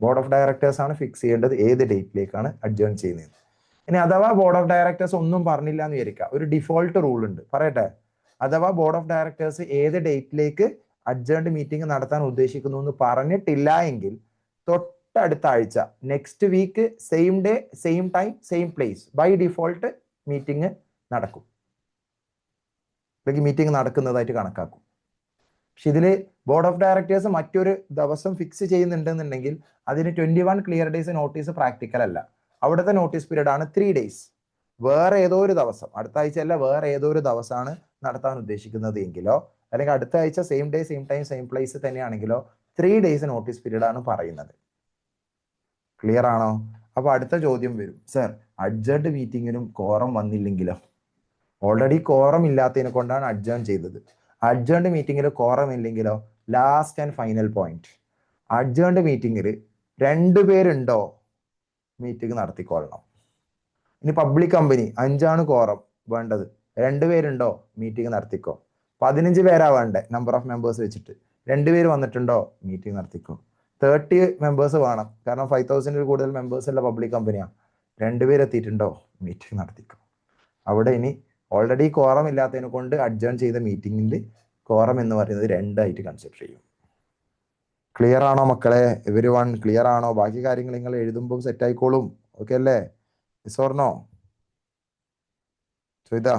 ബോർഡ് ഓഫ് ഡയറക്ടേഴ്സ് ആണ് ഫിക്സ് ചെയ്യേണ്ടത് ഏത് ഡേറ്റിലേക്കാണ് അഡ്ജേൺ ചെയ്യുന്നത്. ഇനി അഥവാ ബോർഡ് ഓഫ് ഡയറക്ടേഴ്സ് ഒന്നും പറഞ്ഞില്ല എന്ന് വിചാരിക്കുക, ഒരു ഡിഫോൾട്ട് റൂൾ ഉണ്ട്, പറയട്ടെ. അഥവാ ബോർഡ് ഓഫ് ഡയറക്ടേഴ്സ് ഏത് ഡേറ്റിലേക്ക് അഡ്ജേൺഡ് മീറ്റിംഗ് നടത്താൻ ഉദ്ദേശിക്കുന്നു എന്ന് പറഞ്ഞിട്ടില്ല എങ്കിൽ തൊട്ടടുത്ത ആഴ്ച, next week, same day, same time, same place, by default meeting നടക്കും, അല്ലെങ്കിൽ മീറ്റിംഗ് നടക്കുന്നതായിട്ട് കണക്കാക്കും. പക്ഷെ ഇതില് ബോർഡ് ഓഫ് ഡയറക്ടേഴ്സ് മറ്റൊരു ദിവസം ഫിക്സ് ചെയ്യുന്നുണ്ടെന്നുണ്ടെങ്കിൽ അതിന് 21 ക്ലിയർ ഡേയ്സ് നോട്ടീസ് പ്രാക്ടിക്കൽ അല്ല. അവിടുത്തെ നോട്ടീസ് പീരീഡ് ആണ് 3 ഡേയ്സ്. വേറെ ഏതോ ഒരു ദിവസം, അടുത്ത ആഴ്ച അല്ല, വേറെ ഏതോ ഒരു ദിവസമാണ് നടത്താൻ ഉദ്ദേശിക്കുന്നത് എങ്കിലോ, അല്ലെങ്കിൽ അടുത്ത ആഴ്ച same day, same time, same place തന്നെയാണെങ്കിലോ 3 ഡേയ്സ് നോട്ടീസ് പീരീഡ് ആണ് പറയുന്നത്. ക്ലിയർ ആണോ? അപ്പൊ അടുത്ത ചോദ്യം വരും, സർ അഡ്ജേൺഡ് മീറ്റിങ്ങിനും കോറം വന്നില്ലെങ്കിലോ? ഓൾറെഡി കോറം ഇല്ലാത്തതിനെ കൊണ്ടാണ് അഡ്ജേൺ ചെയ്തത്. അഡ്ജേൺഡ് മീറ്റിംഗിൽ കോറം ഇല്ലെങ്കിലോ? Last and final point, adjourned മീറ്റിംഗിൽ 2 പേരുണ്ടോ മീറ്റിംഗ് നടത്തിക്കൊള്ളണം. ഇനി പബ്ലിക് കമ്പനി 5 കോറം വേണ്ടത്, 2 പേരുണ്ടോ മീറ്റിംഗ് നടത്തിക്കോ. 15 പേരാ വേണ്ടേ നമ്പർ ഓഫ് മെമ്പേഴ്സ് വെച്ചിട്ട്, 2 പേര് വന്നിട്ടുണ്ടോ മീറ്റിംഗ് നടത്തിക്കോ. 30 മെമ്പേഴ്സ് വേണം, കാരണം 5000 കൂടുതൽ മെമ്പേഴ്സ് ഉള്ള പബ്ലിക് കമ്പനിയാണ്. 2 പേര് എത്തിയിട്ടുണ്ടോ മീറ്റിംഗ് നടത്തിക്കോ. അവിടെ ഇനി ഓൾറെഡി കോറം ഇല്ലാത്തതിനെ കൊണ്ട് അഡ്ജേൺ ചെയ്ത മീറ്റിംഗിൽ കോറം എന്ന് പറയുന്നത് 2 ആയിട്ട് കൺസിഡർ ചെയ്യും. ക്ലിയർ ആണോ മക്കളെ? എവരിവൺ ക്ലിയർ ആണോ? ബാക്കി കാര്യങ്ങൾ നിങ്ങൾ എഴുതുമ്പോൾ സെറ്റ് ആയിക്കോളും. ഓക്കെ അല്ലേ? Yes or no? So ഇതാ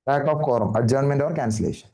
lack of quorum, adjournment or cancellation.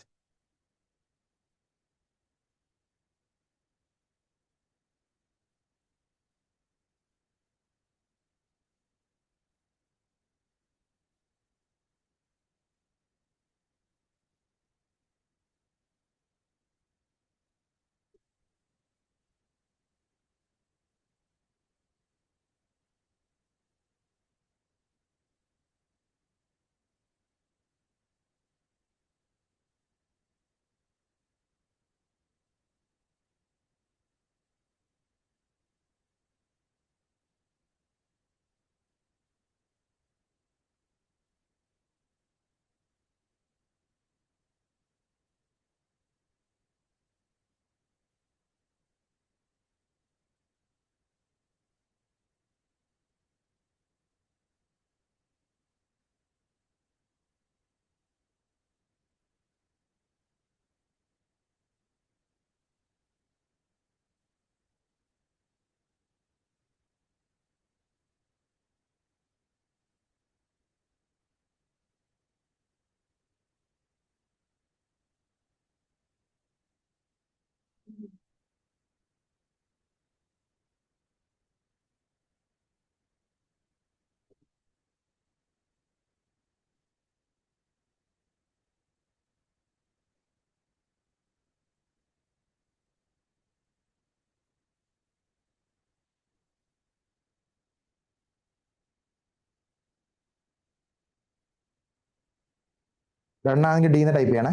രണ്ടാണെങ്കിൽ ഡീന്ന് ടൈപ്പ് ചെയ്യണേ.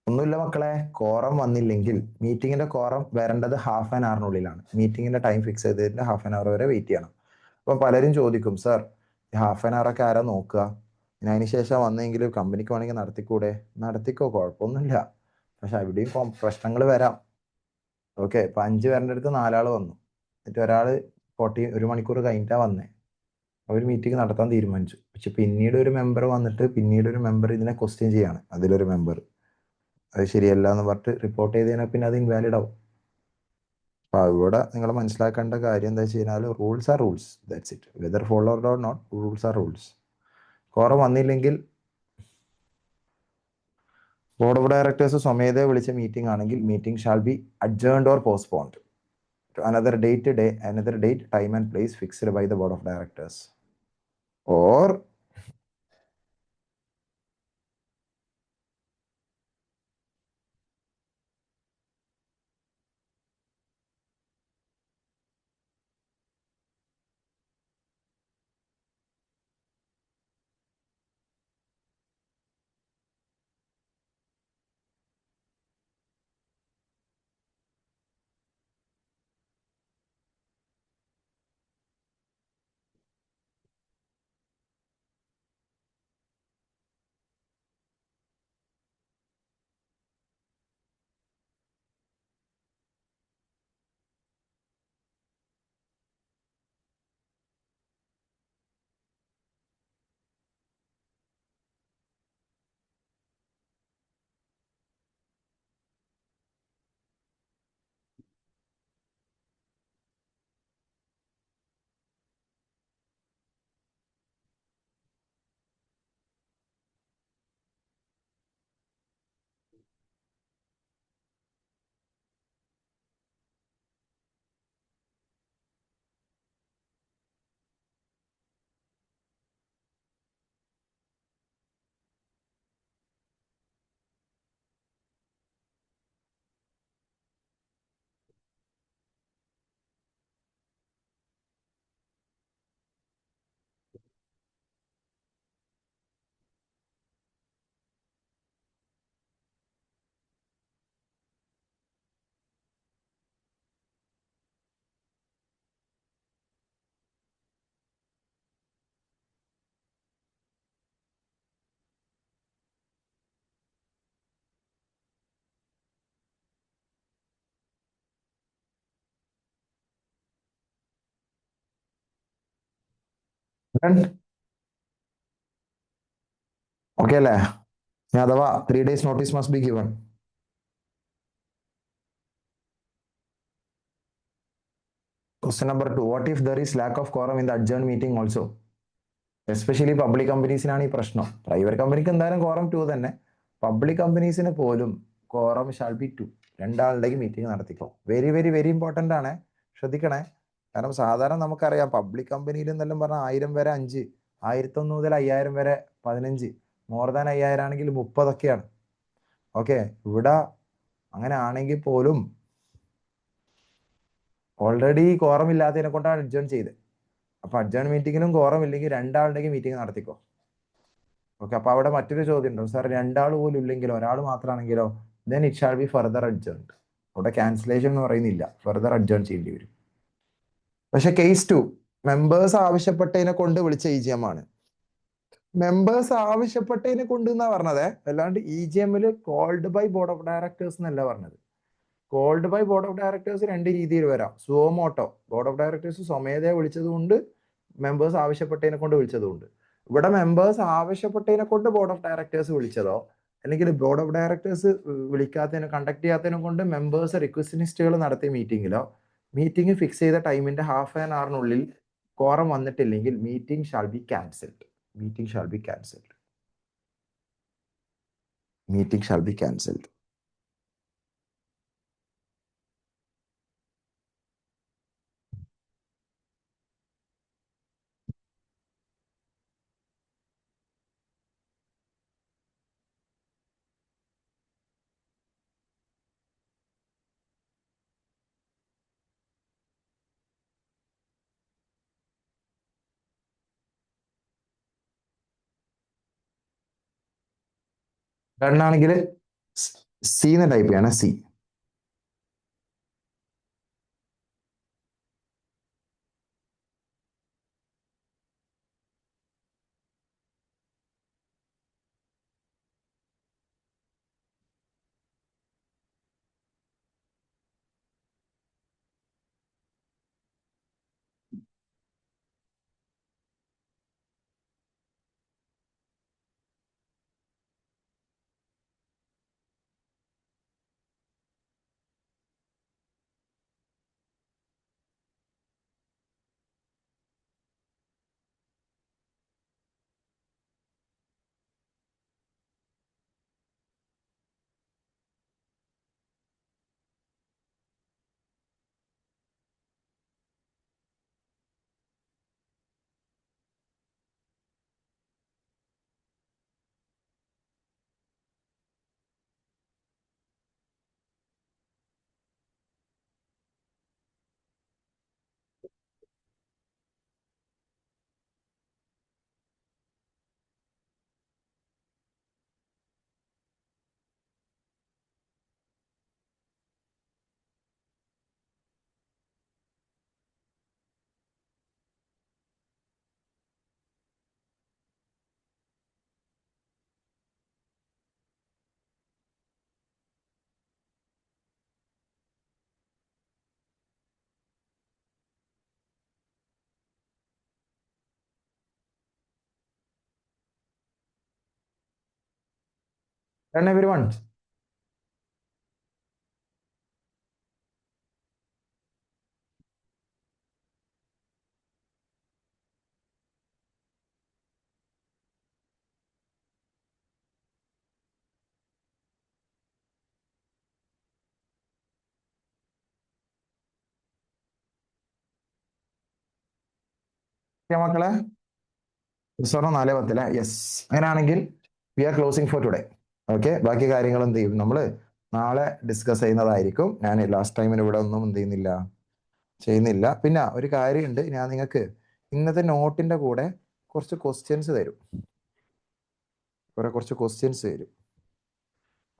ഒന്നുമില്ല മക്കളെ, കോറം വന്നില്ലെങ്കിൽ മീറ്റിംഗിന്റെ കോറം വരേണ്ടത് ഹാഫ് ആൻ അവറിനുള്ളിലാണ്. മീറ്റിംഗിന്റെ ടൈം ഫിക്സ് ചെയ്തതിന്റെ ഹാഫ് ആൻ അവർ വരെ വെയിറ്റ് ചെയ്യണം. അപ്പൊ പലരും ചോദിക്കും, സർ ഹാഫ് ആൻ അവർ ഒക്കെ ആരാ നോക്കുക, പിന്നെ അതിനുശേഷം വന്നെങ്കിൽ കമ്പനിക്ക് വേണമെങ്കിൽ നടത്തിക്കൂടെ? നടത്തിക്കോ, കുഴപ്പമൊന്നുമില്ല. പക്ഷെ അവിടെയും പ്രശ്നങ്ങൾ വരാം. ഓക്കെ, ഇപ്പൊ 5 പേരുടെ അടുത്ത് 4 ആള് വന്നു, എന്നിട്ട് ഒരാള് 1 മണിക്കൂർ കഴിഞ്ഞിട്ടാ വന്നേ. അവർ മീറ്റിംഗ് നടത്താൻ തീരുമാനിച്ചു. പക്ഷെ പിന്നീട് ഒരു മെമ്പർ വന്നിട്ട് പിന്നീട് ഒരു മെമ്പർ ഇതിനെ ക്വസ്റ്റ്യൻ ചെയ്യാണ്. അതിലൊരു മെമ്പർ അത് ശരിയല്ല എന്ന് പറഞ്ഞിട്ട് റിപ്പോർട്ട് ചെയ്ത് കഴിഞ്ഞാൽ പിന്നെ അത് ഇൻവാലിഡ് ആവും. അപ്പൊ ഇവിടെ നിങ്ങൾ മനസ്സിലാക്കേണ്ട കാര്യം എന്താ വെച്ച് കഴിഞ്ഞാൽ, rules are rules, that's it. Whether followed or not, rules are rules. Quorum വന്നില്ലെങ്കിൽ ബോർഡ് ഓഫ് ഡയറക്ടേഴ്സ് സ്വമേധയെ വിളിച്ച മീറ്റിംഗ് ആണെങ്കിൽ meeting shall be adjourned or postponed to another date, time and place fixed by the board of directors, or okay അല്ലേ? അഥവാ 3 days notice must be given. Question number 2, what if there is lack of quorum in the adjourned meeting also? Especially public കമ്പനീസിനാണ് ഈ പ്രശ്നം. Private കമ്പനിക്ക് എന്തായാലും quorum 2 തന്നെ. Public കമ്പനീസിന് പോലും കോറം ഷാൾ ബി 2. രണ്ടാളുടെയും മീറ്റിംഗ് നടത്തിക്കോ. വെരി വെരി വെരി ഇമ്പോർട്ടൻ്റ് ആണ്, ശ്രദ്ധിക്കണേ. കാരണം സാധാരണ നമുക്കറിയാം പബ്ലിക് കമ്പനിയിൽ എന്നെല്ലാം പറഞ്ഞാൽ 1000 വരെ 5, 1001 മുതൽ 5000 വരെ 15, മോർ ദാൻ 5000 ആണെങ്കിൽ 30 ഓക്കെ, ഇവിടെ അങ്ങനെ ആണെങ്കിൽ പോലും ഓൾറെഡി കോറം ഇല്ലാത്തതിനെ കൊണ്ടാണ് അഡ്ജേൺ ചെയ്തത്. അപ്പൊ അഡ്ജേൺ മീറ്റിങ്ങിനും കോറം ഇല്ലെങ്കിൽ രണ്ടാളുടെയും മീറ്റിംഗ് നടത്തിക്കോ. ഓക്കെ, അപ്പൊ അവിടെ മറ്റൊരു ചോദ്യം ഉണ്ടോ, സാർ 2 ആൾ പോലും ഇല്ലെങ്കിലോ, ഒരാൾ മാത്രമാണെങ്കിലോ? Then it shall be further adjourned. അവിടെ ക്യാൻസലേഷൻ എന്ന് പറയുന്നില്ല, ഫർദർ അഡ്ജേൺ ചെയ്യേണ്ടി വരും. പക്ഷെ കേസ് 2, മെമ്പേഴ്സ് ആവശ്യപ്പെട്ടതിനെ കൊണ്ട് വിളിച്ച EGM ആണ്. മെമ്പേഴ്സ് ആവശ്യപ്പെട്ടതിനെ കൊണ്ട് എന്നാ പറഞ്ഞത്, അല്ലാണ്ട് EGM called by board of directors എന്നല്ല പറഞ്ഞത്. Called by board of directors 2 രീതിയിൽ വരാം. സുവോമോട്ടോ, ബോർഡ് ഓഫ് ഡയറക്ടേഴ്സ് സ്വമേധയെ വിളിച്ചതുകൊണ്ട്, മെമ്പേഴ്സ് ആവശ്യപ്പെട്ടതിനെ കൊണ്ട് വിളിച്ചതുകൊണ്ട്. ഇവിടെ മെമ്പേഴ്സ് ആവശ്യപ്പെട്ടതിനെ കൊണ്ട് ബോർഡ് ഓഫ് ഡയറക്ടേഴ്സ് വിളിച്ചതോ, അല്ലെങ്കിൽ ബോർഡ് ഓഫ് ഡയറക്ടേഴ്സ് വിളിക്കാത്തതിനെ, കണ്ടക്ട് ചെയ്യാത്തതിനെ കൊണ്ട് മെമ്പേഴ്സ് റിക്വസ്റ്റിനിസ്റ്റുകൾ നടത്തിയ മീറ്റിംഗിലോ, മീറ്റിംഗ് ഫിക്സ് ചെയ്ത ടൈമിന്റെ ഹാഫ് ആൻ അവറിനുള്ളിൽ കോറം വന്നിട്ടില്ലെങ്കിൽ meeting shall be cancelled. Meeting shall be cancelled. Meeting shall be cancelled. Done ആണെങ്കിൽ സി എന്ന് ടൈപ്പ് ചെയ്യണം, സി. Done everyone. മക്കളെ സ്വർണ്ണ 4:10 അല്ലേ? യെസ്. അങ്ങനെയാണെങ്കിൽ we are closing for today. Okay, ബാക്കി കാര്യങ്ങൾ എന്ത് ചെയ്യും നമ്മൾ നാളെ ഡിസ്കസ് ചെയ്യുന്നതായിരിക്കും. ഞാൻ ലാസ്റ്റ് ടൈമിന് ഇവിടെ ഒന്നും എന്ത് ചെയ്യുന്നില്ല. പിന്നെ ഒരു കാര്യമുണ്ട്, ഞാൻ നിങ്ങൾക്ക് ഇന്നത്തെ നോട്ടിന്റെ കൂടെ കുറച്ച് ക്വസ്റ്റ്യൻസ് തരും. കുറച്ച് ക്വസ്റ്റ്യൻസ് തരും.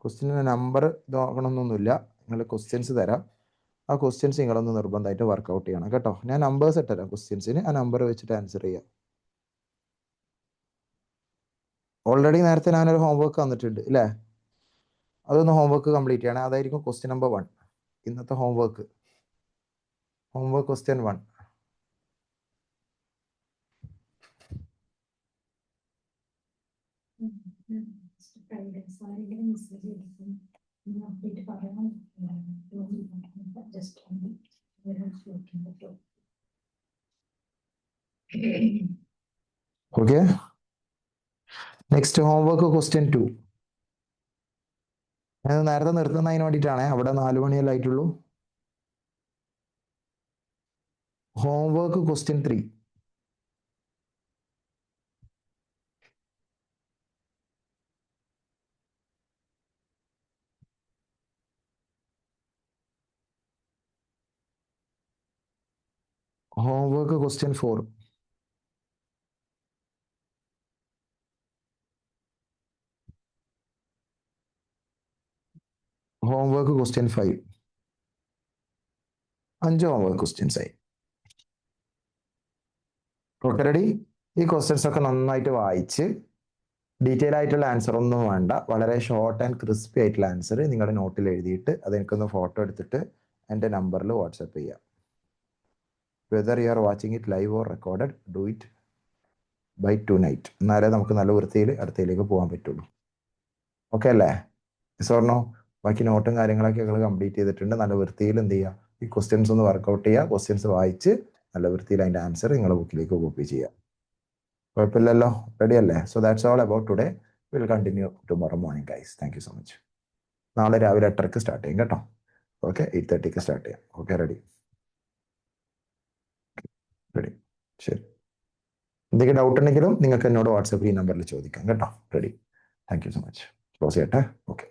ക്വസ്റ്റ്യൻ്റെ നമ്പർ നോക്കണമെന്നൊന്നുമില്ല, നിങ്ങൾ ക്വസ്റ്റ്യൻസ് തരാം. ആ ക്വസ്റ്റ്യൻസ് നിങ്ങളൊന്ന് നിർബന്ധമായിട്ട് വർക്കൗട്ട് ചെയ്യണം കേട്ടോ. ഞാൻ നമ്പേഴ്സ് ഇട്ടുതരാം ക്വസ്റ്റ്യൻസിന്, ആ നമ്പർ വെച്ചിട്ട് ആൻസർ ചെയ്യാം. ഓൾറെഡി നേരത്തെ ഞാനൊരു ഹോംവർക്ക് തന്നിട്ടുണ്ട് അല്ലേ? അതൊന്ന് ഹോംവർക്ക് കംപ്ലീറ്റ് ചെയ്യണം. അതായിരിക്കും ക്വസ്റ്റ്യൻ നമ്പർ 1, ഇന്നത്തെ homework question 1. Okay, next homework question 2. ഞാൻ നേരത്തെ നിർത്തുന്നതിന് വേണ്ടിയിട്ടാണ്, അവിടെ 4 മണിയല്ലേ ആയിട്ടുള്ളൂ. Homework question 3. Homework question 4. Homework question 5. 5 homework questions ആയി. Okay, ready? ഈ ക്വസ്റ്റ്യൻസ് ഒക്കെ നന്നായിട്ട് വായിച്ച് ഡീറ്റെയിൽ ആയിട്ടുള്ള ആൻസർ ഒന്നും വേണ്ട, വളരെ ഷോർട്ട് ആൻഡ് ക്രിസ്പി ആയിട്ടുള്ള ആൻസർ നിങ്ങളുടെ നോട്ടിൽ എഴുതിയിട്ട് അത് എനിക്കൊന്ന് ഫോട്ടോ എടുത്തിട്ട് എൻ്റെ നമ്പറിൽ വാട്സപ്പ് ചെയ്യാം. Whether you are watching it live or recorded, do it by tonight. എന്നാലേ നമുക്ക് നല്ല വൃത്തിയിൽ അടുത്തയിലേക്ക് പോകാൻ പറ്റുള്ളൂ. ഓക്കെ അല്ലേ? സോർണോ? ബാക്കി നോട്ടും കാര്യങ്ങളൊക്കെ ഞങ്ങൾ കംപ്ലീറ്റ് ചെയ്തിട്ടുണ്ട്. നല്ല വൃത്തിയിൽ എന്ത് ചെയ്യുക, ഈ ക്വസ്റ്റ്യൻസ് ഒന്ന് വർക്കൗട്ട് ചെയ്യുക. ക്വസ്റ്റ്യൻസ് വായിച്ച് നല്ല വൃത്തിയിൽ അതിൻ്റെ ആൻസർ നിങ്ങളുടെ ബുക്കിലേക്ക് കോപ്പി ചെയ്യുക. കുഴപ്പമില്ലല്ലോ? റെഡി അല്ലേ? So that's all about today. Will continue tomorrow morning guys. Thank you so much. നാളെ രാവിലെ 8:30 സ്റ്റാർട്ട് ചെയ്യും കേട്ടോ. ഓക്കെ, 8:30 സ്റ്റാർട്ട് ചെയ്യാം. Okay, ready? ശരി. എന്തെങ്കിലും ഡൗട്ട് ഉണ്ടെങ്കിലും നിങ്ങൾക്ക് എന്നോട് വാട്സാപ്പ് ഈ നമ്പറിൽ ചോദിക്കാം കേട്ടോ. Ready? Thank you so much. Close ചെയ്യട്ടെ. ഓക്കെ.